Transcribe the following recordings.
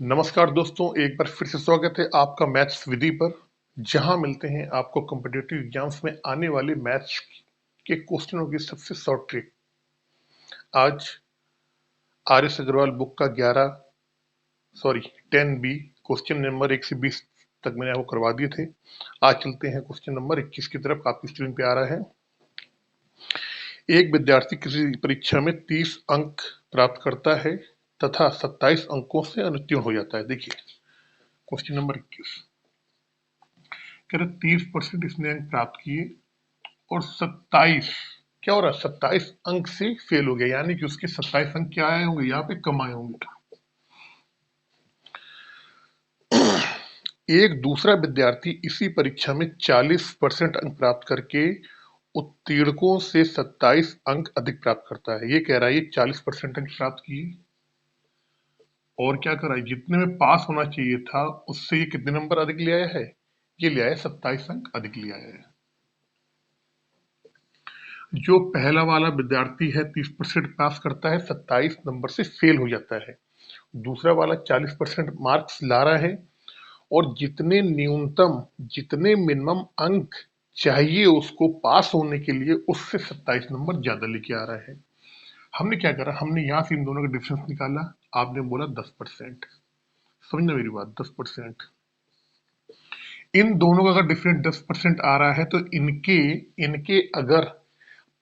नमस्कार दोस्तों, एक बार फिर से स्वागत है आपका मैथ्स विधि पर, जहां मिलते हैं आपको कॉम्पिटिटिव एग्जाम्स में आने वाले मैथ्स के क्वेश्चनों की सबसे शॉर्ट ट्रिक। आज आर एस अग्रवाल बुक का 10 बी क्वेश्चन नंबर 1 से 20 तक मैंने आपको करवा दिए थे। आज चलते हैं क्वेश्चन नंबर 21 की तरफ। आपकी स्क्रीन पे आ रहा है। एक विद्यार्थी किसी परीक्षा में 30 अंक प्राप्त करता है तथा 27 अंकों से अनुत्तीर्ण हो जाता है। देखिए क्वेश्चन नंबर 21 कह रहे 30% इसने अंक प्राप्त किए और 27 क्या हो रहा है, 27 अंक से फेल हो गया, यानी कि उसके 27 अंक क्या आए होंगे, यहाँ पे कम आए होंगे। एक दूसरा विद्यार्थी इसी परीक्षा में 40% अंक प्राप्त करके उत्तीर्णकों से 27 अंक अधिक प्राप्त करता है। ये कह रहा है ये 40% अंक प्राप्त किए और क्या कर रहा है, जितने में पास होना चाहिए था उससे ये कितने नंबर अधिक ले आया है, ये ले आया 27 अंक अधिक ले आया है। जो पहला वाला विद्यार्थी है 30% पास करता है, 27 नंबर से फेल हो जाता है। दूसरा वाला 40% मार्क्स ला रहा है और जितने मिनिमम अंक चाहिए उसको पास होने के लिए, उससे 27 नंबर ज्यादा लेके आ रहा है। हमने क्या करा, हमने यहाँ से इन दोनों का डिफरेंस निकाला। आपने बोला 10%। समझना मेरी बात, 10%। इन दोनों का अगर डिफरेंस 10% आ रहा है तो इनके इनके अगर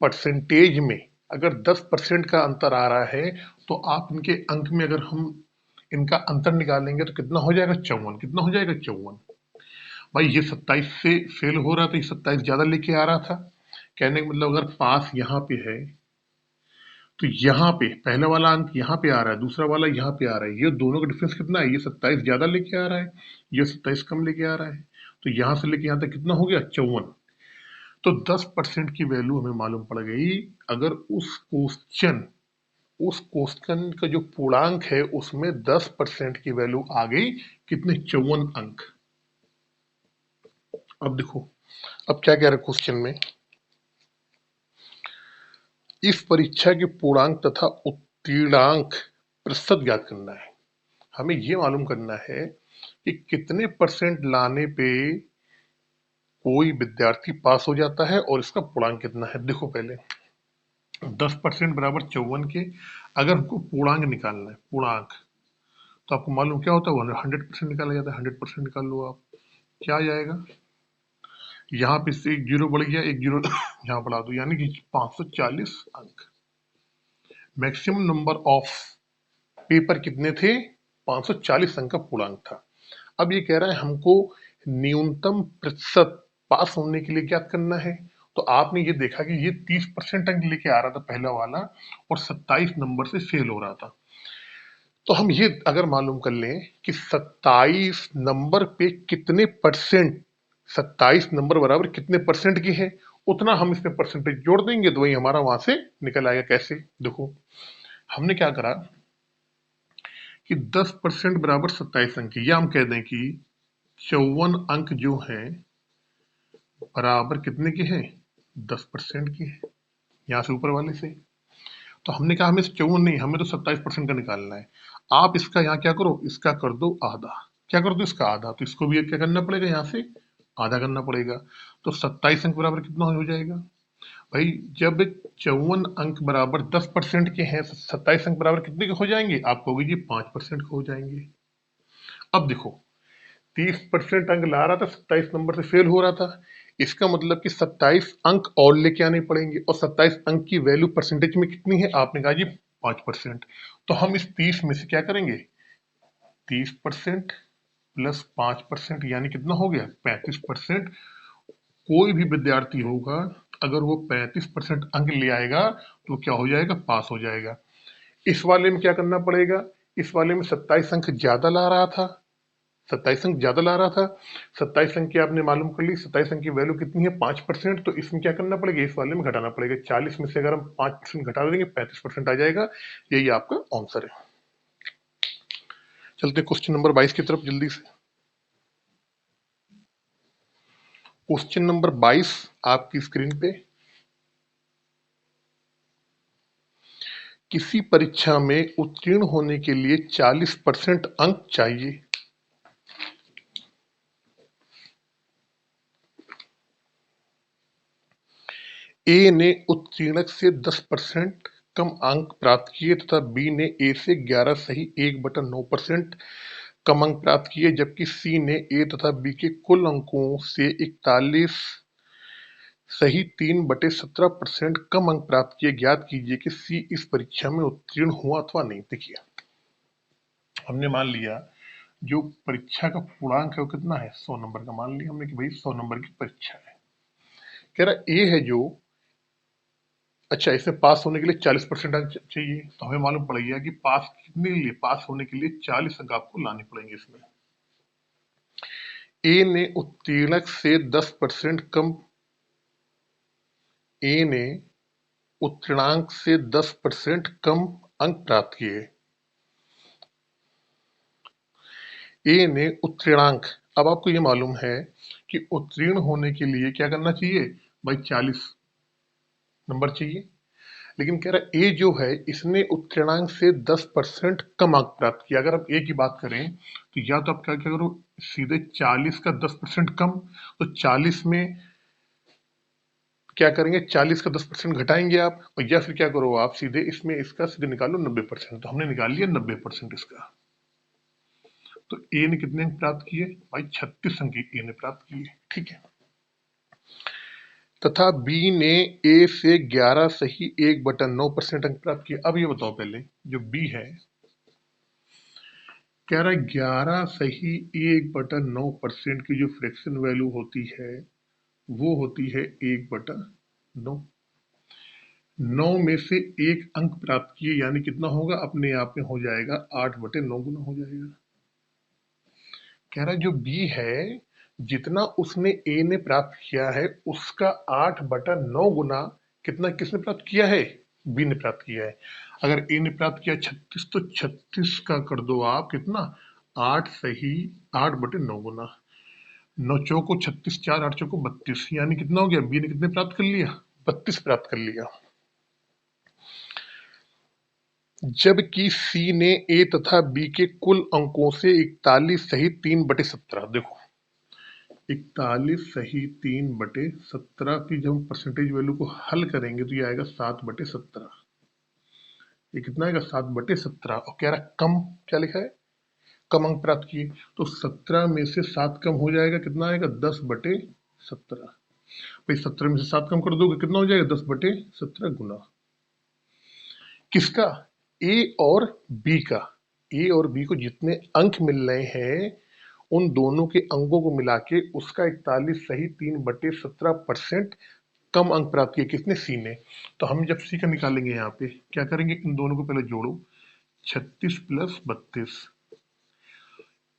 परसेंटेज में अगर 10% का अंतर आ रहा है तो आप इनके अंक में अगर हम इनका अंतर निकालेंगे तो कितना हो जाएगा, 54। कितना हो जाएगा, 54। भाई ये 27 से फेल हो रहा था, ये 27 ज्यादा लेके आ रहा था। कहने का मतलब अगर पास यहाँ पे है तो यहाँ पे पहला वाला अंक यहाँ पे आ रहा है, दूसरा वाला यहाँ पे आ रहा है, ये दोनों का डिफरेंस कितना है, ये 27 ज्यादा लेके आ रहा है, ये 27 कम लेके आ रहा है। तो यहाँ से लेके यहाँ तक कितना हो गया, 54। तो 10% की वैल्यू हमें मालूम पड़ गई। अगर उस क्वेश्चन का जो पूर्णांक है उसमें 10% की वैल्यू आ गई, कितने, 54 अंक। अब देखो, अब क्या कह रहा है क्वेश्चन में, इस परीक्षा के पूर्णांक तथा उत्तीर्णांक प्रतिशत ज्ञात करना है। हमें यह मालूम करना है कि कितने परसेंट लाने पे कोई विद्यार्थी पास हो जाता है और इसका पूर्णांक कितना है। देखो पहले 10% बराबर 54 के अगर हमको पूर्णांक निकालना है, पूर्णांक, तो आपको मालूम क्या होता है, 100% निकाला जाता है। 100% निकाल लो आप, क्या आ जाएगा, यहाँ पे से एक जीरो बढ़ गया, एक जीरो यहाँ बढ़ा दो, यानी कि 540 अंक। मैक्सिमम नंबर ऑफ पेपर कितने थे, 540 अंक का पूर्णांक था। अब ये कह रहा है हमको न्यूनतम प्रतिशत पास होने के लिए क्या करना है। तो आपने ये देखा कि ये 30% अंक लेके आ रहा था पहला वाला और 27 नंबर से फेल हो रहा था। तो हम ये अगर मालूम कर लें कि 27 नंबर पे कितने परसेंट, 27 नंबर बराबर कितने परसेंट की है, उतना हम इसमें परसेंटेज जोड़ देंगे तो वही हमारा वहां से निकल आएगा। कैसे, देखो हमने क्या करा कि 10% बराबर 27 अंक की, या हम कह दें कि 54 अंक जो है बराबर कितने के हैं, 10% के हैं, यहाँ से ऊपर वाले से। तो हमने कहा हमें 54 नहीं, हमें तो 27% का निकालना है। आप इसका यहाँ क्या करो, इसका कर दो आधा। क्या कर दो, इसका आधा, तो इसको भी क्या करना पड़ेगा, यहाँ से आधा करना पड़ेगा। तो 27 अंक बराबर कितना हो जाएगा भाई, जब 54 अंक बराबर 10% के हैं, 27 अंक बराबर कितने के हो जाएंगे, आप कहोगे जी 5% के हो जाएंगे। अब देखो 30% अंक ला रहा था, 27 नंबर से फेल हो रहा था, इसका मतलब कि 27 अंक और लेके आने पड़ेंगे, और 27 अंक की वैल्यू परसेंटेज में कितनी है, आपने कहा जी 5%। तो हम इस 30 में से क्या करेंगे, 30% प्लस 5%, यानी कितना हो गया, 35%। कोई भी विद्यार्थी होगा अगर वो 35% अंक ले आएगा तो क्या हो जाएगा, पास हो जाएगा। इस वाले में क्या करना पड़ेगा, इस वाले में 27 अंक ज्यादा ला रहा था, 27 अंक ज्यादा ला रहा था, 27 अंक की आपने मालूम कर ली, 27 अंक की वैल्यू कितनी है, 5%। तो इसमें क्या करना पड़ेगा, इस वाले में घटाना पड़ेगा। 40 में से अगर हम 5% घटा देंगे 35% आ जाएगा। यही आपका आंसर है। चलते क्वेश्चन नंबर 22 की तरफ जल्दी से। क्वेश्चन नंबर 22 आपकी स्क्रीन पे, किसी परीक्षा में उत्तीर्ण होने के लिए 40% अंक चाहिए। ए ने उत्तीर्णक से 10% कम अंक प्राप्त किए तथा बी ने ए से 11 सही 1/9% कम अंक प्राप्त किए, जबकि सी ने ए तथा बी के कुल अंकों से 41 सही 3/17% कम अंक प्राप्त किए। ज्ञात कीजिए कि सी इस परीक्षा में उत्तीर्ण हुआ अथवा नहीं। देखिए, हमने मान लिया जो परीक्षा का पूर्णांक है वो कितना है, 100 नंबर का। मान लिया हमने कि भाई 100 नंबर की परीक्षा है। कह रहा ए है जो, अच्छा, इसमें पास होने के लिए 40% अंक चाहिए, तो हमें मालूम पड़ गया कि पास कितने के लिए, पास होने के लिए 40 अंक आपको लाने पड़ेंगे इसमें। ए ने उत्तीर्णक से 10% कम, ए ने उत्तीर्णांक से 10% कम अंक प्राप्त किए। ए ने उत्तीर्णांक, अब आपको ये मालूम है कि उत्तीर्ण होने के लिए क्या करना चाहिए भाई, 40 नंबर चाहिए। लेकिन कह रहा ए जो है इसने उत्तीर्णांक से 10% कम अंक प्राप्त किया। अगर आप ए की बात करें तो या तो आप क्या क्या करो, सीधे 40 का 10% कम, तो 40 में क्या करेंगे, 40 का 10% घटाएंगे आप, और या फिर क्या करो आप सीधे इसमें इसका सीधे निकालो 90%। तो हमने निकाल लिया 90% इसका। तो ए ने कितने अंक प्राप्त किए भाई, 36 अंक ए ने प्राप्त किए। ठीक है, तथा बी ने ए से 11 सही 1/9% अंक प्राप्त किए। अब ये बताओ पहले, जो बी है कह रहा है 11 सही 1/9% की जो फ्रैक्शन वैल्यू होती है वो होती है 1/9। 9 में से एक अंक प्राप्त किए यानी कितना होगा, अपने आप में हो जाएगा 8/9 गुना हो जाएगा। कह रहा है जो बी है जितना उसने ए ने प्राप्त किया है उसका 8/9 गुना कितना किसने प्राप्त किया है, बी ने प्राप्त किया है। अगर ए ने प्राप्त किया 36 तो 36 का कर दो आप कितना, 8 सही 8/9 गुना, 9 चौको 36, 4 8 चौको 32, यानी कितना हो गया, बी ने कितने प्राप्त कर लिया, 32 प्राप्त कर लिया। जबकि सी ने ए तथा बी के कुल अंकों से 41 सही 3/17, देखो 41 सही 3/17 की जब हम परसेंटेज वैल्यू को हल करेंगे तो ये आएगा 7/17। ये कितना आएगा, 7/17। और कह रहा कम, क्या लिखा है, कम अंक प्राप्त किए, तो 17 में से 7 कम हो जाएगा, कितना आएगा 10/17। भाई 17 में से 7 कम कर दोगे कितना हो जाएगा, 10/17 गुना किसका, ए और बी का। ए और बी को जितने अंक मिल रहे हैं उन दोनों के अंकों को मिला के उसका 41 सही 3/17% कम अंक प्राप्त किए किसने, सी ने। तो हम जब सी का निकालेंगे यहाँ पे क्या करेंगे, इन दोनों को पहले जोड़ो, 36 + 32,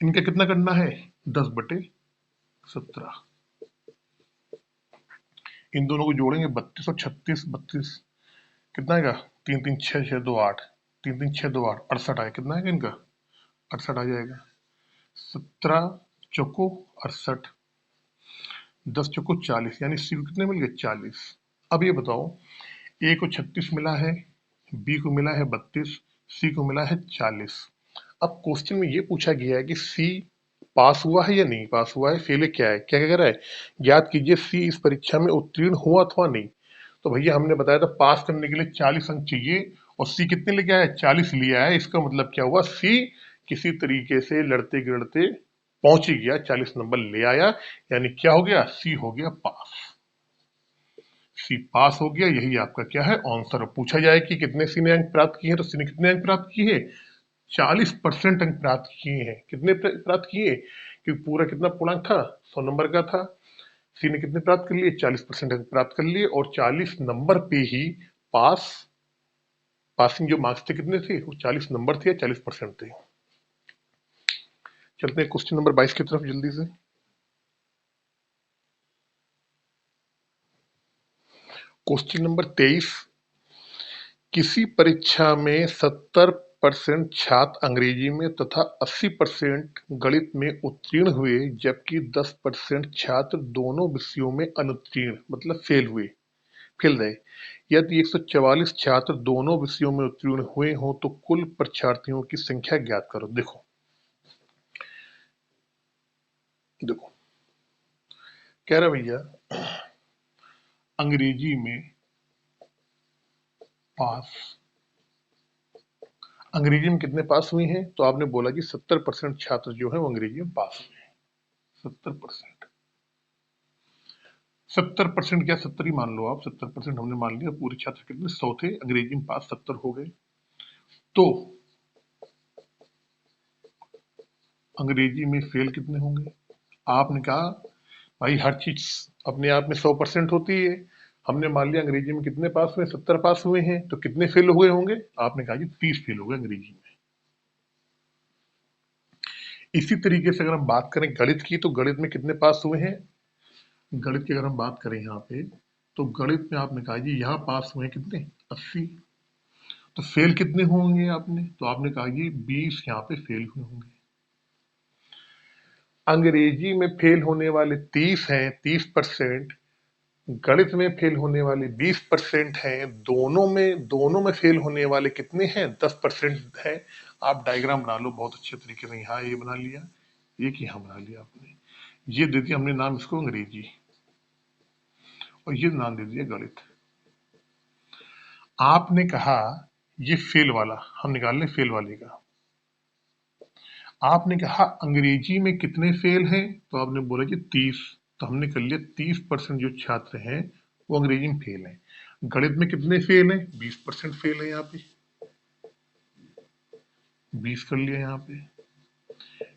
इनका कितना करना है 10/17। इन दोनों को जोड़ेंगे 32 और 36, 32 कितना आएगा, 3 3 6 6 2 8, 3 3 6 2 8 68 आएगा, कितना आएगा इनका 68 आ जाएगा। 17 चौको 68, 10 चौको 40, यानी सी को कितने मिल गए 40। अब ये बताओ, ए को 36 मिला है, बी को मिला है 32, सी को मिला है 40। अब क्वेश्चन में ये पूछा गया है कि सी पास हुआ है या नहीं पास हुआ है, फेल क्या है, क्या कह रहा है, ज्ञात कीजिए सी इस परीक्षा में उत्तीर्ण हुआ अथवा नहीं। तो भैया हमने बताया था पास करने के लिए 40 अंक चाहिए और सी कितने लेके आया, 40 लिया है। इसका मतलब क्या हुआ, सी किसी तरीके से लड़ते गिड़ते पहुंच ही गया, 40 नंबर ले आया, यानी क्या हो गया, सी हो गया पास। सी पास हो गया, यही आपका क्या है आंसर। पूछा जाए कि कितने सी ने अंक प्राप्त किए हैं, तो सी ने कितने अंक प्राप्त किए हैं, 40% अंक प्राप्त किए हैं। कितने प्राप्त किए, क्योंकि पूरा कितना पूर्णांक था, 100 नंबर का था। सी ने कितने प्राप्त कर लिए, 40% अंक प्राप्त कर लिए, और 40 नंबर पे ही पास, पासिंग जो मार्क्स थे कितने थे, वो 40 नंबर थे या 40% थे। चलते हैं क्वेश्चन नंबर 22 की तरफ जल्दी से। क्वेश्चन नंबर 23, किसी परीक्षा में 70% छात्र अंग्रेजी में तथा 80% गणित में उत्तीर्ण हुए, जबकि 10% छात्र दोनों विषयों में अनुत्तीर्ण मतलब फेल हुए, फेल रहे। यदि 144 छात्र दोनों विषयों में उत्तीर्ण हुए हों तो कुल परीक्षार्थियों की संख्या ज्ञात करो। देखो देखो कह रहा भैया अंग्रेजी में पास, अंग्रेजी में कितने पास हुए हैं? तो आपने बोला कि 70% छात्र जो है वो अंग्रेजी में पास हुए हैं। 70%, 70% क्या 70 ही मान लो आप, 70% हमने मान लिया। पूरे छात्र कितने 100 थे, अंग्रेजी में पास 70 हो गए। तो अंग्रेजी में फेल कितने होंगे? आपने कहा भाई हर चीज अपने आप में 100% होती है। हमने मान लिया अंग्रेजी में कितने पास हुए, 70 पास हुए हैं, तो कितने फेल हुए होंगे? आपने कहा जी 30 फेल हो गए अंग्रेजी में। इसी तरीके से अगर हम बात करें गणित की, तो गणित में कितने पास हुए हैं? गणित की अगर हम बात करें यहाँ पे, तो गणित में आपने कहा जी यहाँ पास हुए हैं कितने, 80। तो फेल कितने होंगे आपने? तो आपने कहा जी 20 यहाँ पे फेल हुए होंगे। अंग्रेजी में फेल होने वाले 30 हैं, 30%। गणित में फेल होने वाले 20% हैं। दोनों में फेल होने वाले कितने हैं? 10% है। आप डायग्राम बना लो बहुत अच्छे तरीके से। यहाँ ये बना लिया, एक यहाँ बना लिया आपने, ये दे दिया हमने नाम इसको अंग्रेजी, और ये नाम दे दिया गणित। आपने कहा ये फेल वाला हम निकाल लें, फेल वाले का। आपने कहा अंग्रेजी में कितने फेल हैं? तो आपने बोला कि 30। तो हमने कर लिया 30% जो छात्र हैं वो अंग्रेजी में फेल हैं। गणित में कितने फेल हैं? 20% फेल है। यहाँ पे 20 कर लिया यहाँ पे।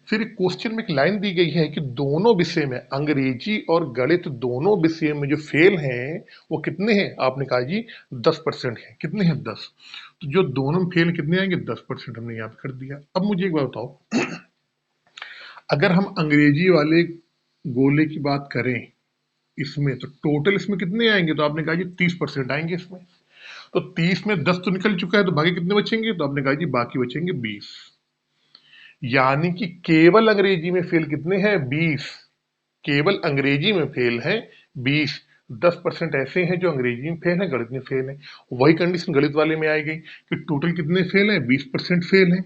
फिर क्वेश्चन में एक लाइन दी गई है कि दोनों विषय में, अंग्रेजी और गणित दोनों विषय में जो फेल हैं वो कितने हैं? आपने कहा जी 10% है। कितने हैं? 10। तो जो दोनों में फेल कितने आएंगे? 10% हमने यहाँ पे कर दिया। अब मुझे एक बात बताओ, अगर हम अंग्रेजी वाले गोले की बात करें इसमें, तो टोटल इसमें कितने आएंगे? तो आपने कहा जी 30% आएंगे इसमें। तो 30 में 10 तो निकल चुका है, तो बाकी कितने बचेंगे? तो आपने कहा जी बाकी बचेंगे 20। यानी कि केवल अंग्रेजी में फेल कितने हैं? 20। केवल अंग्रेजी में फेल है 20। 10% ऐसे हैं जो अंग्रेजी में फेल है, गणित में फेल है। वही कंडीशन गणित वाले में आई गई कि टोटल कितने फेल है? 20% फेल है।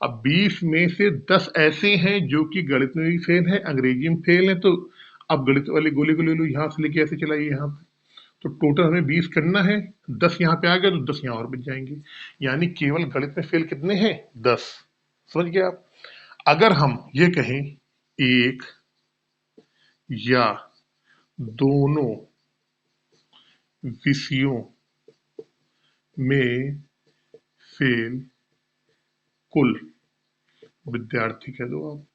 अब 20 में से 10 ऐसे हैं जो कि गणित में भी फेल है, अंग्रेजी में फेल है। तो अब गणित वाले गोले को ले लो, यहां से लेके ऐसे चलाइए यहाँ पे। तो टोटल हमें 20 करना है, 10 यहाँ पे आ गया तो 10 यहाँ और बच जाएंगे। यानी केवल गणित में फेल कितने हैं? 10। समझ गए आप? अगर हम ये कहें एक या दोनों विषयों में फेल कुल विद्यार्थी कह दो आप,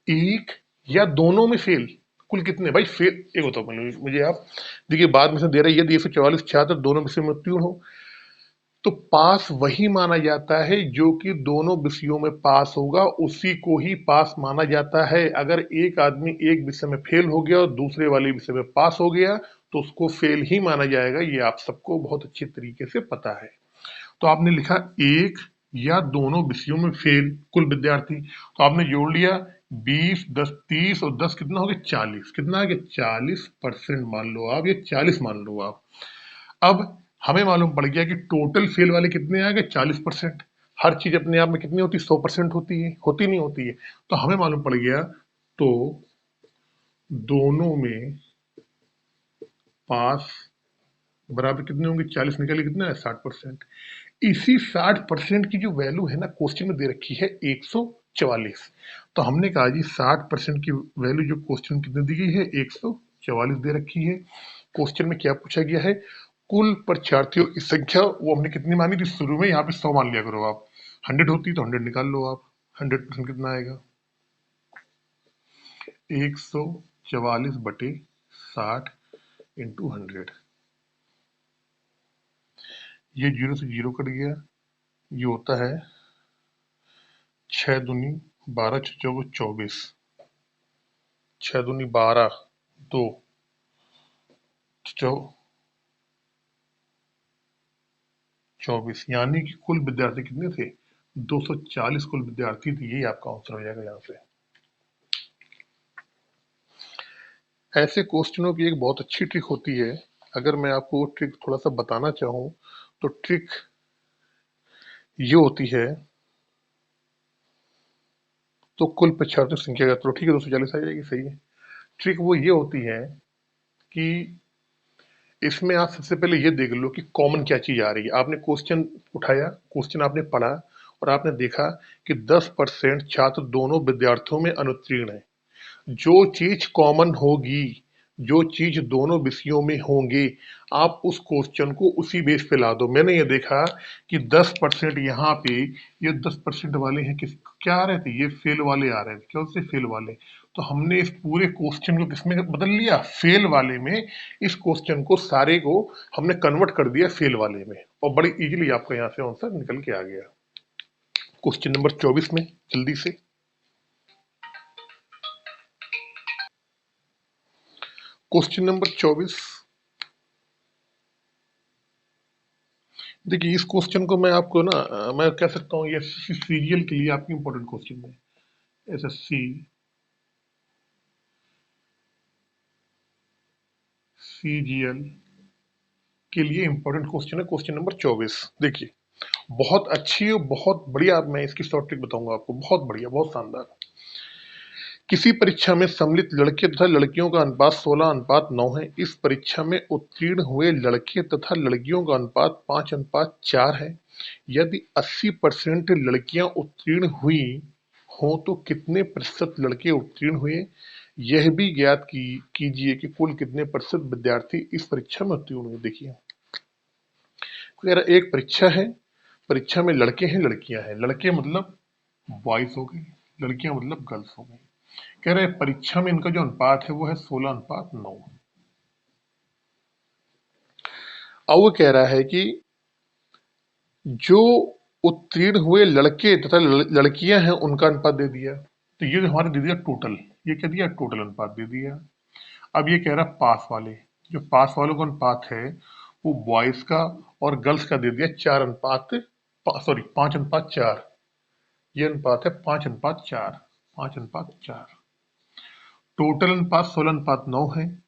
एक या दोनों में फेल कुल कितने? भाई फेल एक बताओ मुझे आप। देखिए बाद में से दे रहा है यदि 144 छात्र दोनों विषय में उत्तीर्ण हो तो पास वही माना जाता है जो कि दोनों विषयों में पास होगा, उसी को ही पास माना जाता है। अगर एक आदमी एक विषय में फेल हो गया और दूसरे वाले विषय में पास हो गया तो उसको फेल ही माना जाएगा। ये आप सबको बहुत अच्छे तरीके से पता है। तो आपने लिखा एक या दोनों विषयों में फेल कुल विद्यार्थी, तो आपने जोड़ लिया 20, 10, 30 और 10 कितना हो गया? 40। कितना आ गया? 40% मान लो आप, ये 40 मान लो आप। अब हमें मालूम पड़ गया कि टोटल फेल वाले कितने आ गए? 40%। हर चीज अपने आप में कितनी होती है? 100% होती है, होती नहीं होती है? तो हमें मालूम पड़ गया तो दोनों में पास बराबर कितने होंगे? 40 निकले कितना है? 60%। इसी 60% की जो वैल्यू है ना क्वेश्चन में दे रखी है 144। तो हमने कहा जी 60% की वैल्यू जो क्वेश्चन कितने दी गई है? 144 दे रखी है। क्वेश्चन में क्या पूछा गया है? कुल परीक्षार्थियों की संख्या वो हमने कितनी मानी थी शुरू में? यहाँ पे 100 मान लिया करो आप। 100 होती तो 100 निकाल लो आप। 100% कितना आएगा? 144/60 इंटू 100। ये जीरो से जीरो कट गया, ये होता है 6 दूनी 12, 24, 6 दूनी 12, 2, 24। यानी कि कुल विद्यार्थी कितने थे? 240 कुल विद्यार्थी थे। यही आपका आंसर हो जाएगा यहाँ से। ऐसे क्वेश्चनों की एक बहुत अच्छी ट्रिक होती है अगर मैं आपको ट्रिक थोड़ा सा बताना चाहूँ तो ट्रिक ये होती है, तो कुल परीक्षार्थी संख्या का, तो ठीक है 240 आ जाएगी, सही है। ट्रिक वो ये होती है कि इसमें आप सबसे पहले ये देख लो कि कॉमन क्या चीज आ रही है। आपने क्वेश्चन उठाया, क्वेश्चन आपने पढ़ा और आपने देखा कि 10% छात्र दोनों विद्यार्थियों में अनुत्तीर्ण है। जो चीज कॉमन होगी, जो चीज दोनों विषयों में होंगे, आप उस क्वेश्चन को उसी बेस पे ला दो। मैंने ये देखा कि 10% यहाँ पे, ये 10% वाले हैं, किस क्या आ रहे थे, ये फेल वाले आ रहे थे। क्यों से फेल वाले? तो हमने इस पूरे क्वेश्चन को किसमें बदल लिया, फेल वाले में। इस क्वेश्चन को सारे को हमने कन्वर्ट कर दिया फेल वाले में, और बड़ी इजीली आपका यहाँ से आंसर निकल के आ गया। क्वेश्चन नंबर 24 में जल्दी से क्वेश्चन नंबर 24। देखिए इस क्वेश्चन को मैं आपको ना मैं कह सकता हूँ ये सीरियल के लिए आपकी इंपॉर्टेंट क्वेश्चन है। एसएससी सीजीएल के लिए इंपॉर्टेंट क्वेश्चन है क्वेश्चन नंबर 24। देखिए बहुत अच्छी और बहुत बढ़िया, मैं इसकी शॉर्ट ट्रिक बताऊंगा आपको, बहुत बढ़िया, बहुत शानदार। किसी परीक्षा में सम्मिलित लड़के तथा लड़कियों का अनुपात 16:9 है। इस परीक्षा में उत्तीर्ण हुए लड़के तथा लड़कियों का अनुपात 5:4 है। यदि 80% लड़कियां उत्तीर्ण हुई हो तो कितने प्रतिशत लड़के उत्तीर्ण हुए? यह भी ज्ञात कीजिए कि कुल कितने प्रतिशत विद्यार्थी इस परीक्षा में उत्तीर्ण हुए। देखिए कह रहा एक परीक्षा है, परीक्षा में लड़के हैं लड़कियां हैं। लड़के मतलब बॉयज हो गए, लड़कियां मतलब गर्ल्स हो गई। कह रहे परीक्षा में इनका जो अनुपात है वो है 16:9। अब वो कह रहा है कि जो उत्तीर्ण हुए लड़के तथा लड़कियां हैं उनका अनुपात दे दिया। तो ये जो हमारे दे दिया टोटल, ये क्या दिया, टोटल अनुपात दे दिया। अब ये कह रहा पास वाले, जो पास वालों का अनुपात है वो बॉयज का और गर्ल्स का दे दिया 5:4। ये अनुपात है 5:4, 5:4। टोटल अनुपात 16:9 है।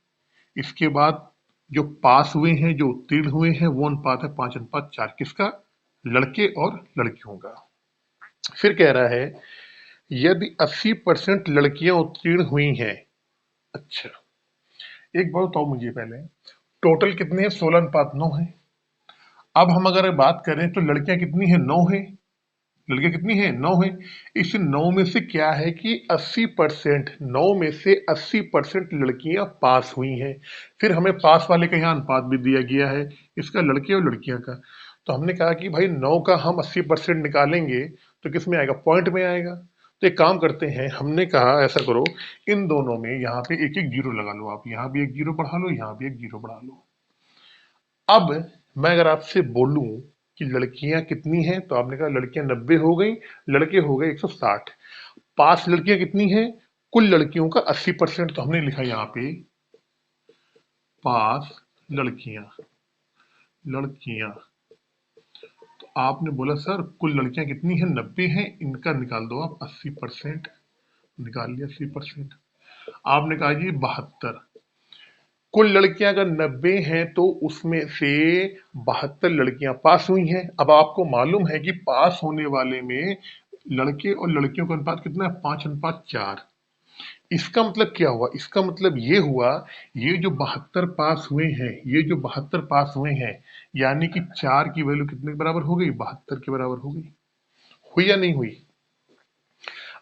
इसके बाद जो पास हुए हैं, जो उत्तीर्ण हुए हैं, वो अनुपात है 5:4। किसका? लड़के और लड़कियों का। फिर कह रहा है यदि 80% लड़कियां उत्तीर्ण हुई हैं। अच्छा एक बात बताओ मुझे पहले, टोटल कितने हैं? 16:9 है। अब हम अगर बात करें तो लड़कियां कितनी है? 9 है। लड़कियां कितनी है? 9 है। इस 9 में से क्या है कि 80%, 9 में से 80% लड़कियां पास हुई हैं। फिर हमें पास वाले का यहाँ अनुपात भी दिया गया है, इसका लड़के और लड़कियां का। तो हमने कहा कि भाई 9 का हम 80% निकालेंगे तो किस में आएगा? पॉइंट में आएगा। तो एक काम करते हैं, हमने कहा ऐसा करो, इन दोनों में यहाँ पे एक एक जीरो लगा लो। आप यहाँ भी एक जीरो बढ़ा लो, यहाँ भी एक जीरो बढ़ा लो। अब मैं अगर आपसे बोलूं कि लड़कियां कितनी हैं, तो आपने कहा लड़कियां 90 हो गई, लड़के हो गए 160। पास लड़कियां कितनी हैं? कुल लड़कियों का 80%। तो हमने लिखा यहाँ पे पास लड़कियां, लड़कियां। तो आपने बोला सर कुल लड़कियां कितनी हैं? 90 हैं, इनका निकाल दो आप 80%। निकाल लिया 80%। आपने कहा जी 72। कुल लड़कियां अगर 90 हैं तो उसमें से 72 लड़कियां पास हुई हैं। अब आपको मालूम है कि पास होने वाले में लड़के और लड़कियों का अनुपात कितना है? 5:4। इसका मतलब क्या हुआ? इसका मतलब ये हुआ, ये जो 72 पास हुए हैं, ये जो 72 पास हुए हैं, यानी कि 4 की वैल्यू कितने के बराबर हो गई? 72 के बराबर हो गई। हुई या नहीं हुई?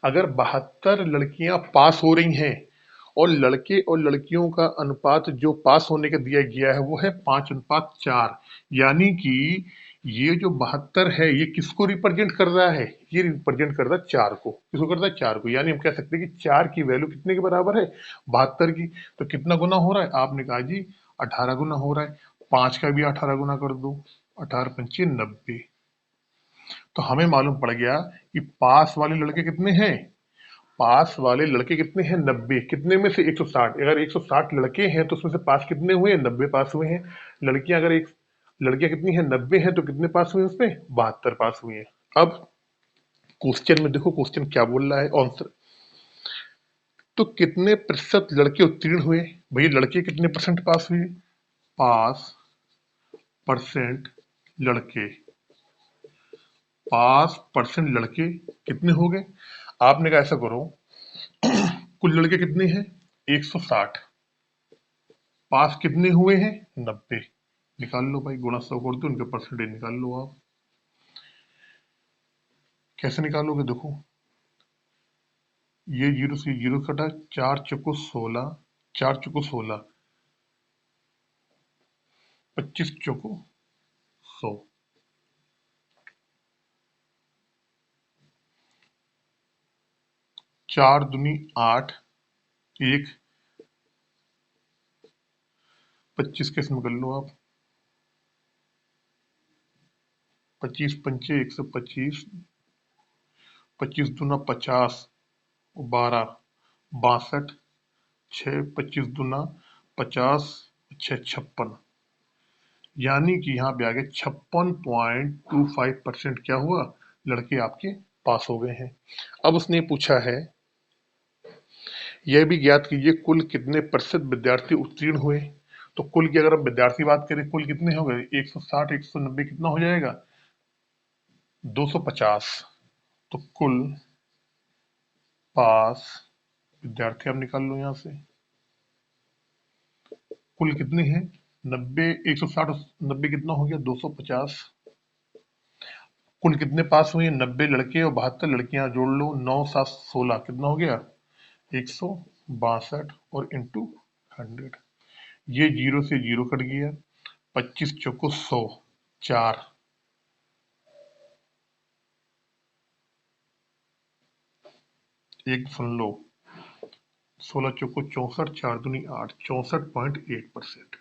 अगर 72 लड़कियां पास हो रही हैं और लड़के और लड़कियों का अनुपात जो पास होने का दिया गया है वो है 5:4, यानी कि ये जो 72 है ये किसको रिप्रेजेंट कर रहा है? ये रिप्रेजेंट कर रहा है 4 को। किसको कर रहा है? 4 को। यानी हम कह सकते हैं कि 4 की वैल्यू कितने के बराबर है? 72 की। तो कितना गुना हो रहा है? आपने कहा जी 18 गुना हो रहा है। 5 का भी 18 गुना कर दो, 18 पंचे 90। तो हमें मालूम पड़ गया कि पास वाले लड़के कितने हैं? पास वाले लड़के कितने हैं? 90। कितने में से? 160। अगर 160 लड़के हैं तो उसमें से पास कितने हुए? 90 पास हुए हैं। लड़कियां अगर एक लड़कियां कितनी हैं? 90 हैं, तो कितने पास हुए उसमें? 72 पास हुए हैं। अब क्वेश्चन में देखो, क्वेश्चन क्या बोल रहा है आंसर। तो कितने प्रतिशत लड़के उत्तीर्ण हुए? भैया लड़के कितने परसेंट पास हुए? पास परसेंट लड़के, पास परसेंट लड़के कितने हो गए? आपने कहा ऐसा करो, कुल लड़के कितने हैं? 160, पास कितने हुए हैं? 90। निकाल लो भाई, गुणा 100 कर दो, उनके परसेंटेज निकाल लो आप। कैसे निकालोगे? देखो, ये 0 से 0 कटा, 4 चौको 16, 4 चौको 16, 25 चौको 100, 4 दूनी 8, 1, 25 कैसे निकल लो आप? 25 पंचे 125, 25 दूना 50, 12, 62, 6, 25 दूना 50, 6 56, यानी कि यहाँ पे आगे 56.25% क्या हुआ? लड़के आपके पास हो गए हैं। अब उसने पूछा है, यह भी ज्ञात कीजिए कुल कितने प्रतिशत विद्यार्थी उत्तीर्ण हुए। तो कुल की अगर हम विद्यार्थी बात करें, कुल कितने हो गए? 160, 190 कितना हो जाएगा? 250। तो कुल पास विद्यार्थी आप निकाल लो यहां से, कुल कितने हैं? 90, 160, 90 कितना हो गया? 250। कुल कितने पास हुए? 90 लड़के और 72 लड़कियां, जोड़ लो, 9 7 16 कितना हो गया? 162 और इंटू 100। ये 0 से 0 कट गया, 25 चौको 100, 4, एक सुन लो, 16 चौको 64, 4 दूनी 8, 64.8%,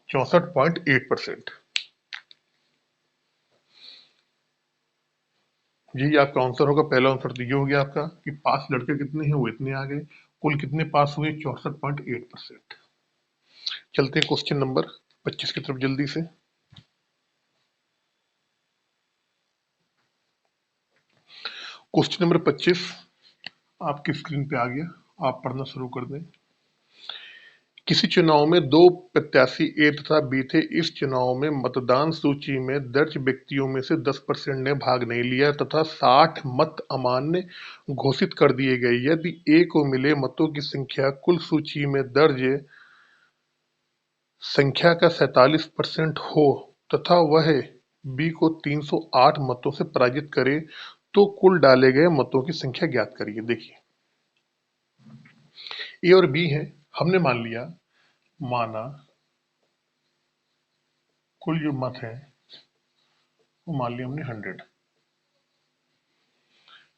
64.8%। यही आपका आंसर होगा। पहला आंसर तो ये हो गया आपका कि पास लड़के कितने हैं, वो इतने आ गए। कुल कितने पास हुए? 64.8%। चलते हैं क्वेश्चन नंबर 25 की तरफ जल्दी से। क्वेश्चन नंबर 25 आपकी स्क्रीन पे आ गया, आप पढ़ना शुरू कर दें। किसी चुनाव में दो प्रत्याशी ए तथा बी थे। इस चुनाव में मतदान सूची में दर्ज व्यक्तियों में से 10% ने भाग नहीं लिया तथा 60 मत अमान्य घोषित कर दिए गए। यदि ए को मिले मतों की संख्या कुल सूची में दर्ज संख्या का 47% हो तथा वह बी को 308 मतों से पराजित करे तो कुल डाले गए मतों की संख्या ज्ञात करिए। देखिए, ए और बी है, हमने मान लिया, माना कुल जो मत है वो मान लिया हमने 100।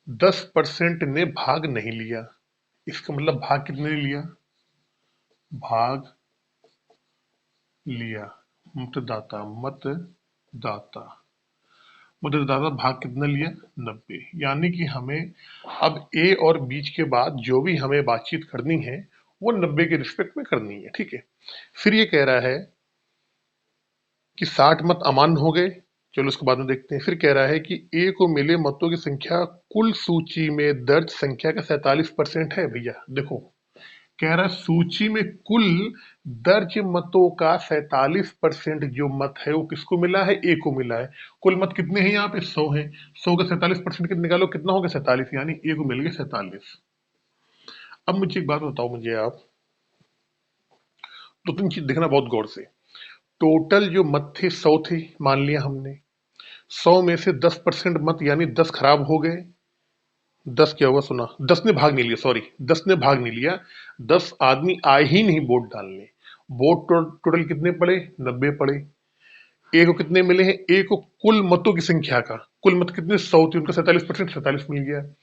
10% ने भाग नहीं लिया, इसका मतलब भाग कितने ने लिया? भाग लिया, मतदाता, मतदाता, मतदाता भाग कितना लिया? 90। यानी कि हमें अब ए और बीच के बाद जो भी हमें बातचीत करनी है वो 90 के रिस्पेक्ट में करनी है। ठीक है, फिर ये कह रहा है कि 60 मत अमान्य हो गए, चलो उसके बाद में देखते हैं। फिर कह रहा है कि ए को मिले मतों की संख्या कुल सूची में दर्ज संख्या का 47% है। भैया देखो, कह रहा है सूची में कुल दर्ज मतों का 47% जो मत है वो किसको मिला है? ए को मिला है। कुल मत कितने हैं यहाँ पे? 100 है। 100 का 47% कितने निकालो, कितना हो गया? 47, यानी ए को मिल गया 47। अब मुझे एक बात बताओ, मुझे आप दो तीन चीज देखना बहुत गौर से। टोटल जो मत थे 100 थे, मान लिया हमने। 100 में से 10% मत यानी 10 खराब हो गए। 10 क्या हुआ सुना? 10 ने भाग नहीं लिया, सॉरी, 10 ने भाग नहीं लिया। 10 आदमी आए ही नहीं वोट डालने। वोट टोटल कितने पड़े? 90 पड़े। ए को कितने मिले हैं? ए को कुल मतों की संख्या का, कुल मत कितने? 100 थे, उनका 47%, 47 मिल गया।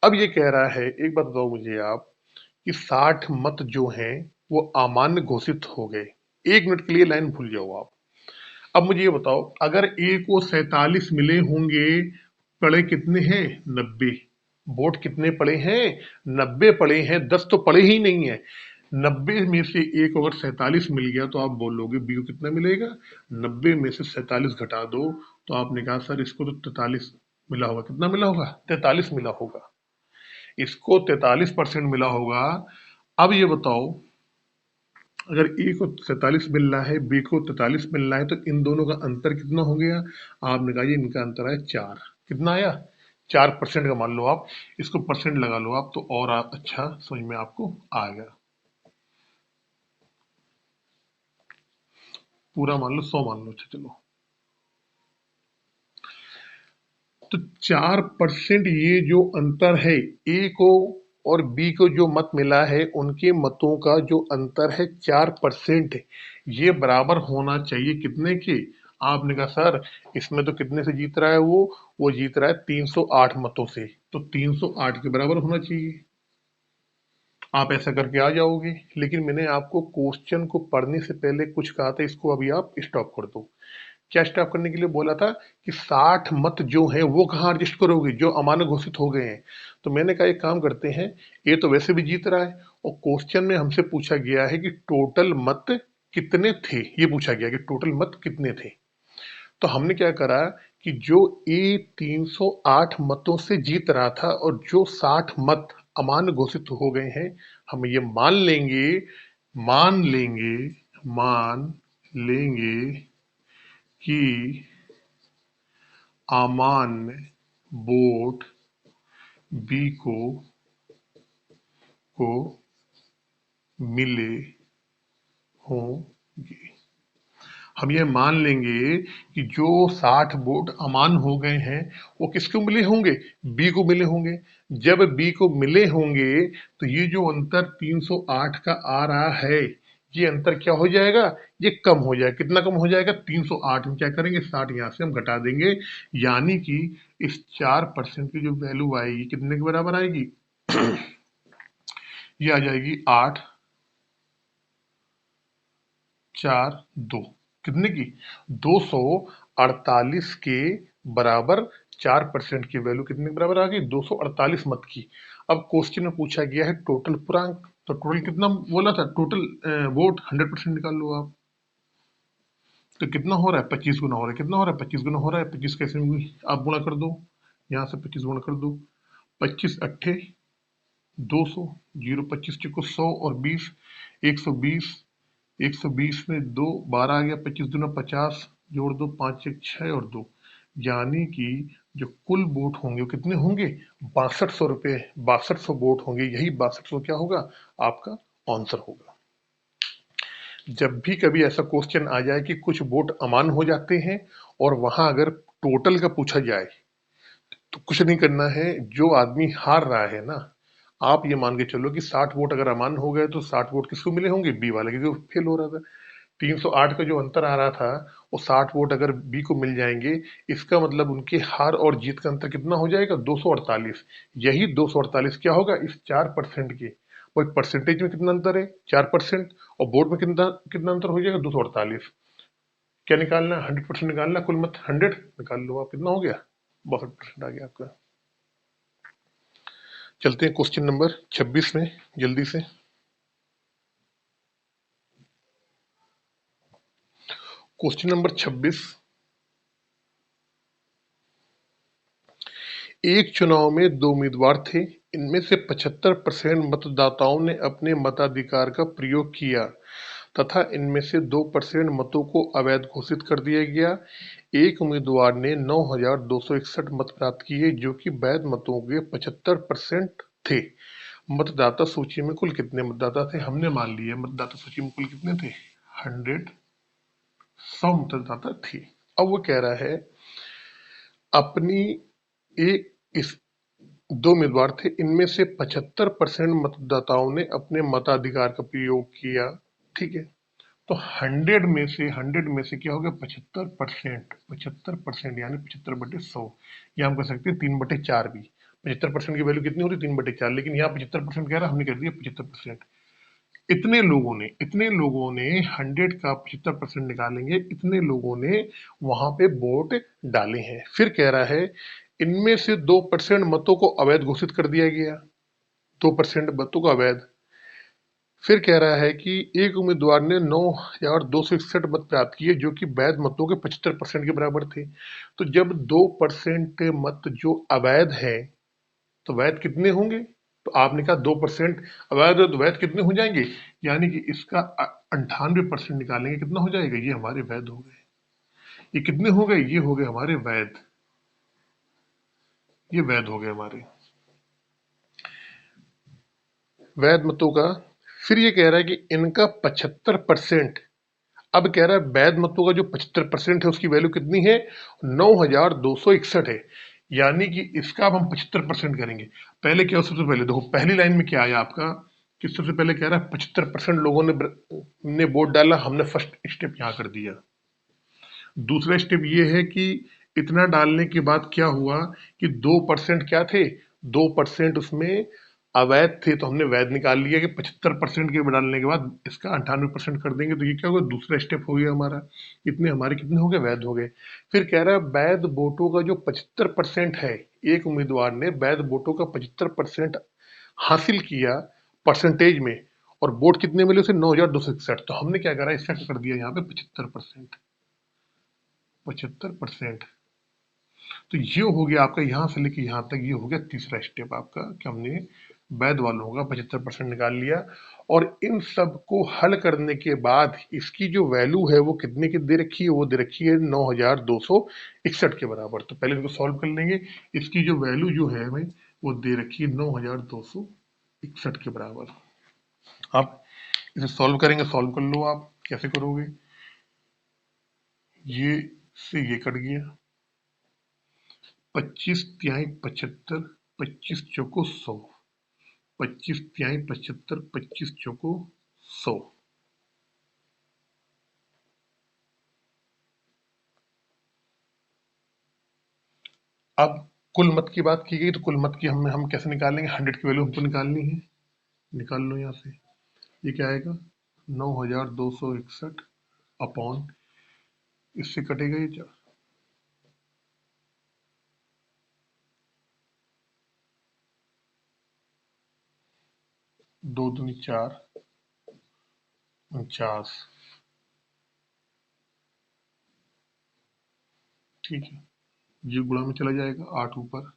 अब ये कह रहा है, एक बात बताओ मुझे आप, कि 60 मत जो हैं वो अमान्य घोषित हो गए। 1 मिनट के लिए लाइन भूल जाओ आप। अब मुझे ये बताओ, अगर ए को 47 मिले होंगे, पड़े कितने हैं? 90। वोट कितने पड़े हैं? 90 पड़े हैं, 10 तो पड़े ही नहीं है। 90 में से ए को अगर 47 मिल गया तो आप बोलोगे बी को कितना मिलेगा? 90 में से 47 घटा दो तो आपने कहा सर इसको तो 43 मिला होगा। कितना मिला होगा? 43 मिला होगा। इसको 43% मिला होगा। अब ये बताओ, अगर ए को 47 मिल रहा है, बी को 43 मिल रहा है, तो इन दोनों का अंतर कितना हो गया? आपने कहा ये इनका अंतर है 4। कितना आया? 4% का मान लो आप, इसको परसेंट लगा लो आप, तो और आप अच्छा समझ में आपको आएगा। पूरा मान लो 100 मान लो, अच्छा चलो। तो 4% ये जो अंतर है, ए को और बी को जो मत मिला है, उनके मतों का जो अंतर है 4%, ये बराबर होना चाहिए कितने के? आपने कहा सर इसमें तो कितने से जीत रहा है वो जीत रहा है 308 मतों से, तो 308 के बराबर होना चाहिए। आप ऐसा करके आ जाओगे, लेकिन मैंने आपको क्वेश्चन को पढ़ने से पहले कुछ कहा था, इसको अभी आप स्टॉप कर दो। क्या स्टॉप करने के लिए बोला था? कि 60 मत जो है वो कहाँ एडजस्ट करोगे, जो अमान्य घोषित हो गए हैं। तो मैंने कहा एक काम करते हैं, ये तो वैसे भी जीत रहा है, और क्वेश्चन में हमसे पूछा गया है कि टोटल मत कितने थे, ये पूछा गया कि टोटल मत कितने थे। तो हमने क्या करा कि जो ए 308 मतों से जीत रहा था और जो 60 मत अमान्य घोषित हो गए हैं, हम ये मान लेंगे मान लेंगे कि अमान्य वोट बी को मिले होंगे। हम ये मान लेंगे कि जो 60 वोट अमान हो गए हैं वो किसको मिले होंगे? बी को मिले होंगे। जब बी को मिले होंगे तो ये जो अंतर 308 का आ रहा है, ये अंतर क्या हो जाएगा? ये कम हो जाएगा। कितना कम हो जाएगा? 308 में क्या करेंगे? 60 यहाँ से हम घटा देंगे, यानी कि इस 4% की जो वैल्यू आएगी कितने के बराबर आएगी? ये आ जाएगी 8, 4, 2। कितने की? 248 के बराबर। 4% की वैल्यू कितने के बराबर आ गई? 248 मत की। अब क्वेश्चन में पूछा गया है टोटल पूर्णांक, तो टोटल कितना बोला था? टोटल वोट 100% निकाल लो आप। तो कितना हो रहा है? 25 गुना हो रहा है। कितना हो रहा है? 25 गुना हो रहा है। 25 कैसे होगी? आप गुणा कर दो, यहाँ से 25 गुणा कर दो। 25 अट्ठे 200, 0 25 चुको 100 और 20, 120। 120 में 2 12 आ गया, 25 दूना 50, जोड़ दो 5 1 6 और 2, यानी कि जो कुल वोट होंगे वो कितने होंगे? 6200 रुपये, 6200 वोट होंगे। यही 6200 क्या होगा? आपका आंसर होगा। जब भी कभी ऐसा क्वेश्चन आ जाए कि कुछ वोट अमान हो जाते हैं और वहां अगर टोटल का पूछा जाए, तो कुछ नहीं करना है। जो आदमी हार रहा है ना, आप ये मान के चलो कि 60 वोट अगर अमान हो गए तो 60 वोट किसको मिले होंगे? बी वाले, क्योंकि फेल हो रहा था। 308 का जो अंतर आ रहा था, वो 60 वोट अगर बी को मिल जाएंगे, इसका मतलब उनके हार और जीत का अंतर कितना हो जाएगा? 248। यही 248 क्या होगा? इस 4% के, वो परसेंटेज में कितना अंतर है? 4%, और वोट में कितना कितना अंतर हो जाएगा? 248। क्या निकालना? 100% निकालना। कुल मत 100 निकाल लो आप, कितना हो गया? 62% आ गया आपका। चलते हैं क्वेश्चन नंबर 26 में जल्दी से। क्वेश्चन नंबर 26, एक चुनाव में 2 उम्मीदवार थे। इनमें से 75% मतदाताओं ने अपने मताधिकार का प्रयोग किया तथा इनमें से 2% मतों को अवैध घोषित कर दिया गया। एक उम्मीदवार ने 9,261 मत प्राप्त किए जो कि वैध मतों के 75% थे। मतदाता सूची में कुल कितने मतदाता थे? हमने मान लिया मतदाता सूची में कुल कितने थे? 100 मतदाता थे। अब वो कह रहा है अपनी एक इस 2 उम्मीदवार थे, इनमें से 75% मतदाताओं ने अपने मताधिकार का प्रयोग किया। ठीक है, तो 100 में से क्या हो गया? 75%। 75% यानी 75/100, या हम कह सकते हैं 3/4 भी। 75% की वैल्यू कितनी हो रही? 3/4, लेकिन यहाँ 75% कह रहा है, हमने कर दिया 75%। इतने लोगों ने 100 का 75% निकालेंगे, इतने लोगों ने वहां पे वोट डाले हैं। फिर कह रहा है इनमें से 2% मतों को अवैध घोषित कर दिया गया। 2% मतों को अवैध। फिर कह रहा है कि एक उम्मीदवार ने 9,261 मत प्राप्त किए जो कि वैध मतों के 75% के बराबर थे। तो जब 2% मत जो अवैध है, तो वैध कितने होंगे? तो आपने कहा 2% अवैध है, तो वैध कितने हो जाएंगे, यानी कि इसका 98% निकालेंगे, कितना हो जाएगा, ये हमारे वैध हो गए। ये कितने हो गए, ये हो गए हमारे वैध, ये वैध हो गए हमारे वैध मतों का। फिर ये कह रहा है कि इनका 75%, अब कह रहा है वैध मतों का जो 75% है उसकी वैल्यू कितनी है, 9261 है, यानी कि इसका अब हम 75% करेंगे। पहले क्या, सबसे पहले देखो पहली लाइन में क्या आया आपका, कि सबसे पहले कह रहा है 75% लोगों ने वोट डाला, हमने फर्स्ट स्टेप यहाँ कर दिया। दूसरा स्टेप ये है कि इतना डालने के बाद क्या हुआ कि 2% क्या थे, 2% उसमें अवैध थे, तो हमने वैध निकाल लिया कि 75% के डालने के बाद इसका 98% कर देंगे, तो ये क्या होगा, दूसरा स्टेप हो गया हमारा। इतने हमारे कितने हो गए, वैध हो गए। फिर कह रहा है वैध वोटों का जो 75% है, एक उम्मीदवार ने वैध वोटों का 75% हासिल किया परसेंटेज में, और वोट कितने मिले उसे, 9261, तो हमने क्या करा, इसका कर दिया यहाँ पे 75%। 75%, तो ये हो गया आपका, यहां से लेके यहां तक ये हो गया तीसरा स्टेप आपका, कि हमने वैध वालों का 75% निकाल लिया। और इन सब को हल करने के बाद इसकी जो वैल्यू है वो कितने की दे रखी है, वो दे रखी है 9261 के बराबर। तो पहले इसको सॉल्व कर लेंगे। इसकी जो वैल्यू जो है हमें वो दे रखी है 9261 के बराबर। आप इसे सॉल्व करेंगे, सॉल्व कर लो, आप कैसे करोगे, ये से ये कट गया, 25 तिहाई 75, 25 चौको 100, 25 तिहाई 75, 25 चौको 100। अब कुल मत की बात की गई, तो कुल मत की हम कैसे निकालेंगे, 100 की वैल्यू हमको निकालनी है, निकाल लो यहाँ से। ये क्या आएगा, 9261 अपॉन, इससे कटेगा ये चार, 2 दूनी 4, 49, ठीक है। ये गुणा में चला जाएगा, 8 ऊपर,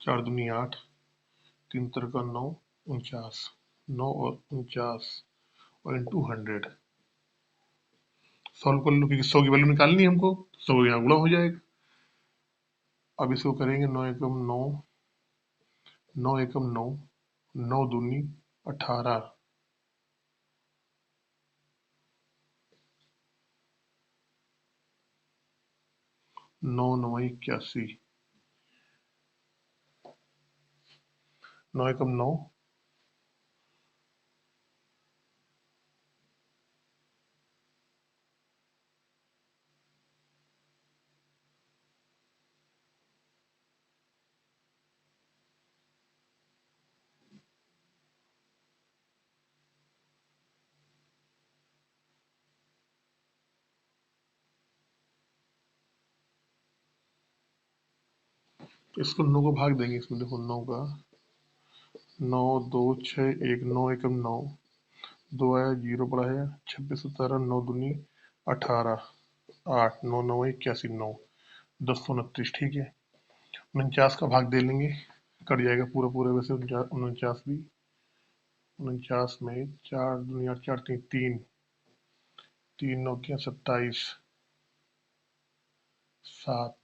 4 दूनी 8, 3 का 9, 49, 9 और 49 और इंटू 100। सॉल्व कर लो, क्योंकि 100 की वैल्यू निकालनी है हमको, 100 यहाँ गुणा हो जाएगा। अब इसको करेंगे, 9 एकम 9, 9 एकम 9, 9 दूनी 18, 9 9 81, 9 एकम 9, इसको 9 को भाग देंगे, इसमें देखो 9 का 9 2 6 1, 9 एकम 9, 2 आया, 0 पड़ा है, 26 17, 9 दूनी 18, 8, 9 9 81, 9, 10 29, ठीक है। 49 का भाग दे लेंगे, कट जाएगा पूरा पूरा, वैसे 49 भी, 49 में 4 दुनिया 4 3 3, 3 9 क्या 27, 7,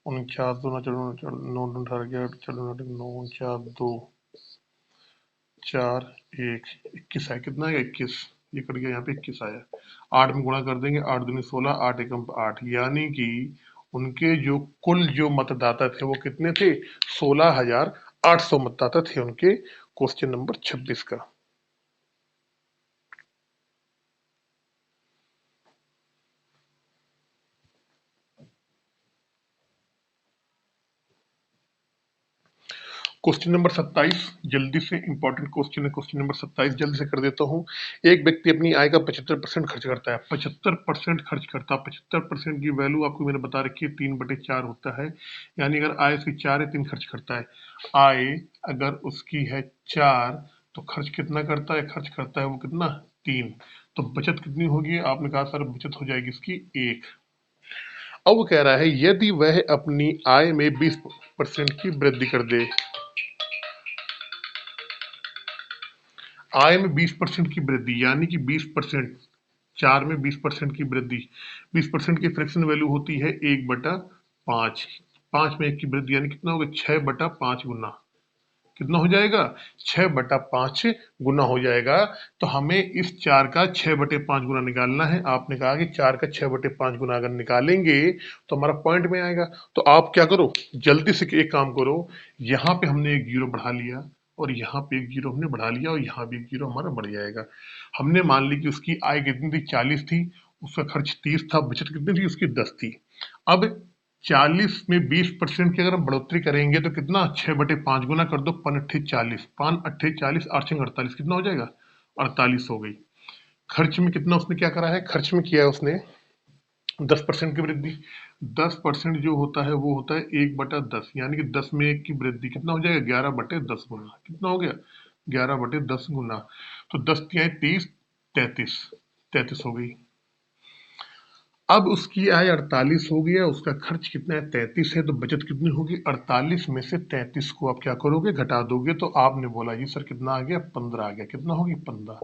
49 दो ना, चलो 9 18 11, चलो 9 49 2 4 1, 21 आया, कितना आया 21, ये कट गया, यहाँ पे 21 आया। 8 में गुणा कर देंगे, 8 दूनी 16, 8 एकम 8, यानी कि उनके जो कुल जो मतदाता थे वो कितने थे, 16,800 मतदाता थे उनके क्वेश्चन नंबर 26 का। क्वेश्चन नंबर 27 जल्दी से, इंपॉर्टेंट क्वेश्चन है क्वेश्चन नंबर 27, जल्दी से कर देता हूँ। एक व्यक्ति अपनी आय का 75% खर्च करता है, 75% खर्च करता है, 75% की वैल्यू आपको मैंने बता रखी है, 3/4 होता है, यानी अगर आय उसकी 4 है, 3 खर्च करता है। आय अगर उसकी है 4, तो खर्च कितना करता है, खर्च करता है वो कितना, 3, तो बचत कितनी होगी, आपने कहा सर बचत हो जाएगी इसकी 1। अब वो कह रहा है यदि वह अपनी आय में 20% की वृद्धि कर दे, आय में 20% की वृद्धि यानी कि 20%, 4 में 20% की वृद्धि, 20% की फ्रैक्शन वैल्यू होती है 1/5, 5 में 1 की वृद्धि यानी कितना होगा 6/5 गुना, कितना हो जाएगा 6/5 गुना हो जाएगा। तो हमें इस 4 का 6/5 गुना निकालना है। आपने कहा कि 4 का 6/5 गुना अगर निकालेंगे तो हमारा पॉइंट में आएगा। तो आप क्या करो, जल्दी से एक काम करो, यहाँ पे हमने एक जीरो बढ़ा लिया और यहाँ पे एक जीरो हमने बढ़ा लिया और यहाँ भी एक जीरो हमारा बढ़ जाएगा। हमने मान ली कि उसकी आय कितनी थी 40 थी, उसका खर्च 30 था, बचत कितनी थी उसकी 10 थी। अब 40 में 20% की अगर हम बढ़ोतरी करेंगे तो कितना 6/5 गुना कर दो, 5 अट्ठे 40, 8 48, कितना हो जाएगा 48 हो गई। खर्च में कितना उसने क्या करा है, खर्च में किया है उसने 10% की वृद्धि। 10% जो होता है वो होता है 1/10 यानी कि 10 में 1 की वृद्धि, कितना हो जाएगा 11/10 गुना, कितना हो गया 11/10 गुना। तो 10 तिहाई 30, 33, 33 हो गई। अब उसकी आय 48 हो गया, उसका खर्च कितना है 33 है, तो बचत कितनी होगी 48 में से 33 को आप क्या करोगे घटा दोगे। तो आपने बोला जी सर कितना आ गया 15 आ गया, कितना होगी 15।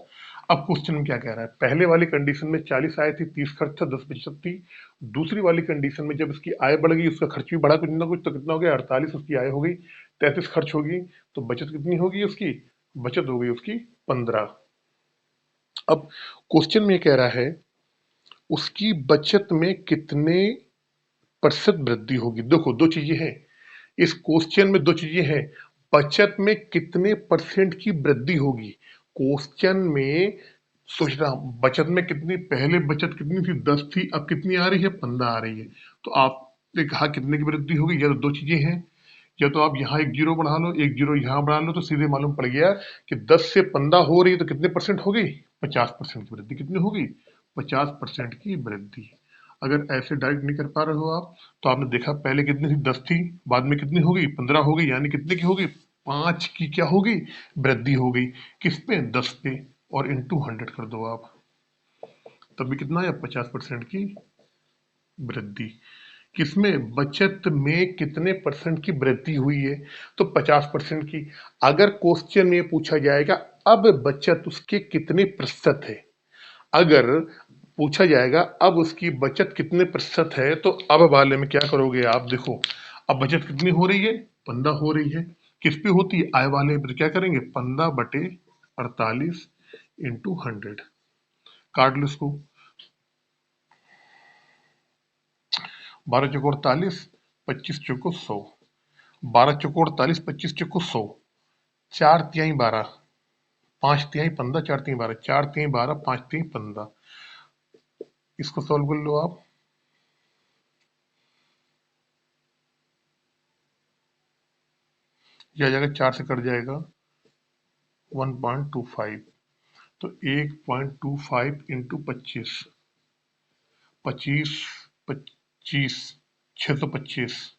अब क्वेश्चन में क्या कह रहा है, पहले वाली कंडीशन में 40 आय थी, 30 खर्च था, 10 बचत थी। दूसरी वाली कंडीशन में जब इसकी आय बढ़ गई उसका खर्च भी बढ़ा कुछ ना कुछ, तो कितना हो गया 48 उसकी आय हो गई, 33 खर्च होगी, तो बचत कितनी होगी उसकी, बचत हो गई उसकी 15। अब क्वेश्चन में कह रहा है उसकी बचत में कितने प्रतिशत वृद्धि होगी। देखो दो चीजें हैं इस क्वेश्चन में, दो चीजें हैं, बचत में कितने परसेंट की वृद्धि होगी। क्वेश्चन में सोच रहा हूं बचत में कितनी, पहले बचत कितनी थी 10 थी, अब कितनी आ रही है 15 आ रही है। तो आपने कहा कितने की वृद्धि होगी, या तो दो चीजें हैं, या तो आप यहाँ एक जीरो बढ़ा लो, एक जीरो यहाँ बढ़ा लो, तो सीधे मालूम पड़ गया कि 10 से 15 हो रही है तो कितने परसेंट हो गई 50% की वृद्धि, कितनी होगी 50% की वृद्धि। अगर ऐसे डायरेक्ट नहीं कर पा रहे हो आप, तो आपने देखा पहले कितनी थी 10 थी, बाद में कितनी हो गई 15 हो गई, यानी कितने की होगी 5 की क्या होगी वृद्धि हो गई। किस पे 10 पे, और इंटू 100 कर दो आप, तब भी कितना है 50% की वृद्धि। किसमें, बचत में कितने परसेंट की वृद्धि हुई है, तो 50% की। अगर क्वेश्चन में पूछा जाएगा अब बचत उसके कितने प्रतिशत है, अगर पूछा जाएगा अब उसकी बचत कितने प्रतिशत है, तो अब वाले में क्या करोगे आप, देखो अब बचत कितनी हो रही है 15 हो रही है, किस पे होती है आय वाले पर, क्या करेंगे 15/48 इंटू 100, काट लो इसको, 12 चौको 48, 25 चौको 100, 12 चौको 48, 25 चौको 100, 4 तिहाई 12, 5 तिहाई 15, 4 तिहाई 12, 4 तिहाई 12, 5 तिहाई 15। इसको सॉल्व कर लो आप, यह आ जाएगा 4 से कट जाएगा 1.25, तो 1.25 इंटू 25, 25, 25, 625,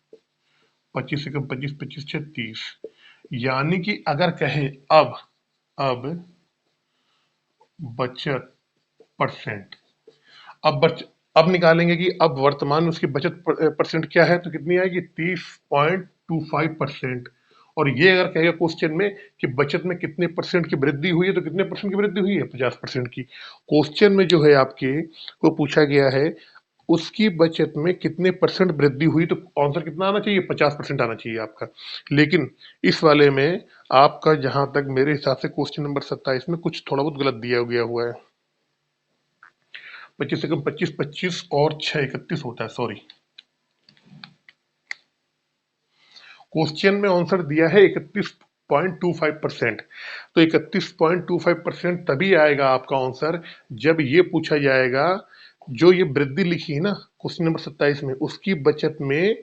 25 से कम 25, 25 6 30, यानी कि अगर कहे अब बचत परसेंट, अब निकालेंगे कि अब वर्तमान में उसकी बचत परसेंट क्या है, तो कितनी आएगी 30.25%। और ये अगर कहेगा क्वेश्चन में कि बचत में कितने परसेंट की वृद्धि हुई है, तो कितने परसेंट की वृद्धि हुई है 50% की। क्वेश्चन में जो है आपके वो पूछा गया है उसकी बचत में कितने परसेंट वृद्धि हुई, तो आंसर कितना आना चाहिए 50% आना चाहिए आपका। लेकिन इस वाले में आपका जहां तक मेरे हिसाब से क्वेश्चन नंबर 27 में कुछ थोड़ा बहुत गलत दिया गया हुआ है। 25 से कम 25, 25 और 6 31 होता है, सॉरी। क्वेश्चन में आंसर दिया है 31.25%, तो 31.25% तभी आएगा आपका आंसर जब ये पूछा जाएगा जो ये वृद्धि लिखी है ना क्वेश्चन नंबर 27 में, उसकी बचत में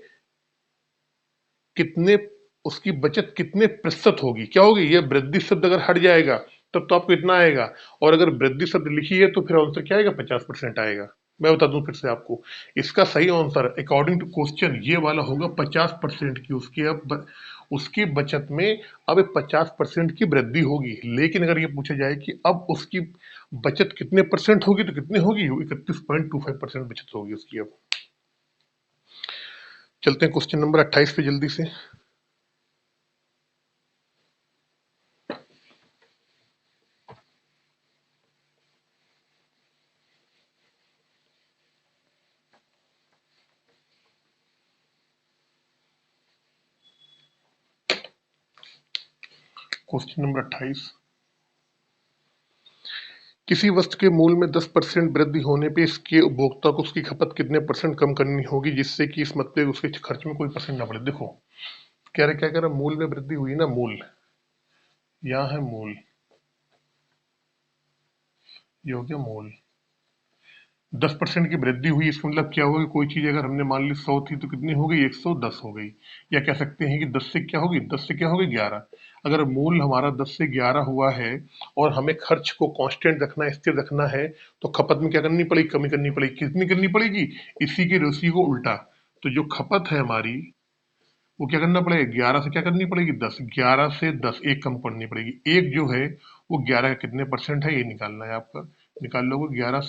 कितने, उसकी बचत कितने प्रतिशत होगी, क्या होगी, ये वृद्धि शब्द अगर हट जाएगा तब तो आपको इतना आएगा, और अगर वृद्धि शब्द लिखी है तो फिर आंसर क्या आएगा 50% आएगा। मैं बता दूं फिर से आपको, इसका सही आंसर अकॉर्डिंग टू क्वेश्चन ये वाला होगा 50% की, उसकी अब उसकी बचत में अब 50% की वृद्धि होगी। लेकिन अगर ये पूछा जाए कि अब उसकी बचत कितने परसेंट होगी, तो कितनी होगी 31.25% बचत होगी उसकी अब। चलते हैं क्वेश्चन नंबर 28 पे जल्दी से। क्वेश्चन नंबर 28, किसी वस्तु के मूल्य में 10% वृद्धि होने पे इसके उपभोक्ता को उसकी खपत कितने परसेंट कम करनी होगी जिससे कि इस मतलब उसके खर्च में कोई परसेंट ना पड़े। देखो क्या कह रहा, मूल्य में वृद्धि हुई ना, मूल्य यहाँ है, मूल्य ये हो गया मूल्य। 10% की वृद्धि हुई, इसका मतलब क्या होगा, कोई चीज अगर हमने मान ली 100 थी तो कितनी हो गई, 110 हो गई। या कह सकते हैं कि 10 से क्या होगी, 10 से क्या होगी 11। अगर मूल्य हमारा 10 से 11 हुआ है और हमें खर्च को कांस्टेंट रखना है, स्थिर रखना है, तो खपत में क्या करनी पड़ेगी, कमी करनी पड़ेगी। कितनी करनी पड़ेगी, इसी की रेशियो को उल्टा। तो जो खपत है हमारी वो क्या करना पड़ेगा, 11 से क्या करनी पड़ेगी, 10। 11 से 10 एक कम करनी पड़ेगी। एक जो है वो 11 का कितने परसेंट है ये निकालना है आपका। निकाल लोगे 11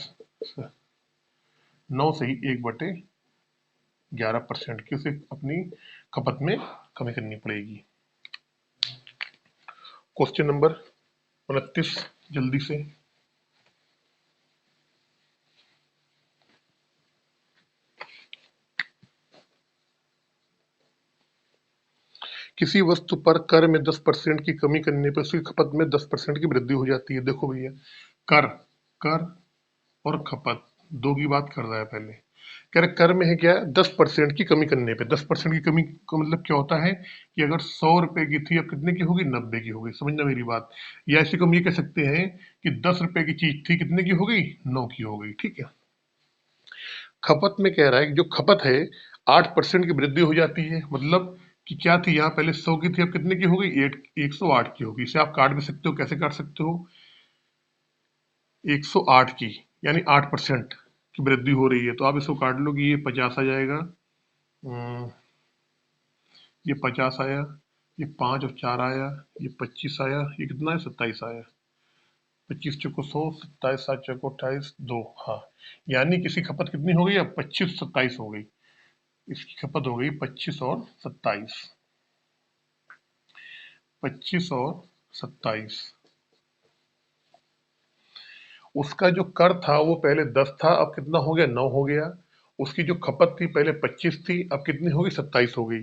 9 से ही 1/11% की उसे अपनी खपत में कमी करनी पड़ेगी। क्वेश्चन नंबर 29 जल्दी से। किसी वस्तु पर कर में 10% की कमी करने पर उसकी खपत में 10% की वृद्धि हो जाती है। देखो भैया, कर कर और खपत दो की बात कर रहा है। पहले कह रहे कर में है क्या, 10% की कमी करने पे। 10% की कमी का मतलब क्या होता है कि अगर 100 रुपए की थी अब कितने की होगी, 90 की होगी। समझना मेरी बात। या इसी को हम ये कह सकते हैं कि 10 रुपए की चीज थी, कितने की हो गई, 9 की हो गई। ठीक है। खपत में कह रहा है कि जो खपत है 8% की वृद्धि हो जाती है। मतलब कि क्या थी, यहाँ पहले 100 की थी अब कितने की हो गई, 108 की होगी। इसे आप काट भी सकते हो, कैसे काट सकते हो, 108 की यानी 8% की वृद्धि हो रही है, तो आप इसको काट लो कि ये 50 आ जाएगा। ये 50 आया, ये 5 और 4 आया, ये 25 आया, ये कितना है, 27 आया। 25 चौको 100, 27 7 चौको 28, 2। हाँ, यानी किसी खपत कितनी हो गई, अब 25 27 हो गई। इसकी खपत हो गई 25 और 27। 25 और 27। उसका जो कर था वो पहले 10 था, अब कितना हो गया, 9 हो गया। उसकी जो खपत थी पहले 25 थी, अब कितनी होगी, 27 हो गई।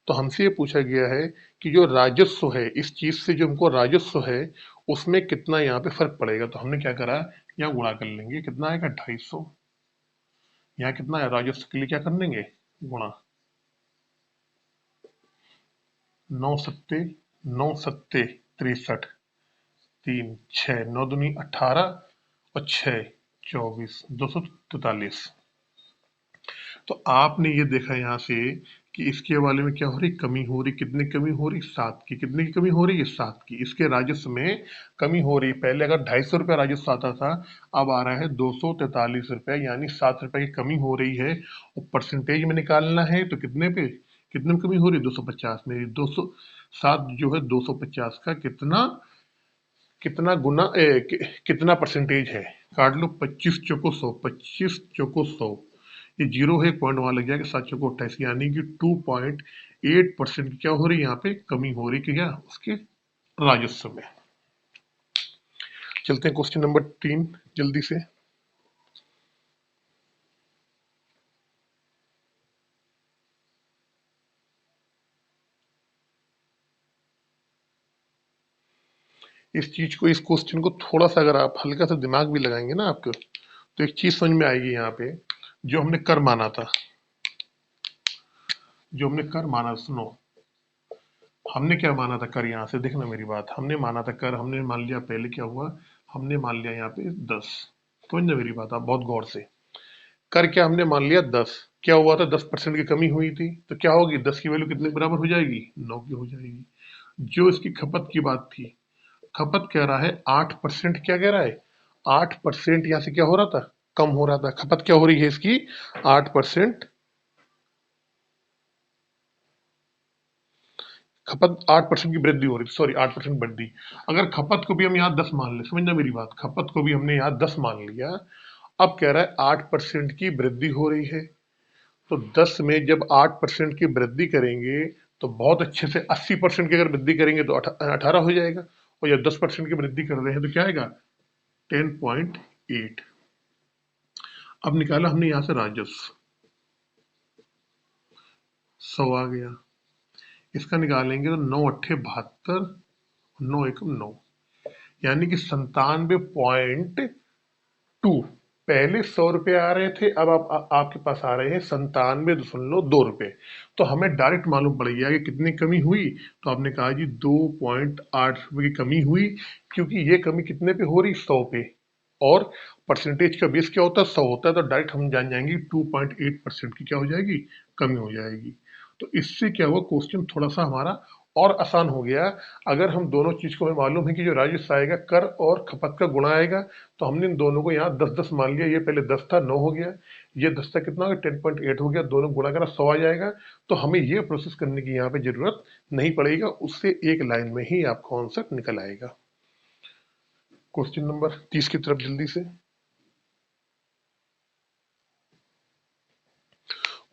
तो हमसे ये पूछा गया है कि जो राजस्व है, इस चीज से जो हमको राजस्व है उसमें कितना यहाँ पे फर्क पड़ेगा। तो हमने क्या करा, यहाँ गुणा कर लेंगे, कितना आएगा, 250। यहाँ कितना है, राजस्व के लिए क्या कर लेंगे, गुणा। 9 सत्ते 63, 3 6, 9 दूनी 18 और 6 24, 243। तो आपने ये देखा यहाँ से कि इसके वाले में क्या हो रही, कमी हो रही। कितनी कमी हो रही, 7 की। कितनी की कमी हो रही है, 7 की। इसके राजस्व में कमी हो रही। पहले अगर 250 रुपया राजस्व आता था, अब आ रहा है 243 रुपया, यानी 7 रुपए की कमी हो रही है। और परसेंटेज में निकालना है तो कितने पे, कितने में कमी हो रही है, 250 में। 207 जो है 250 का कितना, कितना गुना कितना परसेंटेज है। काट लो, 25 चौको 100, 25 चौको 100, ये जीरो है, पॉइंट वहां लग जाएगा, 7 चौको 28, यानी कि 2.8% की क्या हो रही है, यहाँ पे कमी हो रही है, क्या, उसके राजस्व में। चलते हैं क्वेश्चन नंबर 3 जल्दी से। इस चीज को, इस क्वेश्चन को थोड़ा सा अगर आप हल्का सा दिमाग भी लगाएंगे ना आपको, तो एक चीज समझ में आएगी। यहाँ पे जो हमने कर माना था, जो हमने कर माना, सुनो, हमने क्या माना था कर, यहाँ से देखना मेरी बात। हमने माना था कर, हमने मान लिया, पहले क्या हुआ, हमने मान लिया यहाँ पे 10। समझना मेरी बात आप बहुत गौर से। कर क्या हमने मान लिया 10, क्या हुआ था, 10% की कमी हुई थी, तो क्या होगी, 10 की वैल्यू कितने के बराबर हो जाएगी, 9 की हो जाएगी। जो इसकी खपत की बात थी, खपत कह रहा है 8%, क्या कह रहा है, 8% यहाँ से क्या हो रहा था, कम हो रहा था। खपत क्या हो रही है इसकी, 8%। खपत 8% की वृद्धि हो रही, सॉरी 8% वृद्धि। अगर खपत को भी हम यहाँ 10 मान ले, समझना मेरी बात, खपत को भी हमने यहाँ 10 मान लिया। अब कह रहा है 8% की वृद्धि हो रही है, तो 10 में जब 8% की वृद्धि करेंगे तो बहुत अच्छे से 80% की अगर वृद्धि करेंगे तो 18 हो जाएगा, और जब 10% की वृद्धि कर रहे हैं तो क्या आएगा 10.8। अब निकाला हमने यहां से राजस्व, 100 आ गया। इसका निकालेंगे तो 9 × 8 = 72, 9 × 9 यानी कि 97.2। पहले 100 रुपए आ रहे थे, अब आपके पास आ रहे हैं 97.2 रुपए। तो हमें डायरेक्ट मालूम पड़ गया कि कितनी कमी हुई। तो आपने कहा जी 2.8 रुपए की कमी हुई, क्योंकि ये कमी कितने पे हो रही, 100 पे, और परसेंटेज का बेस क्या होता है, 100 होता है। तो डायरेक्ट हम जान जाएंगे 2.8% की क्या हो जाएगी, कमी हो जाएगी। तो इससे क्या हुआ, क्वेश्चन थोड़ा सा हमारा और आसान हो गया। अगर हम दोनों चीज को, हमें मालूम है कि जो राजस्व आएगा कर और खपत का गुणा आएगा, तो हमने इन दोनों को यहाँ 10-10 मान लिया। ये पहले 10 था, 9 हो गया, ये 10 था, कितना हो गया, 10.8 हो गया, दोनों गुणा करा 100 आ जाएगा। तो हमें ये प्रोसेस करने की यहाँ पे जरूरत नहीं पड़ेगा, उससे एक लाइन में ही आपका आंसर निकल आएगा। क्वेश्चन नंबर 30 की तरफ जल्दी से।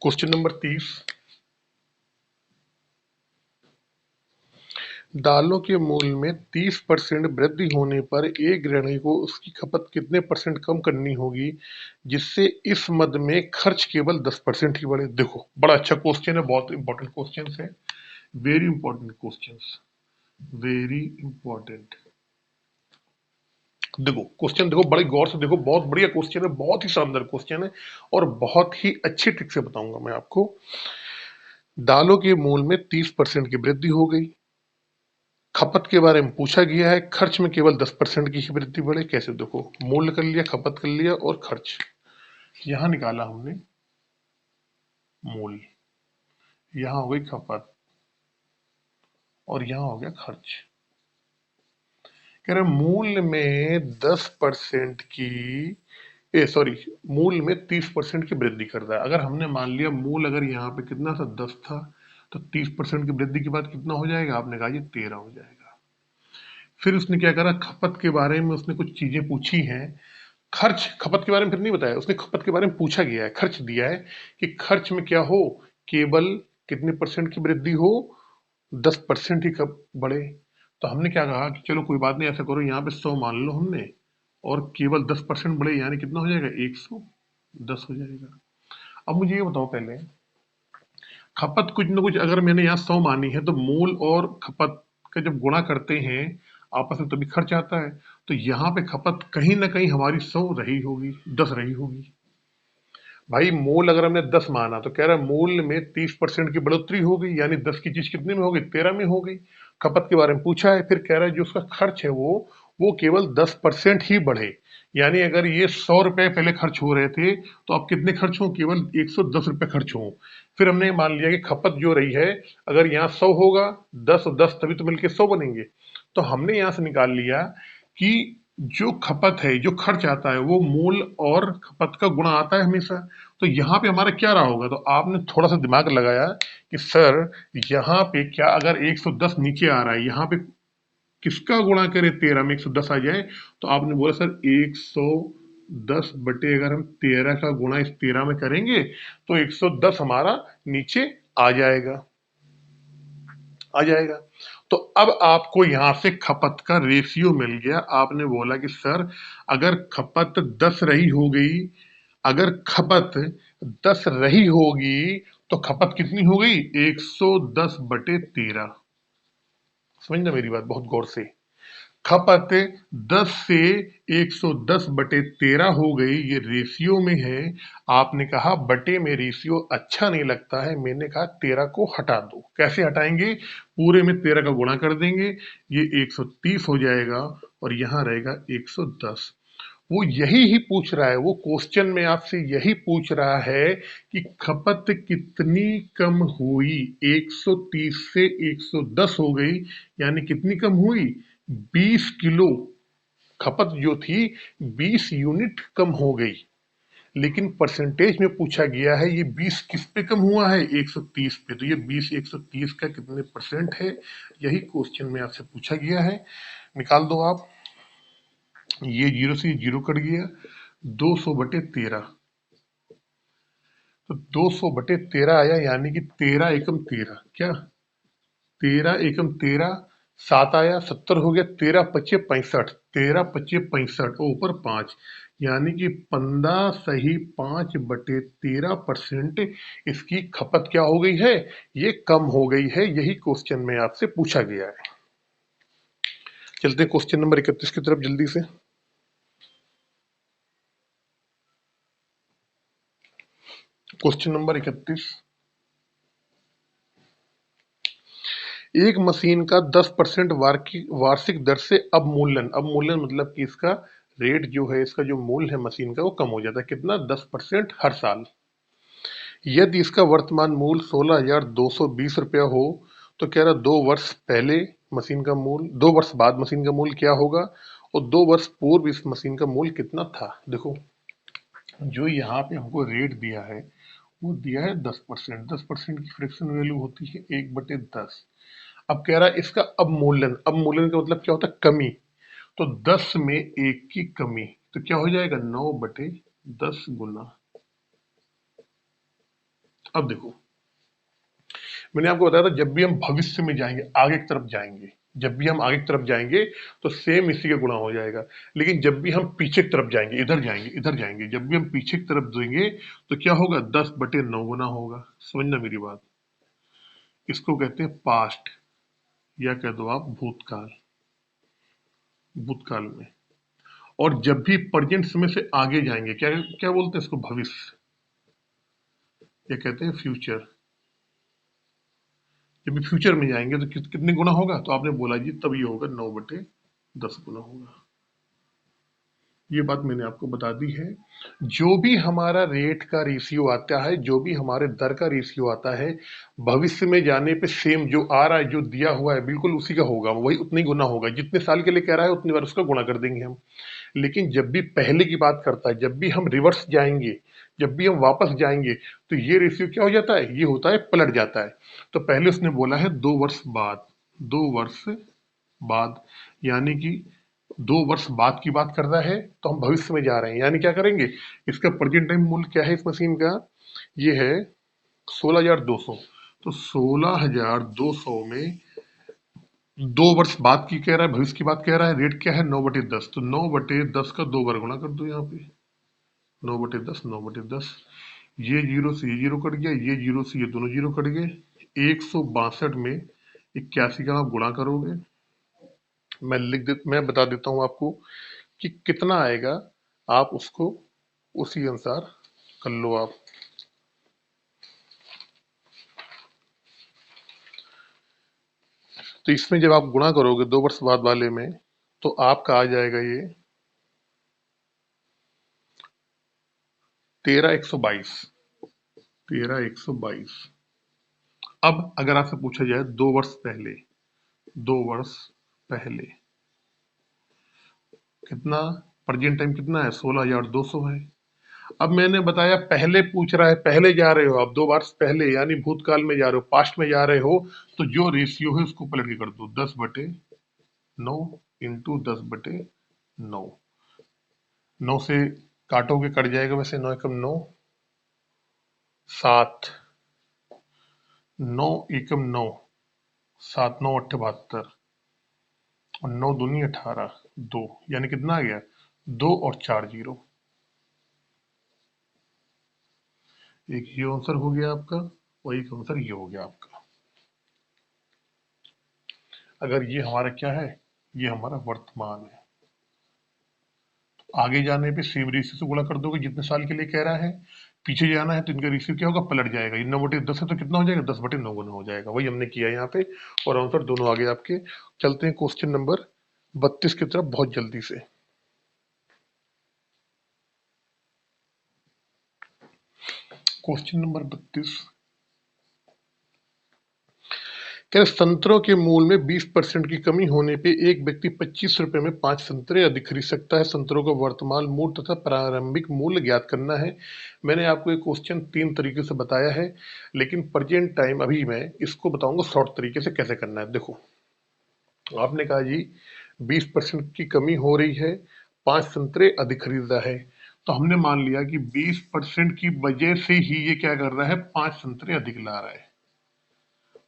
क्वेश्चन नंबर 30, दालों के मूल्य में 30% वृद्धि होने पर एक गृहिणी को उसकी खपत कितने % कम करनी होगी, जिससे इस मद में खर्च केवल 10% ही बढ़े। देखो बड़ा अच्छा क्वेश्चन है, बहुत इंपॉर्टेंट क्वेश्चन है, very important question, very important. देखो क्वेश्चन, देखो बड़े गौर से देखो, बहुत बढ़िया क्वेश्चन है, बहुत ही शानदार क्वेश्चन है, और बहुत ही अच्छी ट्रिक से बताऊंगा मैं आपको। दालों के मूल्य में 30% की वृद्धि हो गई, खपत के बारे में पूछा गया है, खर्च में केवल 10% की ही वृद्धि बढ़े। कैसे, देखो मूल्य कर लिया, खपत कर लिया, और खर्च यहां निकाला हमने, मूल्य यहां हो गई खपत, और यहां हो गया खर्च। कह रहे मूल्य में 10% की, सॉरी, मूल्य में 30% की वृद्धि कर रहा है। अगर हमने मान लिया मूल्य अगर यहाँ पे कितना था, 10 था, तो 30% की वृद्धि के बाद कितना हो जाएगा, आपने कहा ये 13 हो जाएगा। फिर उसने क्या करा, खपत के बारे में उसने कुछ चीजें पूछी हैं, खर्च, खपत के बारे में फिर नहीं बताया उसने, खपत के बारे में पूछा गया है, खर्च दिया है कि खर्च में क्या हो, केवल कितने % की वृद्धि हो, 10% ही कब बढ़े। तो हमने क्या कहा कि चलो कोई बात नहीं, ऐसा करो यहाँ पे 100 मान लो हमने, और केवल 10% बढ़े, यानी कितना हो जाएगा, 110 हो जाएगा। अब मुझे ये बताओ पहले, खपत कुछ ना कुछ, अगर मैंने यहाँ 100 मानी है, तो मूल और खपत का जब गुणा करते हैं आपस में तभी खर्च आता है। तो यहाँ पे खपत कहीं ना कहीं हमारी 100 रही होगी, 10 रही होगी। भाई मूल अगर हमने 10 माना, तो कह रहा है मूल्य में 30% की बढ़ोतरी हो गई, यानी 10 की चीज कितने में हो गई, 13 में हो गई। खपत के बारे में पूछा है, फिर कह रहा है जो उसका खर्च है वो केवल 10% ही बढ़े, यानी अगर ये 100 रुपए पहले खर्च हो रहे थे, तो अब कितने खर्च हो, केवल 110 रुपए खर्च हो। फिर हमने मान लिया कि खपत जो रही है, अगर यहाँ 100 होगा, 10 और 10 तभी तो मिलके 100 बनेंगे। तो हमने यहाँ से निकाल लिया कि जो खपत है, जो खर्च आता है, वो मूल और खपत का गुणा आता है हमेशा। तो यहाँ पे हमारा क्या रहा होगा, तो आपने थोड़ा सा दिमाग लगाया कि सर यहाँ पे क्या, अगर 110 नीचे आ रहा है, यहाँ पे किसका गुणा करें 13 में 110 आ जाए। तो आपने बोला सर 110 बटे अगर हम 13 का गुणा इस 13 में करेंगे, तो 110 हमारा नीचे आ जाएगा, आ जाएगा। तो अब आपको यहां से खपत का रेशियो मिल गया। आपने बोला कि सर अगर खपत 10 रही हो गई, अगर खपत 10 रही होगी, तो खपत कितनी हो गई, 110 बटे 13। समझना मेरी बात बहुत गौर से, खपत 10 से 110 बटे 13 हो गई, ये रेशियो में है। आपने कहा बटे में रेशियो अच्छा नहीं लगता है, मैंने कहा 13 को हटा दो। कैसे हटाएंगे, पूरे में 13 का गुणा कर देंगे, ये 130 हो जाएगा, और यहां रहेगा 110। वो यही ही पूछ रहा है, वो क्वेश्चन में आपसे यही पूछ रहा है कि खपत कितनी कम हुई, 130 से 110 हो गई, यानी कितनी कम हुई, 20 किलो। खपत जो थी 20 यूनिट कम हो गई, लेकिन परसेंटेज में पूछा गया है ये 20 किस पे कम हुआ है, 130 पे। तो ये 20 130 का कितने % है, यही क्वेश्चन में आपसे पूछा गया है। निकाल दो आप, ये 0 से 0 कट गया, 200 बटे 13, तो 200/13 आया, यानी कि 13 एकम 13, क्या 13 एकम 13, 7 आया, 70 हो गया, 13×5 = 65, 13×5 = 65 और ऊपर 5, यानी कि 15 सही 5/13% इसकी खपत क्या हो गई है, ये कम हो गई है। यही क्वेश्चन में आपसे पूछा गया है। चलते हैं क्वेश्चन नंबर 31 की तरफ जल्दी से। क्वेश्चन नंबर 31, एक मशीन का 10% वार्षिक दर से अवमूल्यन मतलब कि इसका रेट जो है, इसका जो मूल्य है मशीन का, वो कम हो जाता है। कितना? 10% हर साल। यदि इसका वर्तमान मूल्य 16,220 रुपया हो, तो कह रहा 2 वर्ष पहले मशीन का मूल्य, 2 वर्ष बाद मशीन का मूल्य क्या होगा, और 2 वर्ष पूर्व इस मशीन का मूल्य कितना था। देखो, जो यहाँ पे हमको रेट दिया है वो दिया है 10%। 10% की फ्रैक्शन वैल्यू होती है 1/10। अब कह रहा है इसका अवमूल्यन का मतलब क्या होता है, कमी। तो 10 में 1 की कमी, तो क्या हो जाएगा, 9/10 गुना। अब देखो, मैंने आपको बताया था जब भी हम भविष्य में जाएंगे, आगे की तरफ जाएंगे, जब भी हम आगे की तरफ जाएंगे तो सेम इसी का गुणा हो जाएगा। लेकिन जब भी हम पीछे की तरफ जाएंगे, इधर जाएंगे, जब भी हम पीछे की तरफ देंगे तो क्या होगा, 10/9 गुना होगा। समझना मेरी बात। इसको कहते हैं पास्ट, या कह दो आप भूतकाल, भूतकाल में। और जब भी प्रेजेंट समय से आगे जाएंगे, क्या क्या बोलते हैं इसको, भविष्य, या कहते हैं फ्यूचर। जब भी फ्यूचर में जाएंगे तो कितने गुना होगा, तो आपने बोला जी तब ये होगा 9/10 गुना होगा। ये बात मैंने आपको बता दी है। जो भी हमारा रेट का रेशियो आता है, जो भी हमारे दर का रेशियो आता है, भविष्य में जाने पे सेम जो आ रहा है, जो दिया हुआ है, बिल्कुल उसी का होगा, वही उतनी गुना होगा। जितने साल के लिए कह रहा है उतनी बार उसका गुणा कर देंगे हम। लेकिन जब भी पहले की बात करता है, जब भी हम रिवर्स जाएंगे, जब भी हम वापस जाएंगे, तो ये रेशियो क्या हो जाता है, ये होता है, पलट जाता है। तो पहले उसने बोला है 2 वर्ष बाद, 2 वर्ष बाद, यानी कि 2 वर्ष बाद की बात कर रहा है, तो हम भविष्य में जा रहे हैं। यानी क्या करेंगे, इसका प्रेजेंट टाइम मूल्य क्या है इस मशीन का, ये है 16,200। तो 16,200 में 2 वर्ष बाद की कह रहा है, भविष्य की बात कह रहा है, रेट क्या है, 9/10। तो 9/10 का 2 बार गुणा कर दो यहाँ पे, 9/10, 9/10। ये जीरो से ये जीरो कट गया, ये जीरो से ये दोनों जीरो कट गए। 162 में 81 का आप गुणा करोगे। मैं बता देता हूं आपको कि कितना आएगा, आप उसको उसी अनुसार कर लो आप। तो इसमें जब आप गुणा करोगे 2 वर्ष बाद वाले में, तो आपका आ जाएगा ये 13,122, 13,122। अब अगर आपसे पूछा जाए 2 वर्ष पहले, 2 वर्ष पहले कितना, प्रेजेंट टाइम कितना है, 16,200 है। अब मैंने बताया पहले पूछ रहा है, पहले जा रहे हो आप, 2 वर्ष पहले, यानी भूतकाल में जा रहे हो, पास्ट में जा रहे हो, तो जो रेशियो है उसको पलट के कर दो, 10/9 इंटू 10/9। 9 से काटोगे कट जाएगा, वैसे 9 एकम 9, 7, 9 एकम 9, 7×9 = 72, और 9 दूनी 18, 2, यानी कितना आ गया, 2 और 4 जीरो। एक ये आंसर हो गया आपका, और एक आंसर ये हो गया आपका। अगर ये हमारा क्या है, ये हमारा वर्तमान है, आगे जाने पे सेम रेशियो से गुणा कर दोगे जितने साल के लिए कह रहा है। पीछे जाना है तो इनका रेशियो क्या होगा, पलट जाएगा। ये 9/10 है तो कितना हो जाएगा, 10/9 गुना हो जाएगा। वही हमने किया यहाँ पे, और आंसर दोनों आगे आपके। चलते हैं क्वेश्चन नंबर 32 की तरफ बहुत जल्दी से। क्वेश्चन नंबर 32, क्या संतरों के मूल्य में 20% की कमी होने पे एक व्यक्ति 25 रुपए में 5 संतरे अधिक खरीद सकता है। संतरों का वर्तमान मूल्य तथा प्रारंभिक मूल्य ज्ञात करना है। मैंने आपको एक क्वेश्चन 3 तरीके से बताया है, लेकिन प्रेजेंट टाइम अभी मैं इसको बताऊंगा शॉर्ट तरीके से कैसे करना है। देखो, आपने कहा जी 20% की कमी हो रही है, 5 संतरे अधिक खरीदा है, तो हमने मान लिया कि 20% की वजह से ही ये क्या कर रहा है, 5 संतरे अधिक ला रहा है।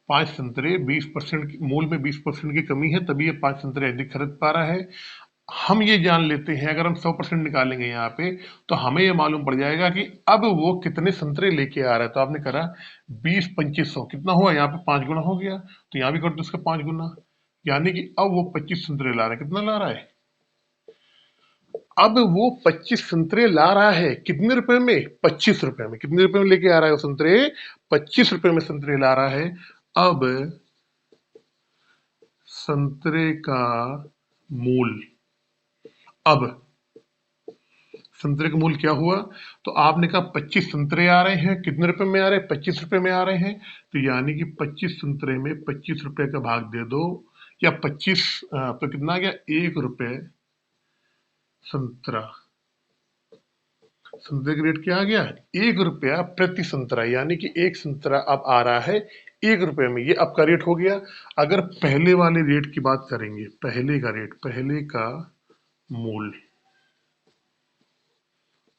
5 संतरे 20% मूल में 20% की कमी है, तभी ये 5 संतरे अधिक खरीद पा रहा है। हम ये जान लेते हैं, अगर हम 100% निकालेंगे यहाँ पे, तो हमें ये मालूम पड़ जाएगा कि अब वो कितने संतरे लेके आ रहा है। तो आपने करा 20-2500 कितना हुआ, यहाँ पे 5 गुना हो गया, तो यहाँ भी कर दो उसका 5 गुना, यानी कि अब वो 25 संतरे ला रहा है। कितना ला रहा है, अब वो 25 संतरे ला रहा है, कितने रुपए में, 25 रुपए में। कितने रुपए में लेके आ रहा है वो संतरे, 25 रुपए में संतरे ला रहा है। अब संतरे का मूल, अब संतरे का मूल क्या हुआ, तो आपने कहा 25 संतरे आ रहे हैं, कितने रुपए में आ रहे हैं, 25 रुपए में आ रहे हैं। तो यानी कि 25 संतरे में 25 रुपए का भाग दे दो, या 25, तो कितना आ गया, 1 रुपए संतरा। संतरे का रेट क्या आ गया, 1 रुपया प्रति संतरा, यानी कि एक संतरा अब आ रहा है 1 रुपए में। ये आपका रेट हो गया। अगर पहले वाले रेट की बात करेंगे, पहले का रेट, पहले का मूल,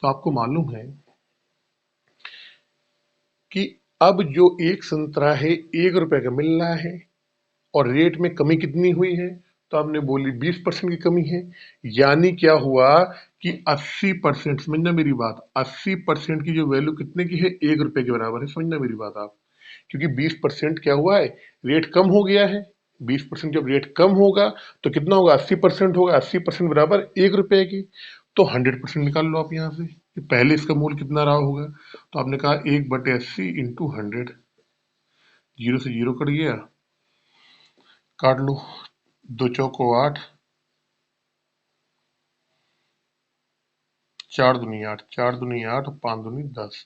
तो आपको मालूम है कि अब जो एक संतरा है 1 रुपए का मिल रहा है, और रेट में कमी कितनी हुई है, तो आपने बोली 20% की कमी है। यानी क्या हुआ कि 80%, समझना मेरी बात, 80% की जो वैल्यू कितने की है, 1 रुपए के बराबर है। समझना मेरी बात आप, क्योंकि 20% क्या हुआ है, रेट कम हो गया है। 20% जब रेट कम होगा तो कितना होगा, 80% होगा। 80% बराबर 1 रुपए की, तो 100% निकाल लो आप यहाँ से कि पहले इसका मूल कितना रहा होगा। तो आपने कहा 1/80 इंटू 100, जीरो से जीरो कट गया, काट लो, 2 चौको 8, 4 दूनी 8, 4 दूनी 8, 5 दूनी 10,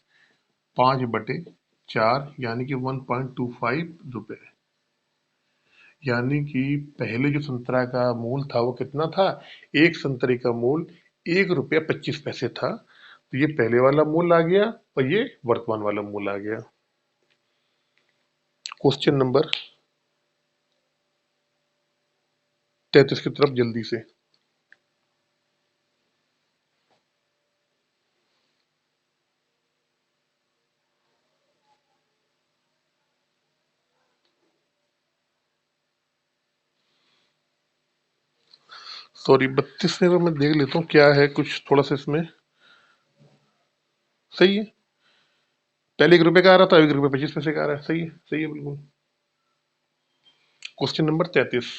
5/4, यानी कि 1.25 रुपए। यानी कि पहले जो संतरा का मूल था वो कितना था, एक संतरे का मूल 1 रुपया 25 पैसे था। तो ये पहले वाला मूल आ गया, और ये वर्तमान वाला मूल आ गया। क्वेश्चन नंबर 33 की तरफ जल्दी से। सॉरी, 32 में मैं देख लेता हूँ क्या है, कुछ थोड़ा सा इसमें सही है। पहले 1 रुपए का आ रहा था, 1 रुपया 25 पैसे का आ रहा है। सही है, सही है बिल्कुल। Question number 33।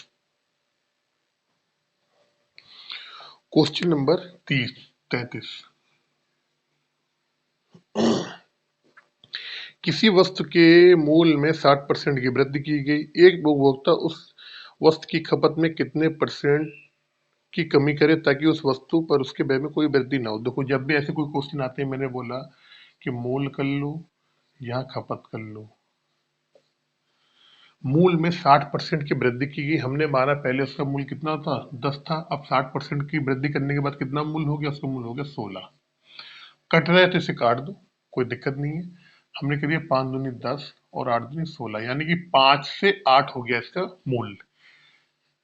Question number 33। किसी वस्तु के मूल में 60% की वृद्धि की गई। एक उपभोक्ता उस वस्तु की खपत में कितने परसेंट की कमी करे ताकि उस वस्तु पर उसके व्यय में कोई वृद्धि ना हो। देखो, जब भी ऐसे कोई क्वेश्चन आते हैं, मैंने बोला कि मूल कर लो, यहाँ खपत कर लो। मूल में 60% की वृद्धि की गई, हमने माना पहले उसका मूल कितना था, 10 था। अब 60% की वृद्धि करने के बाद कितना मूल हो गया, उसका मूल हो गया 16। कट रहा है तो इसे काट दो, कोई दिक्कत नहीं है। हमने कर दिया 5 दूनी 10 और 8 दूनी 16, यानी कि 5 से 8 हो गया इसका मूल।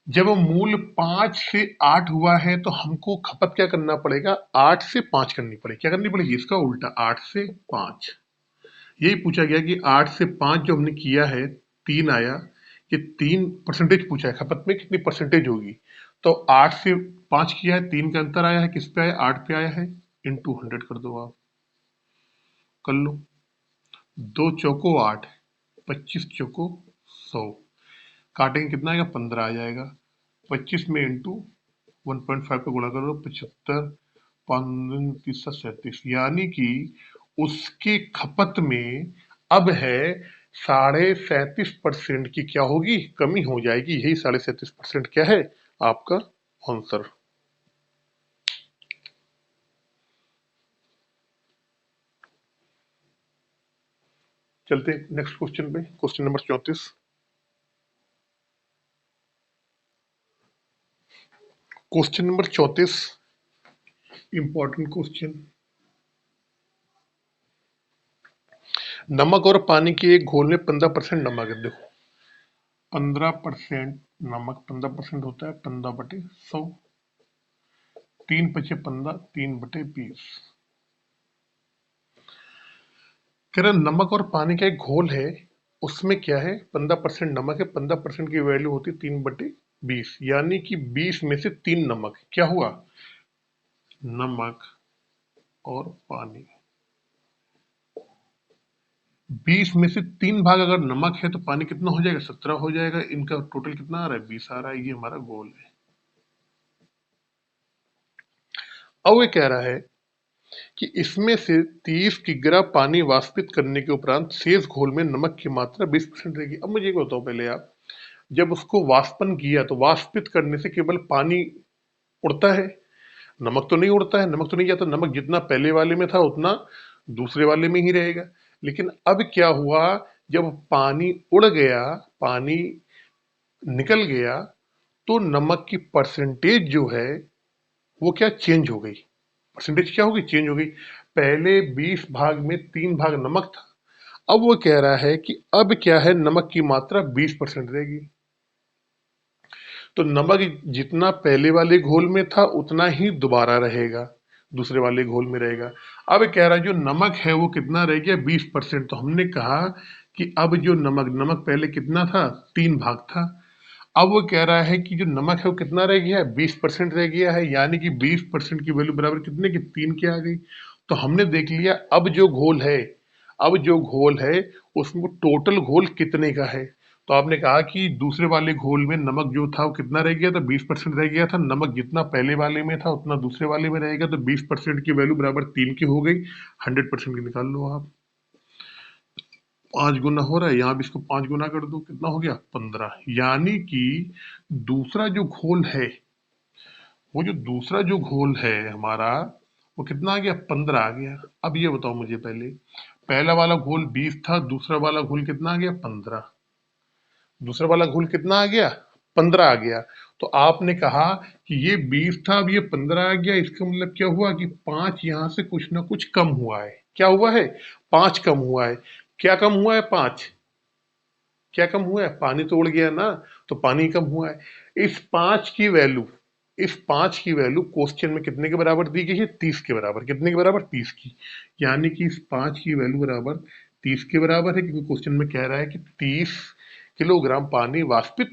जब मूल 5 से 8 हुआ है तो हमको खपत क्या करना पड़ेगा, 8 से 5 करनी पड़ेगी। क्या करनी पड़ेगी, इसका उल्टा, 8 से 5। यही पूछा गया कि 8 से 5 जो हमने किया है, 3 आया। ये 3% पूछा है, खपत में कितनी परसेंटेज होगी। तो 8 से 5 किया है, 3 का अंतर आया है, किस पे आया, 8 पे आया है। इंटू 100 कर दो आप, कर लो। 2 चौको 8, 25 चौको 100, काटेंगे कितना आएगा, 15 आ जाएगा। 25 में इंटू 1.5 पे गुणा करो, 75, 5 37, यानी कि उसकी खपत में अब है 37.5% की क्या होगी, कमी हो जाएगी। यही 37.5% क्या है आपका आंसर। चलते नेक्स्ट क्वेश्चन पे, question number 34। Question number 34, important question. नमक और पानी के एक घोल में 15% नमक है। देखो, 15% नमक, 15% होता है 15/100, 3 × 5 = 15, 3/20। कह रहा नमक और पानी का एक घोल है, उसमें क्या है 15% नमक है, 15% की वैल्यू होती है 3/20, यानी कि 20 में से 3 नमक। क्या हुआ? नमक और पानी, 20 में से 3 भाग अगर नमक है तो पानी कितना हो जाएगा? 17 हो जाएगा। इनका टोटल कितना आ रहा है? 20 आ रहा है। ये हमारा गोल है। अब वो कह रहा है कि इसमें से 30 किग्रा पानी वाष्पित करने के उपरांत शेष घोल में नमक की मात्रा 20% रहेगी। अब मुझे ये बताओ पहले आप, जब उसको वाष्पन किया तो वाष्पित करने से केवल पानी उड़ता है, नमक तो नहीं उड़ता है, नमक तो नहीं जाता। नमक जितना पहले वाले में था उतना दूसरे वाले में ही रहेगा। लेकिन अब क्या हुआ, जब पानी उड़ गया, पानी निकल गया, तो नमक की परसेंटेज जो है वो क्या चेंज हो गई? परसेंटेज क्या हो गई? चेंज हो गई। पहले 20 भाग में 3 भाग नमक था, अब वो कह रहा है कि अब क्या है, नमक की मात्रा 20% रहेगी। तो नमक जितना पहले वाले घोल में था उतना ही दोबारा रहेगा, दूसरे वाले घोल में रहेगा। अब कह रहा है जो नमक है वो कितना रह गया? 20%। तो हमने कहा कि अब जो नमक नमक पहले कितना था? 3 भाग था। अब वो कह रहा है कि जो नमक है वो कितना रह गया है? 20% रह गया है, यानी कि 20% की वैल्यू बराबर कितने की? 3 की आ गई। तो हमने देख लिया अब जो घोल है, अब जो घोल है उसमें टोटल घोल कितने का है। तो आपने कहा कि दूसरे वाले घोल में नमक जो था वो कितना रह गया था? 20% रह गया था। नमक जितना पहले वाले में था उतना दूसरे वाले में रहेगा, तो 20% की वैल्यू बराबर 3 की हो गई। 100% की निकाल लो आप। 5 गुना हो रहा है, यहाँ भी इसको 5 गुना कर दो, कितना हो गया? 15। यानी कि दूसरा जो घोल है, वो जो दूसरा जो घोल है हमारा, वो कितना आ गया? 15 आ गया। अब ये बताओ मुझे पहले, पहला वाला घोल 20 था, दूसरा वाला घोल कितना आ गया? 15। दूसरा वाला घोल कितना आ गया? 15 आ गया। तो आपने कहा कि ये 20 था, अब ये 15 आ गया। इसका मतलब क्या हुआ कि 5 यहां से कुछ ना कुछ कम हुआ है। क्या हुआ है? 5 कम हुआ है। क्या कम हुआ है? 5। क्या कम हुआ है? पानी तो उड़ गया ना, तो पानी कम हुआ है। इस 5 की वैल्यू क्वेश्चन में कितने के बराबर दी गई है? 30 के बराबर। कितने के बराबर? 30 की। यानी कि इस 5 की वैल्यू बराबर 30 के बराबर है, क्योंकि क्वेश्चन में कह रहा है कि 30 किलोग्राम पानी वाष्पित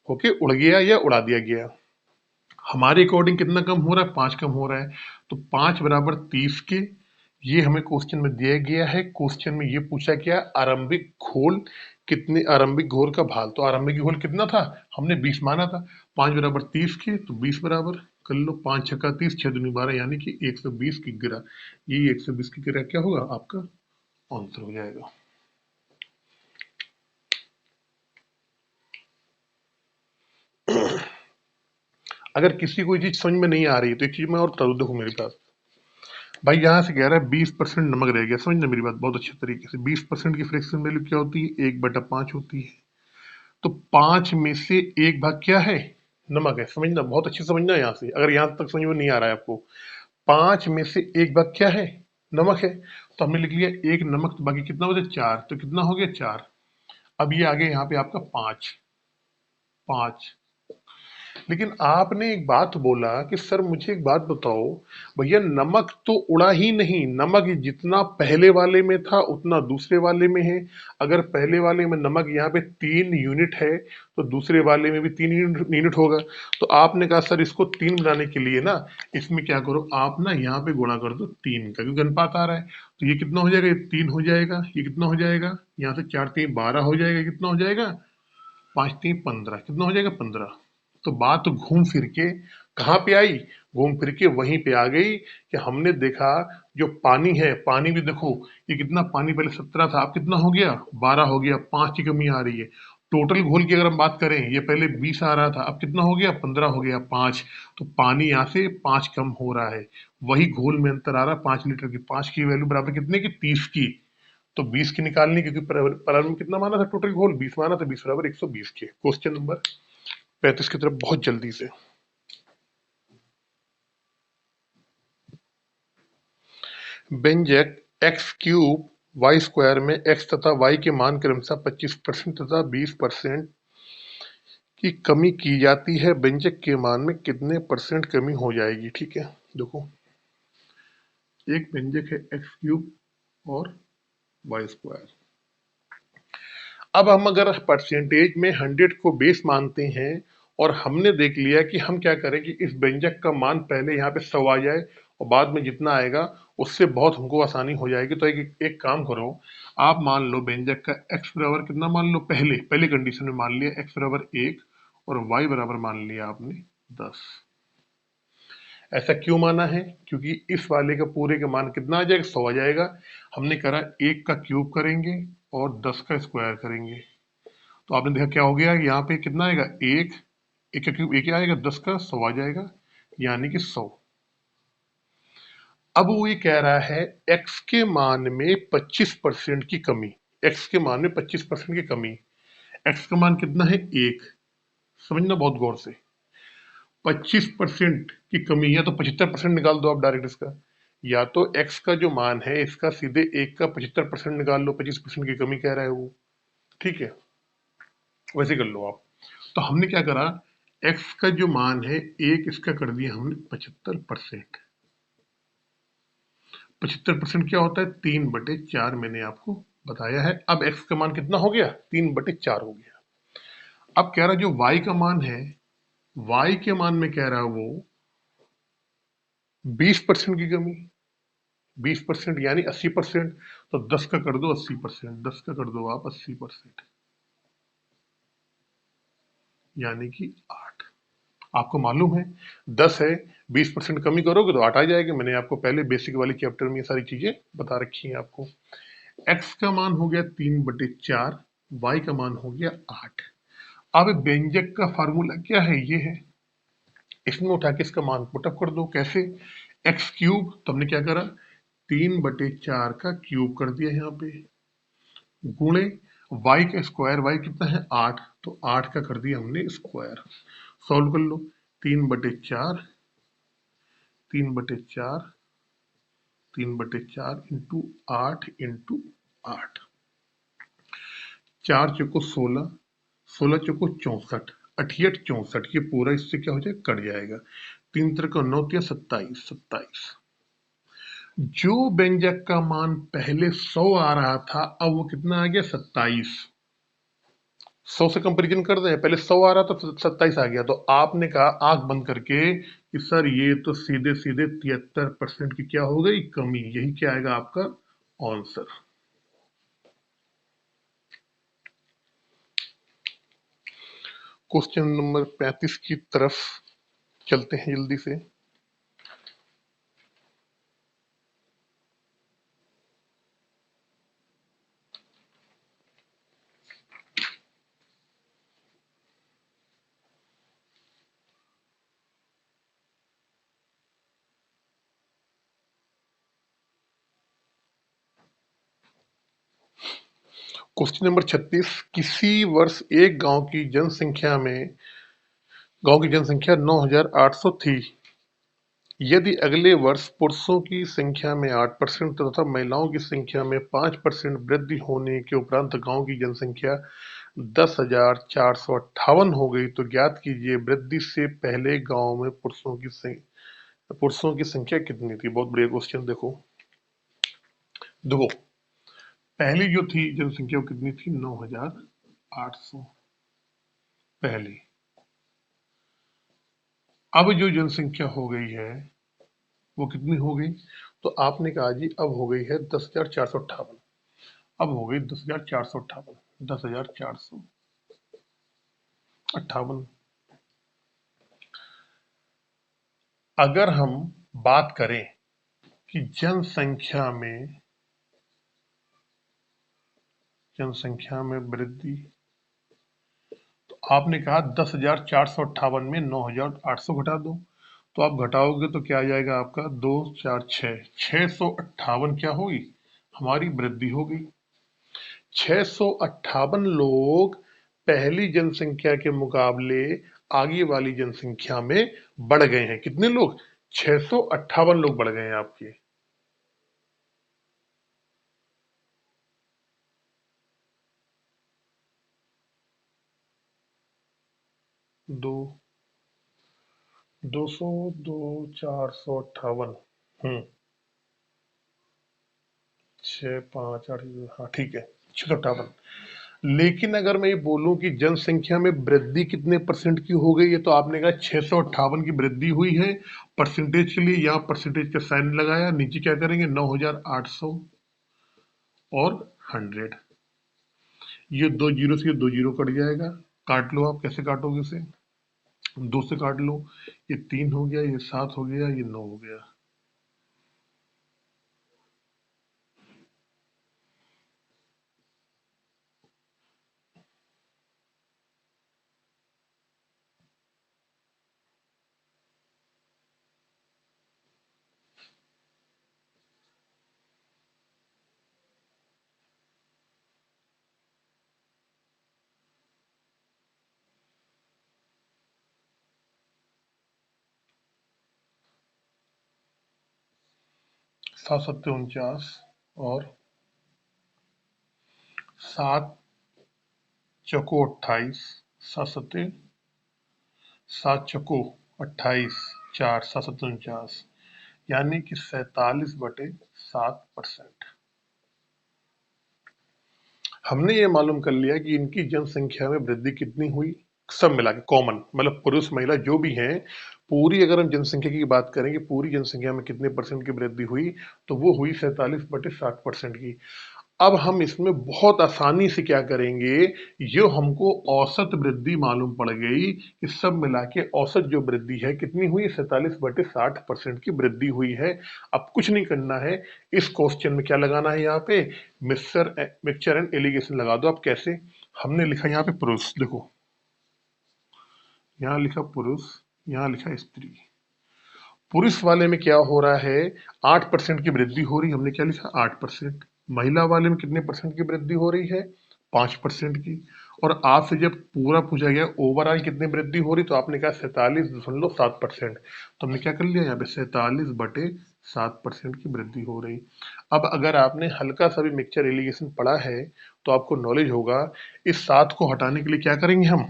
होके उड़ गया या उड़ा दिया गया। हमारे अकॉर्डिंग कितना कम हो रहा है? 5 कम हो रहा है। तो 5 बराबर 30 के, ये हमें क्वेश्चन में दिया गया है। क्वेश्चन में ये पूछा गया आरंभिक घोल कितने, आरंभिक घोल का भाग। तो आरंभिक घोल कितना था? हमने 20 माना था। 5 बराबर 30 के, तो 20 बराबर कर लो। 5 छक्का 30, 6 दूनी 12, यानी कि 120 की गिरा। ये 120 की गिरा क्या होगा? आपका आंसर हो जाएगा। अगर किसी कोई चीज समझ में नहीं आ रही है तो एक चीज मैं और बता दूं, देखो मेरे पास भाई यहाँ से कह रहा है 20% नमक रह गया। समझना मेरी बात बहुत अच्छे तरीके से। 20% की फ्रैक्शन वैल्यू क्या होती है? 1/5 होती है। तो 5 में से 1 भाग क्या है? नमक है। समझना, बहुत अच्छे से समझना यहाँ से, अगर यहाँ तक समझ में नहीं आ रहा है आपको। 5 में से 1 भाग क्या है? नमक है। तो हमने लिख लिया 1 नमक, तो बाकी कितना हो गया? 4। तो कितना हो गया? 4। अब ये आ गया यहाँ पे आपका 5। 5। लेकिन आपने एक बात बोला कि सर मुझे एक बात बताओ, भैया नमक तो उड़ा ही नहीं, नमक जितना पहले वाले में था उतना दूसरे वाले में है। अगर पहले वाले में नमक यहाँ पे 3 यूनिट है तो दूसरे वाले में भी 3 यूनिट होगा। तो आपने कहा सर इसको 3 बनाने के लिए ना, इसमें क्या करो आप ना, यहाँ पे गुणा कर दो 3 का, क्योंकि अनुपात आ रहा है। तो ये कितना हो जाएगा? ये 3 हो जाएगा। ये कितना हो जाएगा? यहाँ से 4 3 12 हो जाएगा। कितना हो जाएगा? 5 3 15। कितना हो जाएगा? 15। तो बात तो घूम फिर के कहाँ पे आई? घूम फिर के वहीं पे आ गई कि हमने देखा जो पानी है, पानी भी देखो, ये कितना पानी पहले 17 था, अब कितना हो गया? 12 हो गया। 5 की कमी आ रही है। टोटल घोल की अगर हम बात करें, ये पहले 20 आ रहा था, अब कितना हो गया? 15 हो गया। 5। तो पानी यहाँ से 5 कम हो रहा है। वही घोल में अंतर आ रहा है 5 लीटर की। 5 की वैल्यू बराबर कितने की? 30 की। तो 20 की निकालनी, क्योंकि प्रारंभ में कितना माना था? टोटल घोल 20 माना था। 20 बराबर 120 के। क्वेश्चन नंबर 35 की तरफ बहुत जल्दी से। व्यंजक एक्स क्यूब वाई स्क्वायर में एक्स तथा वाई के मान क्रमशः 25% तथा 20% की कमी की जाती है। व्यंजक के मान में कितने परसेंट कमी हो जाएगी? ठीक है, देखो एक व्यंजक है एक्स क्यूब और वाई स्क्वायर। अब हम अगर परसेंटेज में 100 को बेस मानते हैं और हमने देख लिया कि हम क्या करें कि इस व्यंजक का मान पहले यहाँ पे 100 आ जाए और बाद में जितना आएगा उससे बहुत हमको आसानी हो जाएगी। तो एक काम करो, आप मान लो व्यंजक का x बराबर कितना मान लो, पहले पहले कंडीशन में मान लिया x बराबर 1 और y बराबर मान लिया आपने 10। ऐसा क्यों माना है? क्योंकि इस वाले का पूरे का मान कितना आ जाएगा, 100 आ जाएगा। हमने करा 1 का क्यूब करेंगे और 10 का स्क्वायर करेंगे, तो आपने देखा क्या हो गया, यहाँ पे कितना आएगा, एक, एक का क्यूब एक ही आएगा, 10 का 100 आ जाएगा, यानी कि 100। अब वो ये कह रहा है x के मान में 25% की कमी, x के मान में 25% की कमी। x का मान कितना है, एक, समझना बहुत गौर से। 25% की कमी, या तो 75% निकाल दो आप डायरेक्ट इसका, या तो x का जो मान है इसका सीधे एक का 75% निकाल लो, 25% की कमी कह रहा है वो, ठीक है, वैसे कर लो आप। तो हमने क्या करा, x का जो मान है एक, इसका कर दिया हमने 75%। 75% क्या होता है, 3/4, मैंने आपको बताया है। अब x का मान कितना हो गया, 3/4 हो गया। अब कह रहा जो y का मान है, y के मान में कह रहा है वो 20% की कमी, 20% यानी 80%। तो 10 का कर दो 80%, 10 का कर दो आप 80%, यानी कि 8। आपको मालूम है 10 है, 20% कमी करोगे तो 8 आ जाएगा। मैंने आपको पहले बेसिक वाली चैप्टर में ये सारी चीजें बता रखी हैं आपको। x का मान हो गया 3/4, y का मान हो गया 8। अब व्यंजक का फार्मूला क्या है, ये है, इसमें उठा के इसका मान पुटअप कर दो। कैसे, एक्स क्यूब, तो हमने क्या करा, 3/4 का क्यूब कर दिया यहाँ पे, गुणे y का स्क्वायर, y कितना है 8, तो 8 का कर दिया हमने स्क्वायर। सॉल्व कर लो, 3/4, 3/4, 3/4 इंटू 8 इंटू 8, 4 चौको 16, 16 चौको 64, 68 64, ये पूरा इससे क्या हो जाएगा, कट जाएगा। 3 3 9 27, 27। जो व्यंजक का मान पहले 100 आ रहा था, अब वो कितना आ गया, 27। 100 से कंपेरिजन कर दें, पहले 100 आ रहा था तो 27 आ गया। तो आपने कहा आंख बंद करके कि सर ये तो सीधे सीधे 73% की क्या हो गई, कमी। यही क्या आएगा आपका आंसर। क्वेश्चन नंबर 35 की तरफ चलते हैं जल्दी से। क्वेश्चन नंबर 36, किसी वर्ष एक गांव की जनसंख्या 9,800 थी। यदि अगले वर्ष पुरुषों की संख्या में 8% तथा महिलाओं की संख्या में 5% वृद्धि होने के उपरांत गांव की जनसंख्या 10,458 हो गई, तो ज्ञात कीजिए वृद्धि से पहले गांव में पुरुषों की संख्या कितनी थी। बहुत बढ़िया क्वेश्चन। देखो देखो, पहली जो थी जनसंख्या वो कितनी थी, 9,800 पहले। अब जो जनसंख्या हो गई है वो कितनी हो गई, तो आपने कहा जी अब हो गई है 10,458। अब हो गई 10,458, 10,458। अगर हम बात करें कि जनसंख्या में वृद्धि, तो आपने कहा 10,458 में 9,800 घटा दो, तो आप घटाओगे तो क्या आ जाएगा आपका, 2 4 6, 658 क्या होगी, हमारी वृद्धि हो गई। 658 लोग पहली जनसंख्या के मुकाबले आगे वाली जनसंख्या में बढ़ गए हैं। कितने लोग, 658 लोग बढ़ गए हैं आपके। दो, 200, 458। छः पाँच आठ, हाँ ठीक है, 658। लेकिन अगर मैं ये बोलूं कि जनसंख्या में वृद्धि कितने परसेंट की हो गई है, तो आपने कहा 658 की वृद्धि हुई है। परसेंटेज के लिए यहाँ परसेंटेज का साइन लगाया, नीचे क्या करेंगे 9800 और 100। ये दो जीरो से ये दो जीरो कट जाएगा। काट लो, आप कैसे काटोगे इसे, दो से काट लो। ये 3 हो गया, ये 7 हो गया, ये 9 हो गया। 7 सत्ते 49 और 7 चौको 28। 7 सत्ते 7 चौको 28, 4 7 सत्ते 49, यानी कि 47/7%। हमने ये मालूम कर लिया कि इनकी जनसंख्या में वृद्धि कितनी हुई, सब मिला के कॉमन, मतलब पुरुष महिला जो भी हैं, पूरी अगर हम जनसंख्या की बात करें कि पूरी जनसंख्या में कितने परसेंट की वृद्धि हुई, तो वो हुई 47/7% की। अब हम इसमें बहुत आसानी से क्या करेंगे, ये हमको औसत वृद्धि मालूम पड़ गई कि सब मिला के औसत जो वृद्धि है कितनी हुई, 47/60% की वृद्धि हुई है। अब कुछ नहीं करना है, इस क्वेश्चन में क्या लगाना है, यहाँ पे मिक्सचर एंड एलिगेशन लगा दो। अब कैसे, हमने लिखा यहाँ पे पुरुष, देखो यहाँ लिखा पुरुष, यहाँ लिखा स्त्री। पुरुष वाले में क्या हो रहा है, 8% की वृद्धि हो रही, हमने क्या लिखा 8%। महिला वाले में कितने परसेंट की वृद्धि हो रही है, 5% की। और आपसे जब पूरा पूछा गया ओवरऑल कितनी वृद्धि हो रही, तो आपने कहा 47.7%। तो हमने क्या कर लिया यहाँ पे 47/7% की वृद्धि हो रही। अब अगर आपने हल्का सा भी मिक्सचर एलिगेशन पढ़ा है, तो आपको नॉलेज होगा, इस 7 को हटाने के लिए क्या करेंगे हम,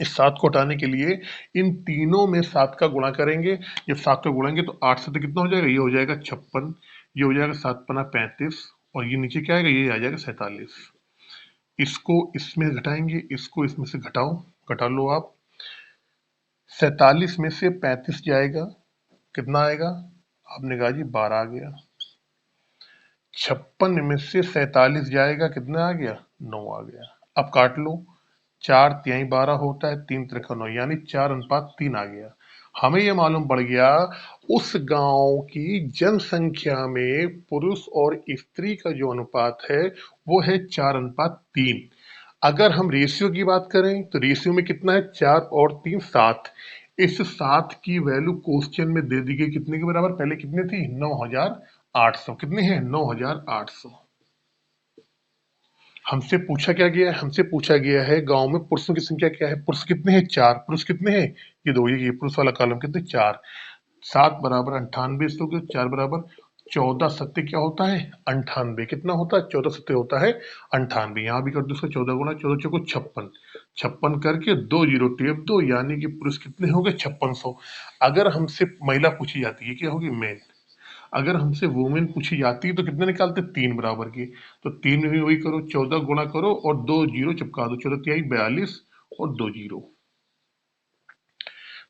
इस 7 को हटाने के लिए इन तीनों में 7 का गुणा करेंगे। जब 7 का गुणेंगे तो 8 से तो कितना हो जाएगा, ये हो जाएगा 56, ये हो जाएगा 7 पना 35, और ये नीचे क्या आएगा, ये आ जाएगा 47। इसको इसमें घटाएंगे, इसको इसमें से घटाओ, घटा लो आप। 47 में से 35 जाएगा, कितना आएगा, आपने कहा जी 12 आ गया। 56 में से 47 जाएगा, कितना आ गया, 9 आ गया। अब काट लो, 4 तिहाई 12 होता है, 3 त्रिका 9, यानी 4:3 आ गया। हमें यह मालूम पड़ गया उस गांव की जनसंख्या में पुरुष और स्त्री का जो अनुपात है वो है 4:3। अगर हम रेशियो की बात करें तो रेशियो में कितना है, 4 और 3 7। इस 7 की वैल्यू क्वेश्चन में दे दी गई कितने के बराबर, पहले कितने थी 9,800, कितने हैं 9,800। हमसे पूछा क्या गया है, हमसे पूछा गया है गांव में पुरुषों की संख्या क्या है, पुरुष कितने हैं 4, पुरुष कितने हैं, ये दो, ये पुरुष वाला कॉलम कितने 4। 7 बराबर 98, इसको 4 बराबर 14 सत्ते क्या होता है 98, कितना होता है 14 सत्ते होता है 98। यहाँ भी कर दो, उसका 14 गुना 14 चौको 56, 56 करके 2 जीरो टेप दो, यानी कि पुरुष कितने हो गए 5600। अगर हमसे महिला पूछी जाती है, क्या होगी मेल, अगर हमसे वुमेन पूछी जाती है तो कितने निकालते, 3 बराबर की। तो 3 में भी वही करो, 14 गुणा करो और 2 जीरो चिपका दो, 14 तिहाई 42 और 2 जीरो।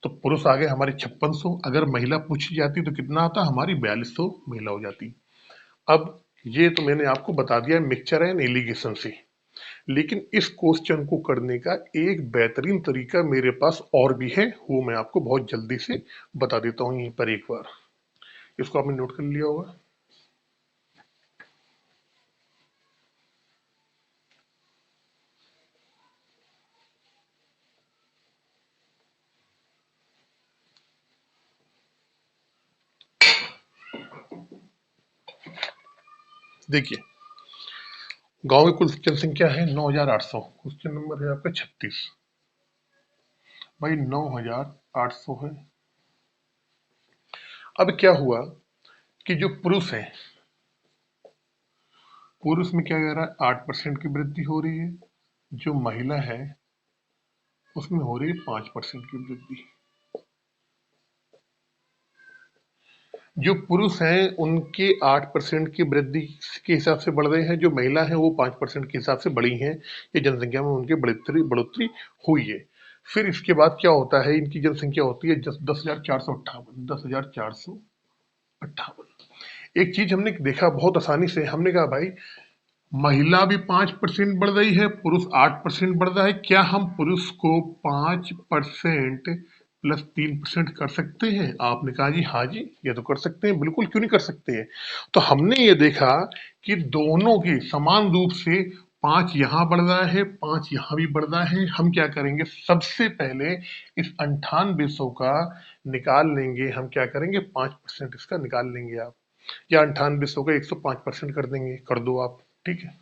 तो पुरुष आ गए हमारे 5600। अगर महिला पूछी जाती तो कितना आता, हमारी 4200 महिला हो जाती। अब ये तो मैंने आपको बता दिया मिक्सचर एंड एलिगेशन से, लेकिन इस क्वेश्चन को करने का एक बेहतरीन तरीका मेरे पास और भी है, वो मैं आपको बहुत जल्दी से बता देता हूँ यहीं पर एक बार। इसको आपने नोट कर लिया होगा। देखिए, गांव की कुल जनसंख्या है 9,800, क्वेश्चन नंबर है आपका 36। भाई 9,800 है। अब क्या हुआ कि जो पुरुष है, पुरुष में क्या कह रहा है 8% की वृद्धि हो रही है, जो महिला है उसमें हो रही है 5% की वृद्धि। जो पुरुष हैं उनके 8% की वृद्धि के हिसाब से बढ़ रहे हैं, जो महिला हैं वो 5% के हिसाब से बढ़ी हैं। ये जनसंख्या में उनकी बढ़ोतरी बढ़ोतरी हुई है। फिर इसके बाद क्या होता है, इनकी जनसंख्या होती है 10,458। 10,458। एक चीज हमने देखा बहुत आसानी से, हमने कहा भाई महिला भी 5% बढ़ रही है, पुरुष 8% बढ़ रहा है, क्या हम पुरुष को 5% प्लस 3% कर सकते हैं? आपने कहा जी हाँ जी, ये तो कर सकते हैं, बिल्कुल क्यों नहीं कर सकते हैं। तो हमने ये देखा कि दोनों की समान रूप से 5 यहाँ बढ़ रहा है, 5 यहाँ भी बढ़ रहा है। हम क्या करेंगे, सबसे पहले इस 9800 का निकाल लेंगे। हम क्या करेंगे, 5% इसका निकाल लेंगे आप, या 9800 का 105% कर देंगे, कर दो आप, ठीक है।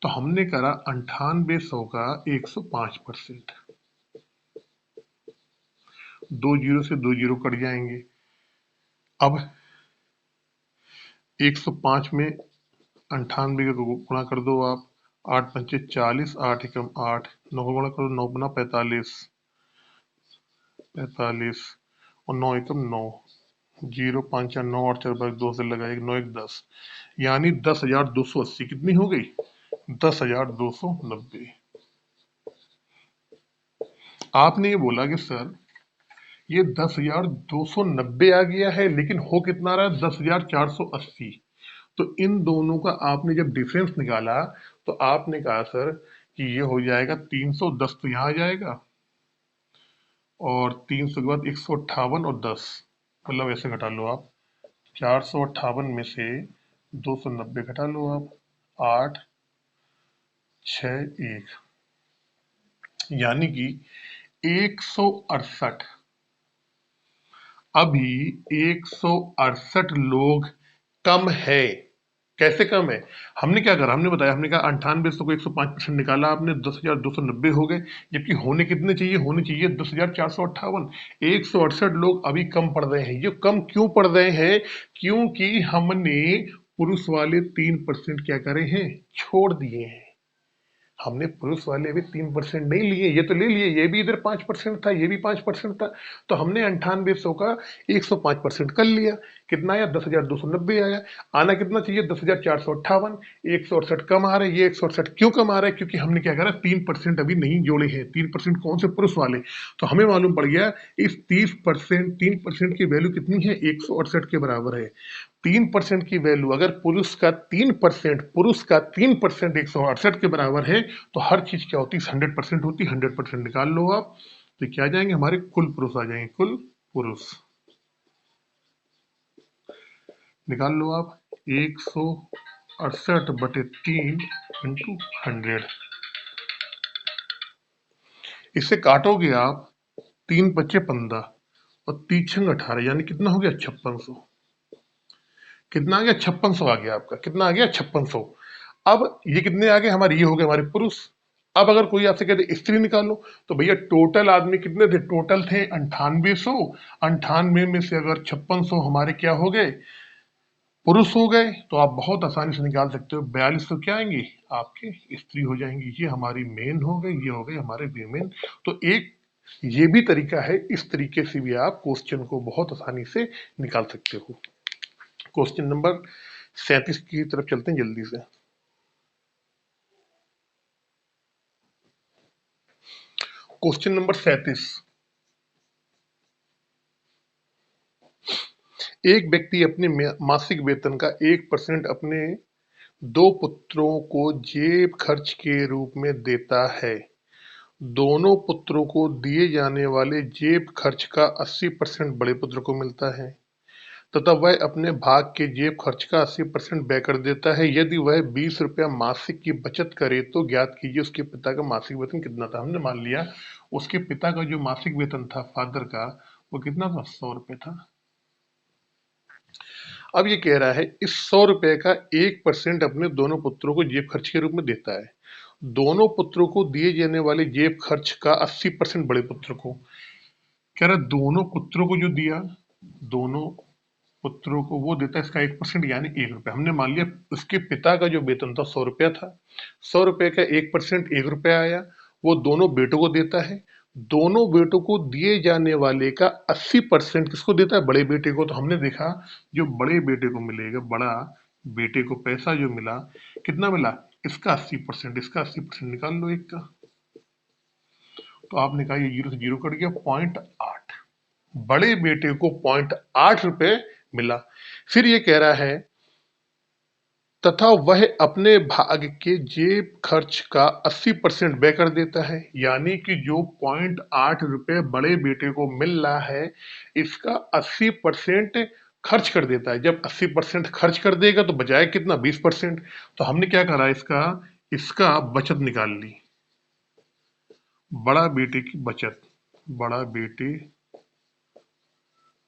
तो हमने करा 9800 का 105%। 2 जीरो से 2 जीरो कट जाएंगे। अब 105 में 98 का गुणा कर दो आप, 8 पंचे 40, 8 एकम 8, 9 का गुणा करो, 9 गुना 45, 45 और 9 एकम 9, 0 5 4 9 8 4 12 2 से लगाए 9 1 10, यानी 10,280 कितनी हो गई, 10,290। आपने ये बोला कि सर ये 10,290 आ गया है, लेकिन हो कितना रहा है, 10,480। तो इन दोनों का आपने जब डिफरेंस निकाला तो आपने कहा सर कि ये हो जाएगा 310, तो यहाँ आ जाएगा, और 300 के बाद 158 और 10, मतलब ऐसे घटा लो आप, 458 में से 290 घटा लो आप, 8 6 1, यानी कि 168। अभी 168 लोग कम है। कैसे कम है, हमने क्या करा, हमने बताया, हमने कहा 9800 को 105% निकाला आपने, 10,290 हो गए, जबकि होने कितने चाहिए, होने चाहिए 10,458। 168 लोग अभी कम पड़ रहे हैं। ये कम क्यों पड़ रहे हैं, क्योंकि हमने पुरुष वाले 3% क्या करे हैं, छोड़ दिए हैं। हमने पुरुष वाले भी 3% नहीं लिए, ये तो ले लिए, ये भी इधर 5% था, ये भी 5% था। तो हमने 9800 का 105% कर लिया। कितना आया, 10,290 आया। आना कितना चाहिए, 10,458। 168 कम आ रहा है। ये 168 क्यों कम आ रहा है, क्योंकि हमने क्या करा, 3% अभी नहीं जोड़े हैं। 3% कौन से, पुरुष वाले। तो हमें मालूम पड़ गया इस 30%, 3% की वैल्यू कितनी है, 168 के बराबर है। 3% की वैल्यू अगर पुरुष का 3% 168 के बराबर है, तो हर चीज क्या होती है, 100% होती है। 100% निकाल लो आप, तो क्या आ जाएंगे, हमारे कुल पुरुष आ जाएंगे, कुल पुरुष निकाल लो आप, 168/3 इंटू 100। इसे काटोगे आप, 3 बच्चे 15 और 3 18, यानी कितना हो गया, 5600। कितना आ गया, 5600 आ गया आपका, कितना आ गया, 5600। अब ये कितने आ गए हमारे, ये हो गए हमारे पुरुष। अब अगर कोई आपसे कहते स्त्री निकालो, तो भैया टोटल आदमी कितने थे, टोटल थे 9800। 98 में से अगर 5600 हमारे क्या हो गए, पुरुष हो गए, तो आप बहुत आसानी से निकाल सकते हो। 4200 क्या आएंगे, आपके स्त्री हो जाएंगी। ये हमारी मेन हो गई, ये हो गए हमारे वीमेन। तो एक ये भी तरीका है, इस तरीके से भी आप क्वेश्चन को बहुत आसानी से निकाल सकते हो। क्वेश्चन नंबर 37 की तरफ चलते हैं जल्दी से। Question number 37। एक व्यक्ति अपने मासिक वेतन का 1% अपने 2 पुत्रों को जेब खर्च के रूप में देता है। दोनों पुत्रों को दिए जाने वाले जेब खर्च का 80% बड़े पुत्र को मिलता है, तथा वह अपने भाग के जेब खर्च का 80% व्यय कर देता है। यदि वह 20 रुपया मासिक की बचत करे तो ज्ञात कीजिए उसके पिता का मासिक वेतन कितना था। हमने मान लिया उसके पिता का जो मासिक वेतन था, फादर का, वो कितना था, 100 रुपये था। अब ये कह रहा है इस 100 रुपए का 1% अपने दोनों पुत्रों को जेब खर्च के रूप में देता है। दोनों पुत्रों को दिए जाने वाले जेब खर्च का 80% बड़े पुत्र को। कह रहा दोनों पुत्रों को जो दिया, दोनों पुत्रों को वो देता है इसका 1%, यानी 1 रुपया। हमने मान लिया उसके पिता का जो वेतन था 100 रुपया था, 100 रुपये का 1% 1 रुपया आया, वो दोनों बेटों को देता है। दोनों बेटों को दिए जाने वाले का 80% किसको देता है? बड़े बेटे को। तो हमने देखा जो बड़े बेटे को मिलेगा, बड़ा बेटे को पैसा जो मिला, कितना मिला? इसका 80%, इसका 80% निकाल लो एक का। तो आपने कहा ये 0 से 0 कट गया, 0.8। बड़े बेटे को 0.8 रुपए मिला। फिर ये कह रहा है तथा वह अपने भाग के जेब खर्च का 80% व्यय कर देता है। यानी कि जो 0.8 रुपए बड़े बेटे को मिल रहा है, इसका 80% खर्च कर देता है। जब 80% खर्च कर देगा तो बचाए कितना? 20%। तो हमने क्या करा? इसका इसका बचत निकाल ली। बड़ा बेटे की बचत, बड़ा बेटे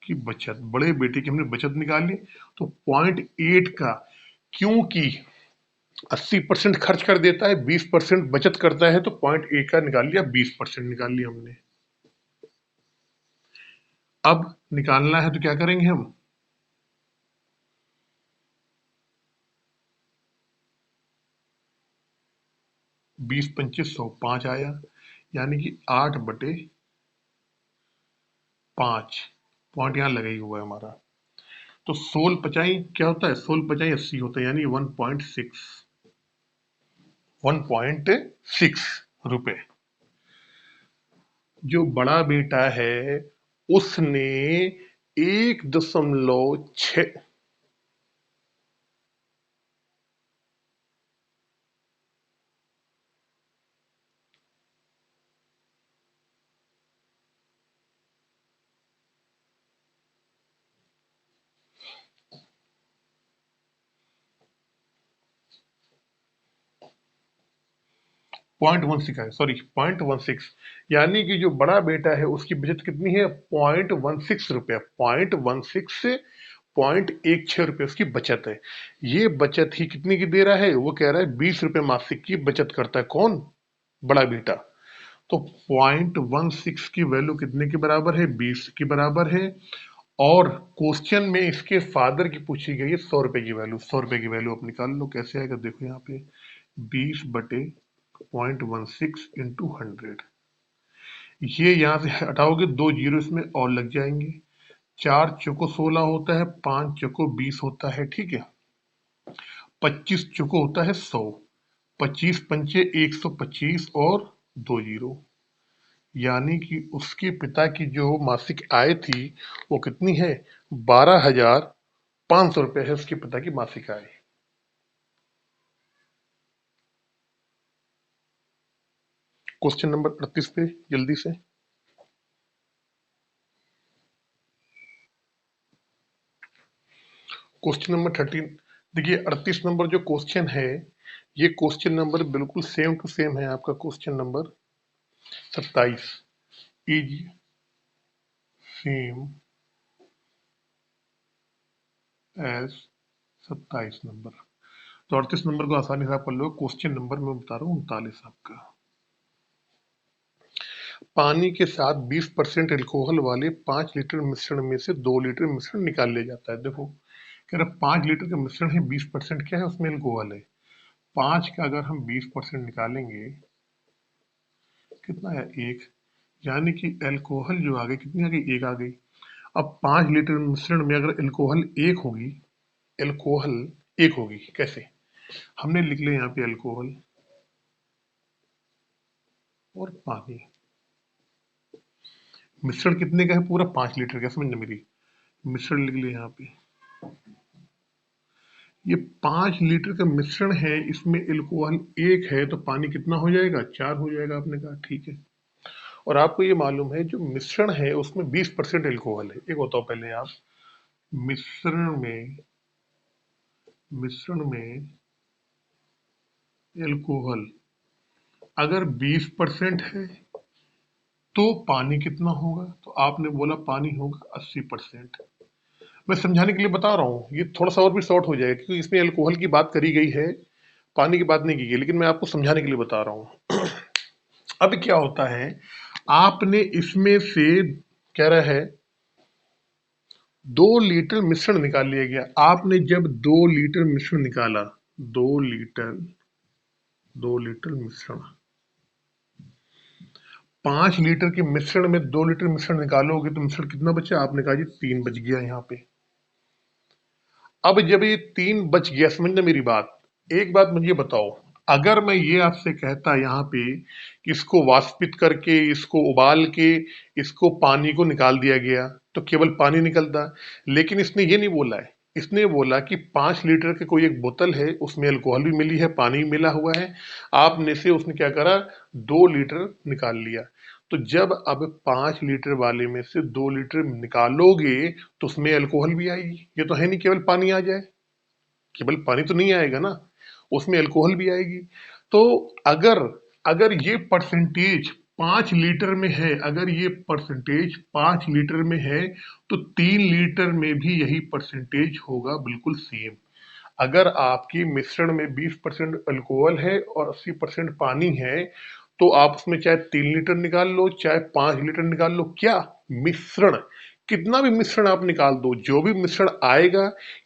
की बचत, बड़े बेटे की हमने बचत निकाली। तो 0.8 का, क्योंकि 80% खर्च कर देता है, 20% बचत करता है, तो 0.1 का निकाल लिया, 20% निकाल लिया हमने। अब निकालना है तो क्या करेंगे हम? 20 × 5 = 100, 5 आया। यानी कि 8/5 पॉइंट यहाँ लगा ही हुआ है हमारा। तो 16×5 क्या होता है? 16×5 80 होता है, यानी 1.6 रुपए। जो बड़ा बेटा है उसने 1.6 0.16 है, सॉरी 0.16। यानी कि जो बड़ा बेटा है उसकी बचत कितनी है? 0.16 रुपया। 0.16 0.16 रुपये उसकी बचत है। ये बचत ही कितनी की दे रहा है? वो कह रहा है 20 रुपये मासिक की बचत करता है। कौन? बड़ा बेटा। तो 0.16 की वैल्यू कितने के बराबर है? 20 के बराबर है। और क्वेश्चन में इसके फादर की पूछी गई है 100 रुपए की वैल्यू। 100 रुपए की वैल्यू आप निकाल लो, कैसे आएगा देखो यहाँ पे। 20/0.16 × 100। ये यहाँ से हटाओगे, 2 जीरो इसमें और लग जाएंगे। 4 चौको 16 होता है, 5 चौको 20 होता है, ठीक है। 25 चौको होता है 100। 25×5 = 125 और 2 जीरो। यानी कि उसके पिता की जो मासिक आय थी वो कितनी है? 12,500 रुपये है उसके पिता की मासिक आय। क्वेश्चन नंबर 38 पे जल्दी से। Question number 13। देखिए 38 नंबर जो क्वेश्चन है, ये क्वेश्चन नंबर बिल्कुल सेम टू सेम है आपका question number 27। Is same as 27 number. तो 38 नंबर को आसानी से आप कर लो। क्वेश्चन नंबर मैं बता रहा हूँ 39 आपका। पानी के साथ 20% एल्कोहल वाले 5 लीटर मिश्रण में से 2 लीटर मिश्रण निकाल लिया जाता है। देखो कह रहा 5 लीटर का मिश्रण है, 20% क्या है उसमें? एल्कोहल है। 5 का अगर हम 20% निकालेंगे, कितना है? 1। यानी कि एल्कोहल जो आ गई, कितनी आ गई? 1 आ गई। अब 5 लीटर मिश्रण में अगर एल्कोहल 1 होगी, एल्कोहल 1 होगी, कैसे? हमने लिख लिया यहाँ पे एल्कोहल और पानी। मिश्रण कितने का है? पूरा 5 लीटर का, समझना मेरी। मिश्रण लिख लिया यहाँ पे। ये 5 लीटर का मिश्रण है, इसमें एल्कोहल 1 है, तो पानी कितना हो जाएगा? 4 हो जाएगा। आपने कहा ठीक है। और आपको ये मालूम है जो मिश्रण है उसमें 20% एल्कोहल है। एक बताओ पहले आप, मिश्रण में मिश्रण में एल्कोहल अगर 20% है तो पानी कितना होगा? तो आपने बोला पानी होगा 80%। मैं समझाने के लिए बता रहा हूँ, ये थोड़ा सा और भी शॉर्ट हो जाएगा क्योंकि इसमें एल्कोहल की बात करी गई है, पानी की बात नहीं की गई, लेकिन मैं आपको समझाने के लिए बता रहा हूँ। अब क्या होता है, आपने इसमें से कह रहा है 2 लीटर मिश्रण निकाल लिया गया। आपने जब 2 लीटर मिश्रण निकाला, 2 लीटर 2 लीटर मिश्रण 5 लीटर के मिश्रण में 2 लीटर मिश्रण निकालोगे तो मिश्रण कितना बचा? आपने कहा जी 3 बच गया यहाँ पे। अब जब ये 3 बच गया, समझना मेरी बात, एक बात मुझे बताओ, अगर मैं ये आपसे कहता यहाँ पे कि इसको वाष्पित करके, इसको उबाल के, इसको पानी को निकाल दिया गया तो केवल पानी निकलता, लेकिन इसने ये नहीं बोला है। इसने बोला कि 5 लीटर की कोई एक बोतल है, उसमें अल्कोहल भी मिली है, पानी भी मिला हुआ है, आपने से उसने क्या करा, 2 लीटर निकाल लिया। तो जब अब 5 लीटर वाले में से 2 लीटर निकालोगे तो उसमें अल्कोहल भी आएगी। ये तो है नहीं केवल पानी आ जाए, केवल पानी तो नहीं आएगा ना, उसमें अल्कोहल भी आएगी। तो अगर अगर ये परसेंटेज 5 लीटर में है, अगर ये परसेंटेज 5 लीटर में है तो 3 लीटर में भी यही परसेंटेज होगा, बिल्कुल सेम। अगर आपकी मिश्रण में 20% अल्कोहल है और 80% पानी है तो आप उसमें चाहे 3 लीटर निकाल लो, चाहे 5 लीटर निकाल लो, क्या मिश्रण, कितना भी मिश्रण आप निकाल दो, जो भी मिश्रण आएगा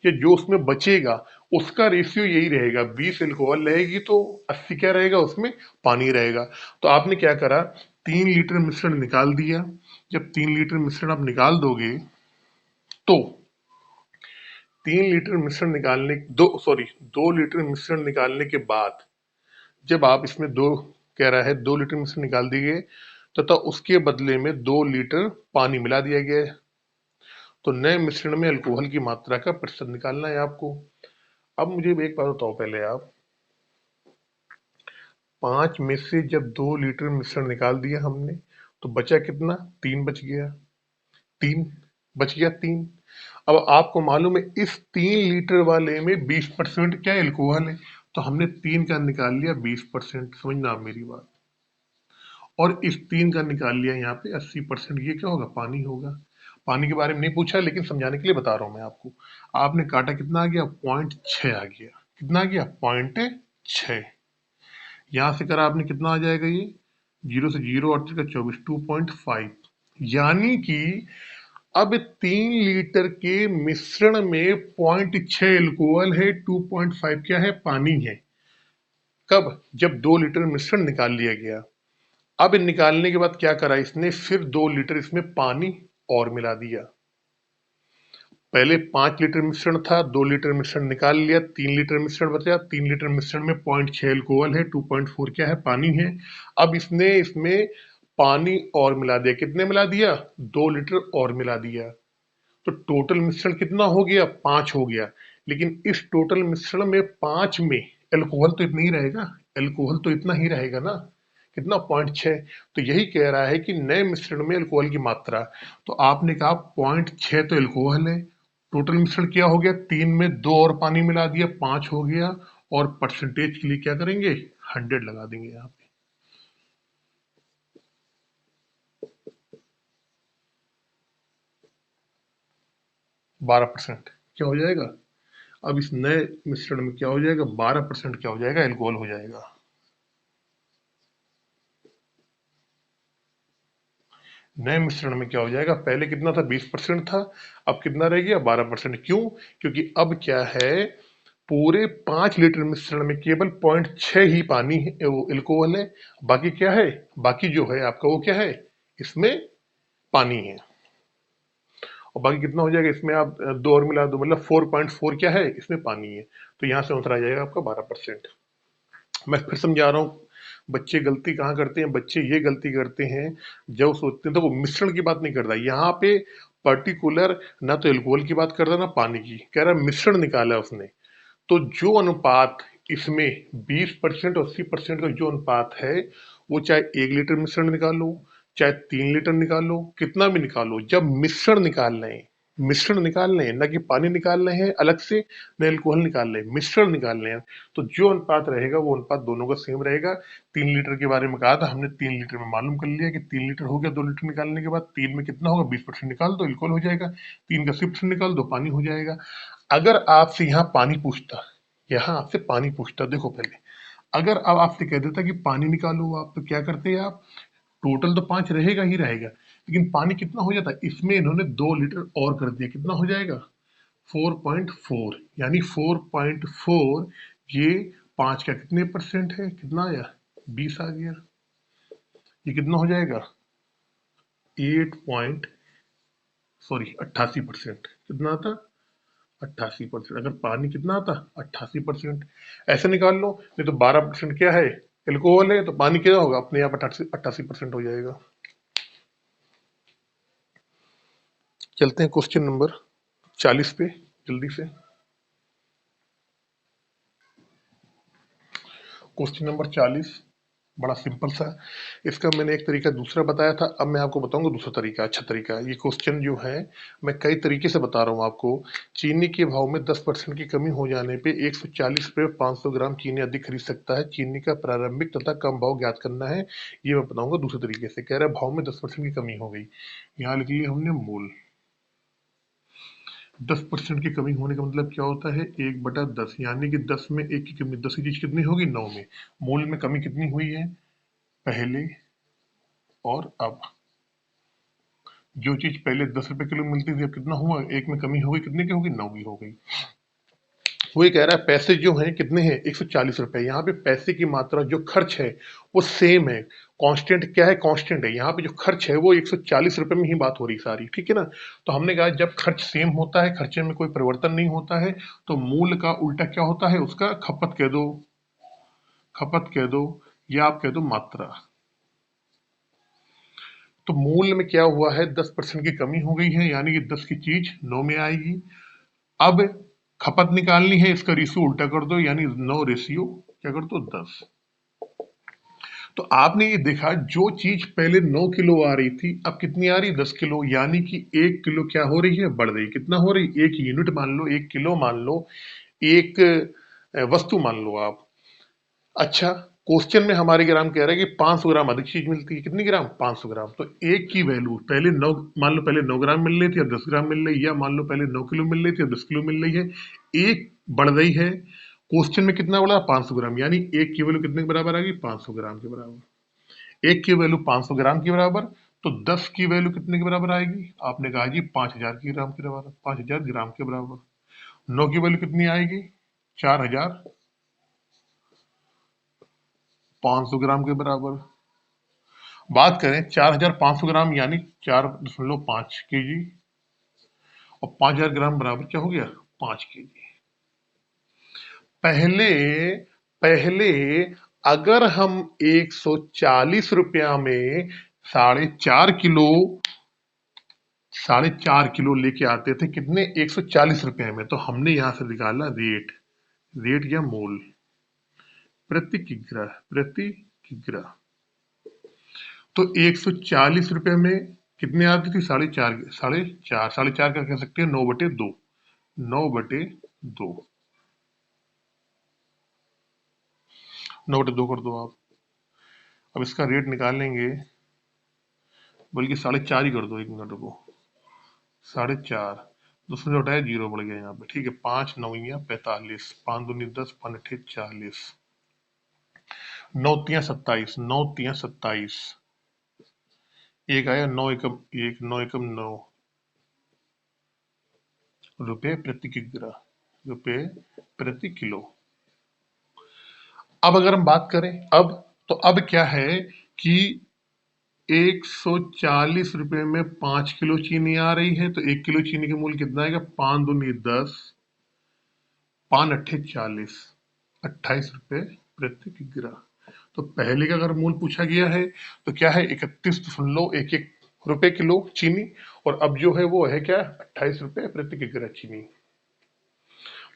या जो उसमें बचेगा उसका रेशियो यही रहेगा, 20 अल्कोहल रहेगी तो 80 क्या रहेगा, उसमें पानी रहेगा। तो आपने क्या करा, 3 लीटर मिश्रण निकाल दिया। जब 3 लीटर मिश्रण आप निकाल दोगे तो 3 लीटर मिश्रण निकालने दो सॉरी 2 लीटर मिश्रण निकालने के बाद जब आप इसमें दो, कह रहा है 2 लीटर मिश्रण निकाल दिए तथा उसके बदले में 2 लीटर पानी मिला दिया गया है, तो नए मिश्रण में अल्कोहल की मात्रा का प्रतिशत निकालना है आपको। अब मुझे एक बात बताओ, पहले आप 5 में से जब 2 लीटर मिश्रण निकाल दिया हमने तो बचा कितना, 3 बच गया, 3 बच गया, 3। अब आपको मालूम है इस 3 लीटर वाले में 20% क्या अल्कोहल है, तो हमने 3 का निकाल लिया 20%, समझना आप मेरी बात, और इस 3 का निकाल लिया यहाँ पे 80%, ये क्या होगा, पानी होगा। पानी के बारे में नहीं पूछा लेकिन समझाने के लिए बता रहा हूं मैं आपको। आपने काटा, कितना आ गया, 0.6 आ गया, कितना आ गया, 0.6। यहां से करा आपने, कितना आ जाएगा ये, 0 से 0 और 24, 2.5। यानी कि अब 3 लीटर के मिश्रण में 0.6 अल्कोहल है, 2.5 क्या है, पानी है। कब, जब 2 लीटर मिश्रण निकाल लिया गया। अब निकालने के बाद क्या करा इसने, फिर 2 लीटर इसमें पानी और मिला दिया। पहले 5 लीटर मिश्रण था, 2 लीटर मिश्रण निकाल लिया, 3 लीटर मिश्रण बचा, 3 लीटर मिश्रण में 0.6 अल्कोहल है, 2.4 क्या है, पानी है। अब इसने इसमें पानी और मिला दिया, कितने मिला दिया, 2 लीटर और मिला दिया। तो टोटल मिश्रण कितना हो गया, 5 हो गया। लेकिन इस टोटल मिश्रण में 5 में अल्कोहल तो इतना ही रहेगा, अल्कोहल तो इतना ही रहेगा ना, कितना, 0.6। तो यही कह रहा है कि नए मिश्रण में अल्कोहल की मात्रा, तो आपने कहा 0.6 तो अल्कोहल है, टोटल मिश्रण क्या हो गया, 3 में 2 और पानी मिला दिया, 5 हो गया। और परसेंटेज के लिए क्या करेंगे, 100 लगा देंगे यहाँ पे। 12% क्या हो जाएगा, अब इस नए मिश्रण में क्या हो जाएगा, 12% क्या हो जाएगा, अल्कोहल हो जाएगा। नए मिश्रण में क्या हो जाएगा, पहले कितना था, 20% था, अब कितना रह गया, 12%। क्यों, क्योंकि अब क्या है, पूरे 5 लीटर मिश्रण में केवल 0.6 ही पानी है, वो अल्कोहल है। बाकी क्या है, बाकी जो है आपका वो क्या है, इसमें पानी है। और बाकी कितना हो जाएगा, इसमें आप दो और मिला दो, मतलब 4.4 क्या है, इसमें पानी है। तो यहाँ से आंसर आ जाएगा आपका 12%। मैं फिर समझा रहा हूँ, बच्चे गलती कहाँ करते हैं, बच्चे ये गलती करते हैं, जब सोचते हैं तो वो मिश्रण की बात नहीं करता यहाँ पे, पर्टिकुलर ना तो अल्कोहल की बात कर रहा ना पानी की, कह रहा मिश्रण निकाला उसने। तो जो अनुपात इसमें 20% और 80% का जो अनुपात है, वो चाहे 1 लीटर मिश्रण निकालो, चाहे 3 लीटर निकालो, कितना भी निकालो, जब मिश्रण निकाल रहे हैं, मिश्रण निकाल रहे हैं ना कि पानी निकाल रहे हैं अलग से, न अल्कोहल निकाल रहे हैं, मिश्रण निकाल रहे हैं, तो जो अनुपात रहेगा वो अनुपात दोनों का सेम रहेगा। 3 लीटर के बारे में कहा था हमने, 3 लीटर में मालूम कर लिया कि 3 लीटर हो गया, 2 लीटर निकालने के बाद 3 में कितना होगा, 20% निकाल दो, अल्कोहल हो जाएगा, 3 का 80% निकाल दो, पानी हो जाएगा। अगर आपसे यहाँ पानी पूछता, यहाँ आपसे पानी पूछता, देखो पहले, अगर अब आपसे कह देता कि पानी निकालो, आप तो क्या करते हैं आप, टोटल तो 5 रहेगा ही रहेगा, लेकिन पानी कितना हो जाता है, इसमें इन्होंने 2 लीटर और कर दिया, कितना हो जाएगा, 4.4, यानी 4.4, ये 5 का कितने परसेंट है, कितना आया, 20 आ गया। ये कितना हो जाएगा? 88%। कितना आता? 88%। अगर पानी कितना आता? 88%। ऐसे निकाल लो, नहीं तो 12% क्या है? एल्कोहल है, तो पानी क्या होगा? अपने आप 88% हो जाएगा। चलते हैं क्वेश्चन नंबर 40 पे जल्दी से। क्वेश्चन नंबर 40 बड़ा सिंपल सा है। इसका मैंने एक तरीका दूसरा बताया था, अब मैं आपको बताऊंगा दूसरा तरीका, अच्छा तरीका। ये क्वेश्चन जो है मैं कई तरीके से बता रहा हूँ आपको। चीनी के भाव में 10% की कमी हो जाने पे 140 रुपये 500 ग्राम चीनी अधिक खरीद सकता है। चीनी का प्रारंभिक तथा कम भाव ज्ञात करना है। ये मैं बताऊंगा दूसरे तरीके से। कह रहा है भाव में 10% की कमी हो गई, यहाँ लिख लिया हमने मूल। 10% की कमी होने का मतलब क्या होता है? 1/10, यानी कि 10 में 1 की कमी, 10 की चीज कितनी होगी? 9 में। मूल में कमी कितनी हुई है? पहले और अब। जो चीज पहले 10 रुपए किलो मिलती थी, अब कितना हुआ? 1 में कमी हो गई, कितने की होगी? 9 की हो गई। वही कह रहा है पैसे जो हैं कितने हैं? 140 रुपए। यहाँ पे पैसे की मात्रा जो खर्च है वो सेम है। कांस्टेंट क्या है? कांस्टेंट है। यहाँ पे जो खर्च है वो 140 रुपए में ही बात हो रही सारी, ठीक है ना? तो हमने कहा जब खर्च सेम होता है, खर्चे में कोई परिवर्तन नहीं होता है, तो मूल का उल्टा क्या होता है? उसका खपत कह दो, खपत कह दो, या आप कह दो मात्रा। तो मूल में क्या हुआ है? 10% की कमी हो गई है, यानी कि 10 की चीज 9 में आएगी। अब खपत निकालनी है, इसका रेशियो उल्टा कर दो, यानी 9 रेशियो क्या कर दो? 10। तो आपने ये देखा, जो चीज पहले 9 किलो आ रही थी अब कितनी आ रही? 10 किलो, यानी कि 1 किलो क्या हो रही है? बढ़ रही। कितना हो रही? 1 यूनिट मान लो, 1 किलो मान लो, एक वस्तु मान लो आप। अच्छा, क्वेश्चन में हमारे ग्राम कह रहा है कि 500 ग्राम अधिक चीज मिलती है। कितनी ग्राम? 500 ग्राम। तो एक की वैल्यू पहले 9, मान लो पहले 9 ग्राम मिल रही थी, अब 10 ग्राम मिल रही है, या मान लो पहले 9 किलो मिल रही थी, अब 10 किलो मिल रही है। एक बढ़ रही है। क्वेश्चन में कितना बढ़ा? 500 ग्राम, यानी एक की वैल्यू कितने के बराबर आ गई? 500 ग्राम के बराबर। एक की वैल्यू 500 ग्राम के बराबर, तो 10 की वैल्यू कितने के बराबर आएगी? आपने कहा जी 5000 की ग्राम के बराबर, 5000 ग्राम के बराबर। 9 की वैल्यू कितनी आएगी? 4500 ग्राम के बराबर। बात करें 4500 ग्राम, यानी 4.5 kg, और 5000 ग्राम बराबर क्या हो गया? 5 kg। पहले पहले अगर हम 140 रुपया में 4.5 किलो, 4.5 किलो लेके आते थे, कितने? 140 रुपये में। तो हमने यहां से निकाला रेट, रेट या मोल, प्रति किग्रा, प्रति किग्रा। तो 140 रुपये में कितने आती थी? 4.5, 4.5, 4.5 का कह सकते हैं 9/2, 9/2, 9/2 कर दो आप। अब इसका रेट निकालेंगे, बल्कि 4.5 ही कर दो, 1 मिनट रुको। 4.5, दूसरे जो हटाया जीरो बढ़ गया यहाँ पे, ठीक है। 5 9 45, 5 दूनी 10, 5 8 40, 9 3 27, 9 3 27, एक आया 9 एकम 1, 9 एकम 9 रुपए प्रति किग्रा, रुपए प्रति किलो। अब अगर हम बात करें अब, तो अब क्या है कि 140 रुपए में 5 किलो चीनी आ रही है, तो 1 किलो चीनी का मूल्य कितना आएगा? 5 दूनी 10, 5 8 40, 28 रुपए प्रति किग्रा। तो पहले का अगर मूल पूछा गया है तो क्या है? 31.11 रुपए किलो चीनी, और अब जो है वो है क्या? 28 रुपए प्रति किग्रा चीनी।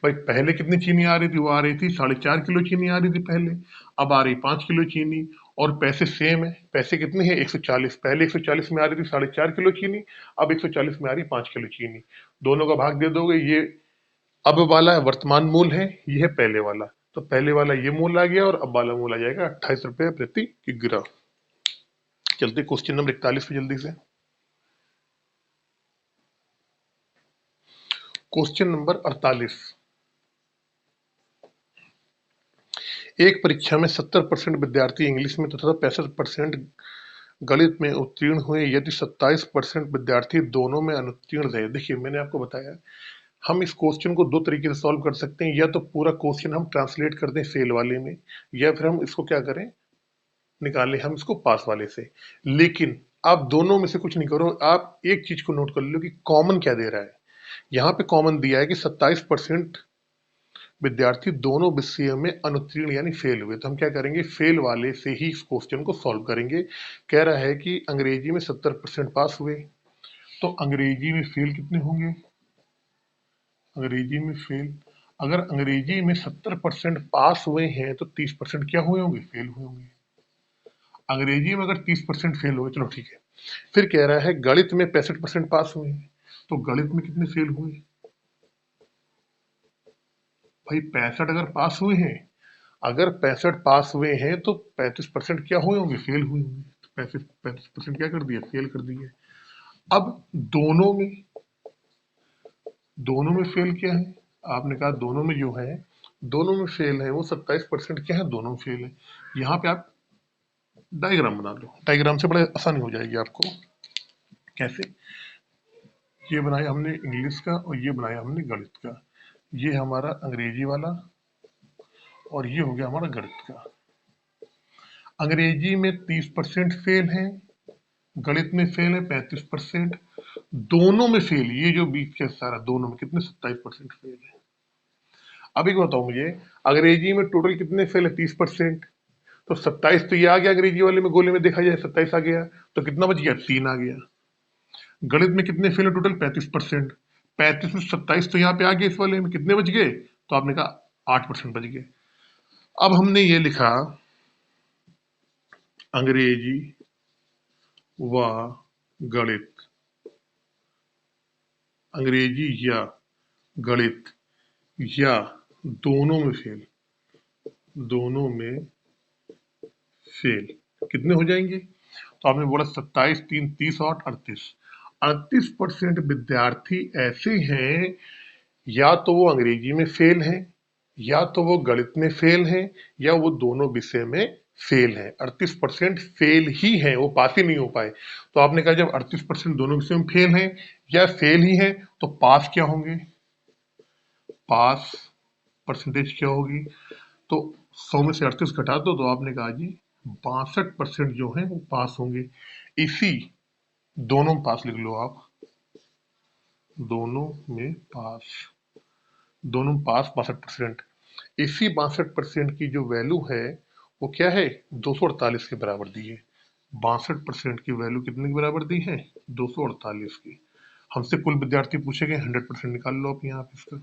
भाई पहले कितनी चीनी आ रही थी? वो आ रही थी 4.5 किलो चीनी आ रही थी पहले, अब आ रही 5 किलो चीनी, और पैसे सेम है। पैसे कितने हैं? 140। पहले 140 में आ रही थी 4.5 किलो चीनी, अब 140 में आ रही 5 किलो चीनी। दोनों का भाग दे दोगे, ये अब वाला वर्तमान मूल है, ये है पहले वाला। तो पहले वाला ये मूल आ गया, और अब वाला मूल आ जाएगा 28 रुपए प्रति किग्रा। चलते क्वेश्चन नंबर 41 पे जल्दी से। Question number 48। एक परीक्षा में 70% विद्यार्थी इंग्लिश में तथा 65% गणित में उत्तीर्ण हुए, यदि 27% विद्यार्थी दोनों में अनुत्तीर्ण रहे। देखिए मैंने आपको बताया, हम इस क्वेश्चन को दो तरीके से सॉल्व कर सकते हैं। या तो पूरा क्वेश्चन हम ट्रांसलेट कर दें फेल वाले में, या फिर हम इसको क्या करें, निकाले हम इसको पास वाले से। लेकिन आप दोनों में से कुछ नहीं करो, आप एक चीज को नोट कर लो कि कॉमन क्या दे रहा है। यहाँ पे कॉमन दिया है कि 27% विद्यार्थी दोनों विषयों में अनुत्तीर्ण यानी फेल हुए। तो हम क्या करेंगे, फेल वाले से ही इस क्वेश्चन को सॉल्व करेंगे। कह रहा है कि अंग्रेजी में 70% पास हुए, तो अंग्रेजी में फेल कितने होंगे, अंग्रेजी में फेल, अगर अंग्रेजी में 70% पास हुए हैं तो 30% क्या हुए होंगे, फेल हुए होंगे। अंग्रेजी में अगर 30% फेल हुए, चलो ठीक है। फिर कह रहा है गणित में 65% पास हुए हैं, तो गणित में कितने फेल हुए, भाई 65 अगर पास हुए हैं, अगर 65 पास हुए हैं तो 35% क्या हुए होंगे, फेल हुए होंगे। तो 35% क्या कर दिया, फेल कर दिए। अब दोनों में, दोनों में फेल क्या है, आपने कहा दोनों में जो है, दोनों में फेल है वो 27% क्या है, दोनों में फेल है। यहाँ पे आप डायग्राम बना लो, डायग्राम से बड़े आसानी हो जाएगी आपको। कैसे, ये बनाया हमने इंग्लिश का और ये बनाया हमने गणित का। ये हमारा अंग्रेजी वाला और ये हो गया हमारा गणित का। अंग्रेजी में 30% फेल है, गणित में फेल है 35%, दोनों में फेल, ये जो बीच का सारा दोनों में कितने, 27% फेल है। अब एक बताओ मुझे, अंग्रेजी में टोटल कितने फेल है, 30%, तो 27 तो ये आ गया अंग्रेजी वाले में, गोले में देखा जाए 27 आ गया, तो कितना बच गया, 3 आ गया। गणित में कितने फेल है टोटल, 35%, 35 में 27 तो यहाँ पे आ गया, इस वाले में कितने बच गए, तो आपने कहा 8% बच गए। अब हमने ये लिखा अंग्रेजी व गणित, अंग्रेजी या गणित या दोनों में फेल, दोनों में फेल कितने हो जाएंगे, तो आपने बोला 27, 3, 30 और 38, 38% विद्यार्थी ऐसे हैं, या तो वो अंग्रेजी में फेल हैं, या तो वो गणित में फेल हैं, या वो दोनों विषय में फेल है। 38% फेल ही है, वो पास ही नहीं हो पाए। तो आपने कहा जब 38% दोनों विषय में फेल हैं या फेल ही है, तो पास क्या होंगे, पास परसेंटेज क्या होगी, तो 100 में से 38 घटा दो, तो आपने कहा जी 62% जो है वो पास होंगे। इसी, दोनों में पास लिख लो आप, दोनों में पास, दोनों में पास 62%। इसी 62% की जो वैल्यू है वो क्या है, 248 के बराबर दी है। 62% की वैल्यू कितने के बराबर दी है, 248 की। हमसे कुल विद्यार्थी पूछे गए, 100% निकाल लो आप यहाँ पे इसका,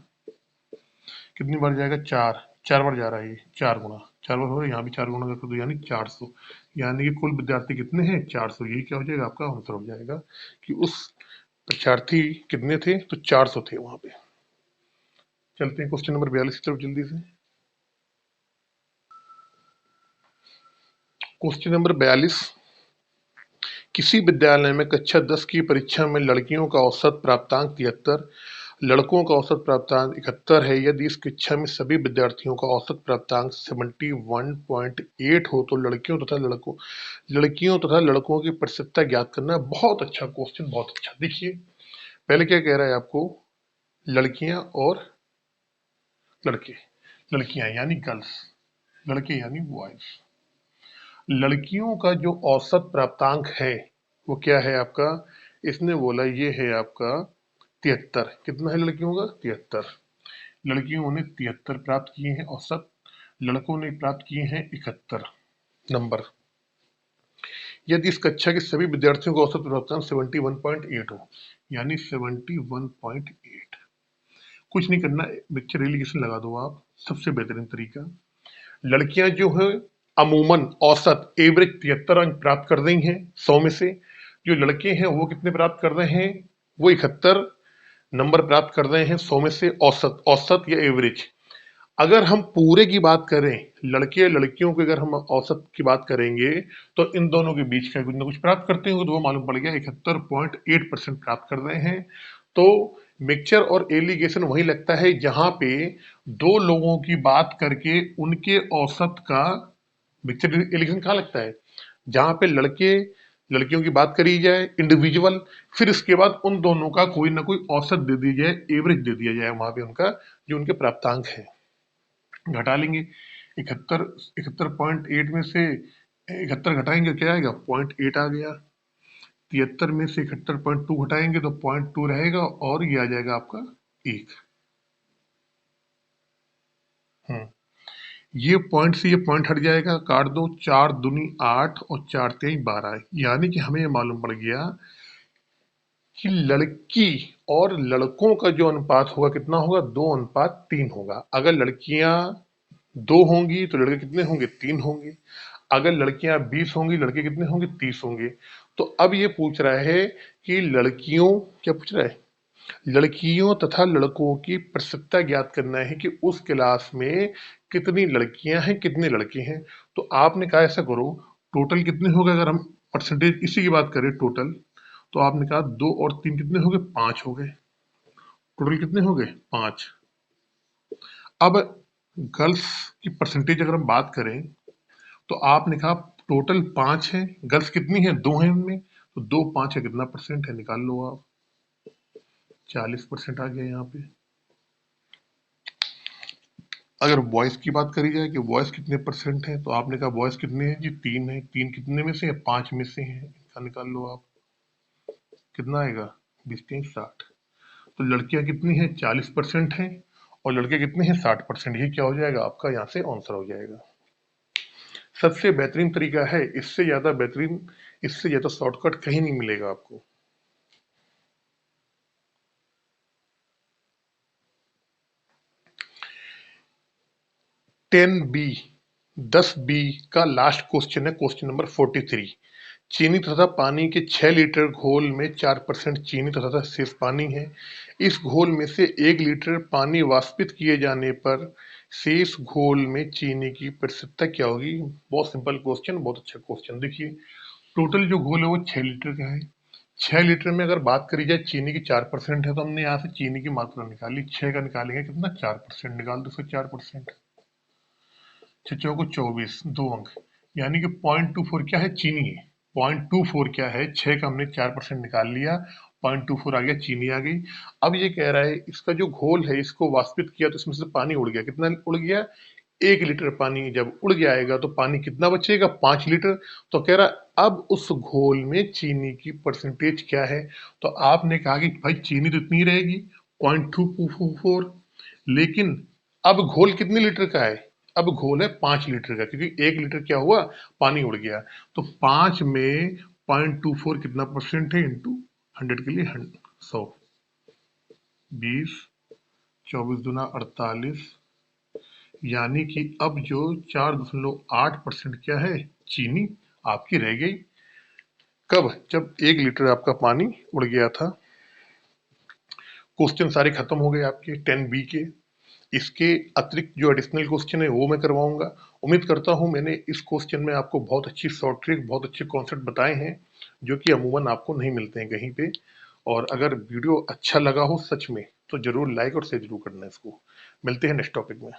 कितनी बार जाएगा, 4, 4 बार जा रहा है ये, 4 गुना, 4 बार हो रहा है, यहाँ भी 4 गुना कर दो यानी 400, यानी कि कुल विद्यार्थी कितने हैं, 400। यही क्या हो जाएगा, आपका आंसर हो जाएगा कि उस परीक्षार्थी कितने थे, तो 400 थे वहां पे। चलते हैं क्वेश्चन नंबर 42 की तरफ जल्दी से। क्वेश्चन नंबर 42, किसी विद्यालय में कक्षा 10 की परीक्षा में लड़कियों का औसत प्राप्तांक 73, लड़कों का औसत प्राप्तांक 71 है। यदि इस कक्षा में सभी विद्यार्थियों का औसत प्राप्तांक 71.8 हो तो लड़कियों तथा लड़कों की प्रतिशतता ज्ञात करना। बहुत अच्छा क्वेश्चन, बहुत अच्छा। देखिए पहले क्या कह रहा है आपको, लड़कियां और लड़के, लड़कियां यानी गर्ल्स, लड़के यानी बॉयज। लड़कियों का जो औसत प्राप्तांक है वो क्या है आपका, इसने बोला ये है आपका 73। कितना है लड़कियों का, 73। लड़कियों ने 73 प्राप्त किए हैं औसत, लड़कों ने प्राप्त किए हैं 71 नंबर। यदि इस कक्षा के सभी विद्यार्थियों का औसत प्राप्तांक 71.8 हो, यानी 71.8, कुछ नहीं करना, पिक्चर एलिगेशन लगा दो आप, सबसे बेहतरीन तरीका। लड़कियां जो है अमूमन औसत एवरेज 73 अंक प्राप्त कर रही हैं 100 में से, जो लड़के हैं वो कितने प्राप्त कर रहे हैं, वो 71 नंबर प्राप्त कर रहे हैं 100 में से, औसत, औसत या एवरेज। अगर हम पूरे की बात करें, लड़के या लड़कियों की अगर हम औसत की बात करेंगे, तो इन दोनों के बीच का कुछ ना कुछ प्राप्त करते होंगे, तो वो मालूम पड़ गया 71.8% प्राप्त कर रहे हैं। तो मिक्सचर और एलिगेशन वही लगता है जहां पे दो लोगों की बात करके उनके औसत का, मिक्सचर एलिगेशन कहाँ लगता है, जहां पे लड़के लड़कियों की बात करी जाए इंडिविजुअल, फिर इसके बाद उन दोनों का कोई ना कोई औसत दे दी जाए, एवरेज दे दिया जाए वहां पे उनका, जो उनके प्राप्तांक है। घटा लेंगे 71, 71.8 में से 71 घटाएंगे क्या आएगा, 0.8 आ गया। 73 में से 71.2 घटाएंगे तो 0.2 रहेगा और ये आ जाएगा आपका 1। हम्म ये पॉइंट से ये पॉइंट हट जाएगा, काट दो। 4 दूनी 8 और 4 तेई 12, यानी कि हमें ये मालूम पड़ गया कि लड़की और लड़कों का जो अनुपात होगा कितना होगा, 2:3 होगा। अगर लड़कियां 2 होंगी तो लड़के कितने होंगे, 3 होंगे। अगर लड़कियां 20 होंगी, लड़के कितने होंगे, 30 होंगे। तो अब ये पूछ रहा है कि लड़कियों, क्या पूछ रहा है, लड़कियों तथा लड़कों की प्रतिशतता ज्ञात करना है कि उस क्लास में कितनी लड़कियां हैं कितने लड़के हैं। तो आपने कहा ऐसा करो, टोटल कितने हो गए, अगर हम परसेंटेज इसी की बात करें टोटल, तो आपने कहा 2 और 3 कितने हो गए, 5 हो गए। टोटल कितने हो गए, 5। अब गर्ल्स की परसेंटेज अगर हम बात करें तो आपने कहा टोटल 5 है, गर्ल्स कितनी है, 2 है उनमें, तो 2 5 है, कितना परसेंट है, निकाल लो आप। 40% आ गया यहाँ पे। अगर बॉयज की बात करी जाए कि बॉयज कितने परसेंट है, तो आपने कहा बॉयज कितने हैं जी, 3 है। 3 कितने में से है, 5 में से है, इनका निकाल लो आप। कितना आएगा, 20×3 = 60। तो लड़कियां कितनी है, 40% है, और लड़के कितने हैं, 60%। ये क्या हो जाएगा आपका, यहाँ से आंसर हो जाएगा। सबसे बेहतरीन तरीका है, इससे ज्यादा बेहतरीन, इससे ज्यादा शॉर्टकट कहीं नहीं मिलेगा आपको। 10B, 10B का लास्ट क्वेश्चन है, क्वेश्चन नंबर 43। चीनी तथा पानी के 6 लीटर घोल में 4% चीनी तथा शेष पानी है। इस घोल में से 1 लीटर पानी वाष्पित किए जाने पर शेष घोल में चीनी की प्रतिशतता क्या होगी। बहुत सिंपल क्वेश्चन, बहुत अच्छा क्वेश्चन। देखिए, टोटल जो घोल है वो 6 लीटर का है। 6 लीटर में अगर बात करी जाए चीनी की 4% है, तो हमने यहाँ से चीनी की मात्रा निकाली, 6 का निकालेंगे कितना, 4%। निकाल दो फिर 4%। 6×4 = 24, 2 अंक, यानी कि 0.24 क्या है, चीनी है। 0.24 क्या है, 6 का हमने 4% निकाल लिया, 0.24 आ गया, चीनी आ गई। अब ये कह रहा है इसका जो घोल है इसको वाष्पित किया तो इसमें से पानी उड़ गया, कितना उड़ गया, 1 लीटर पानी जब उड़ जाएगा तो पानी कितना बचेगा, 5 लीटर। तो कह रहा अब उस घोल में चीनी की परसेंटेज क्या है। तो आपने कहा कि भाई चीनी तो इतनी रहेगी, 0.224, लेकिन अब घोल कितने लीटर का है, अब घोल है 5 लीटर का, क्योंकि 1 लीटर क्या हुआ, पानी उड़ गया। तो 5 में 0.24 कितना परसेंट है, इंटू 100 के लिए 100, 20, 24×2 = 48, यानी कि अब जो 4.8% क्या है, चीनी आपकी रह गई। कब, जब 1 लीटर आपका पानी उड़ गया था। क्वेश्चन सारे खत्म हो गए आपके 10B के। इसके अतिरिक्त जो एडिशनल क्वेश्चन है वो मैं करवाऊंगा। उम्मीद करता हूं मैंने इस क्वेश्चन में आपको बहुत अच्छी शॉर्ट ट्रिक, बहुत अच्छे कॉन्सेप्ट बताए हैं, जो कि अमूमन आपको नहीं मिलते हैं कहीं पे। और अगर वीडियो अच्छा लगा हो सच में, तो जरूर लाइक और शेयर जरूर करना इसको। मिलते हैं नेक्स्ट टॉपिक में।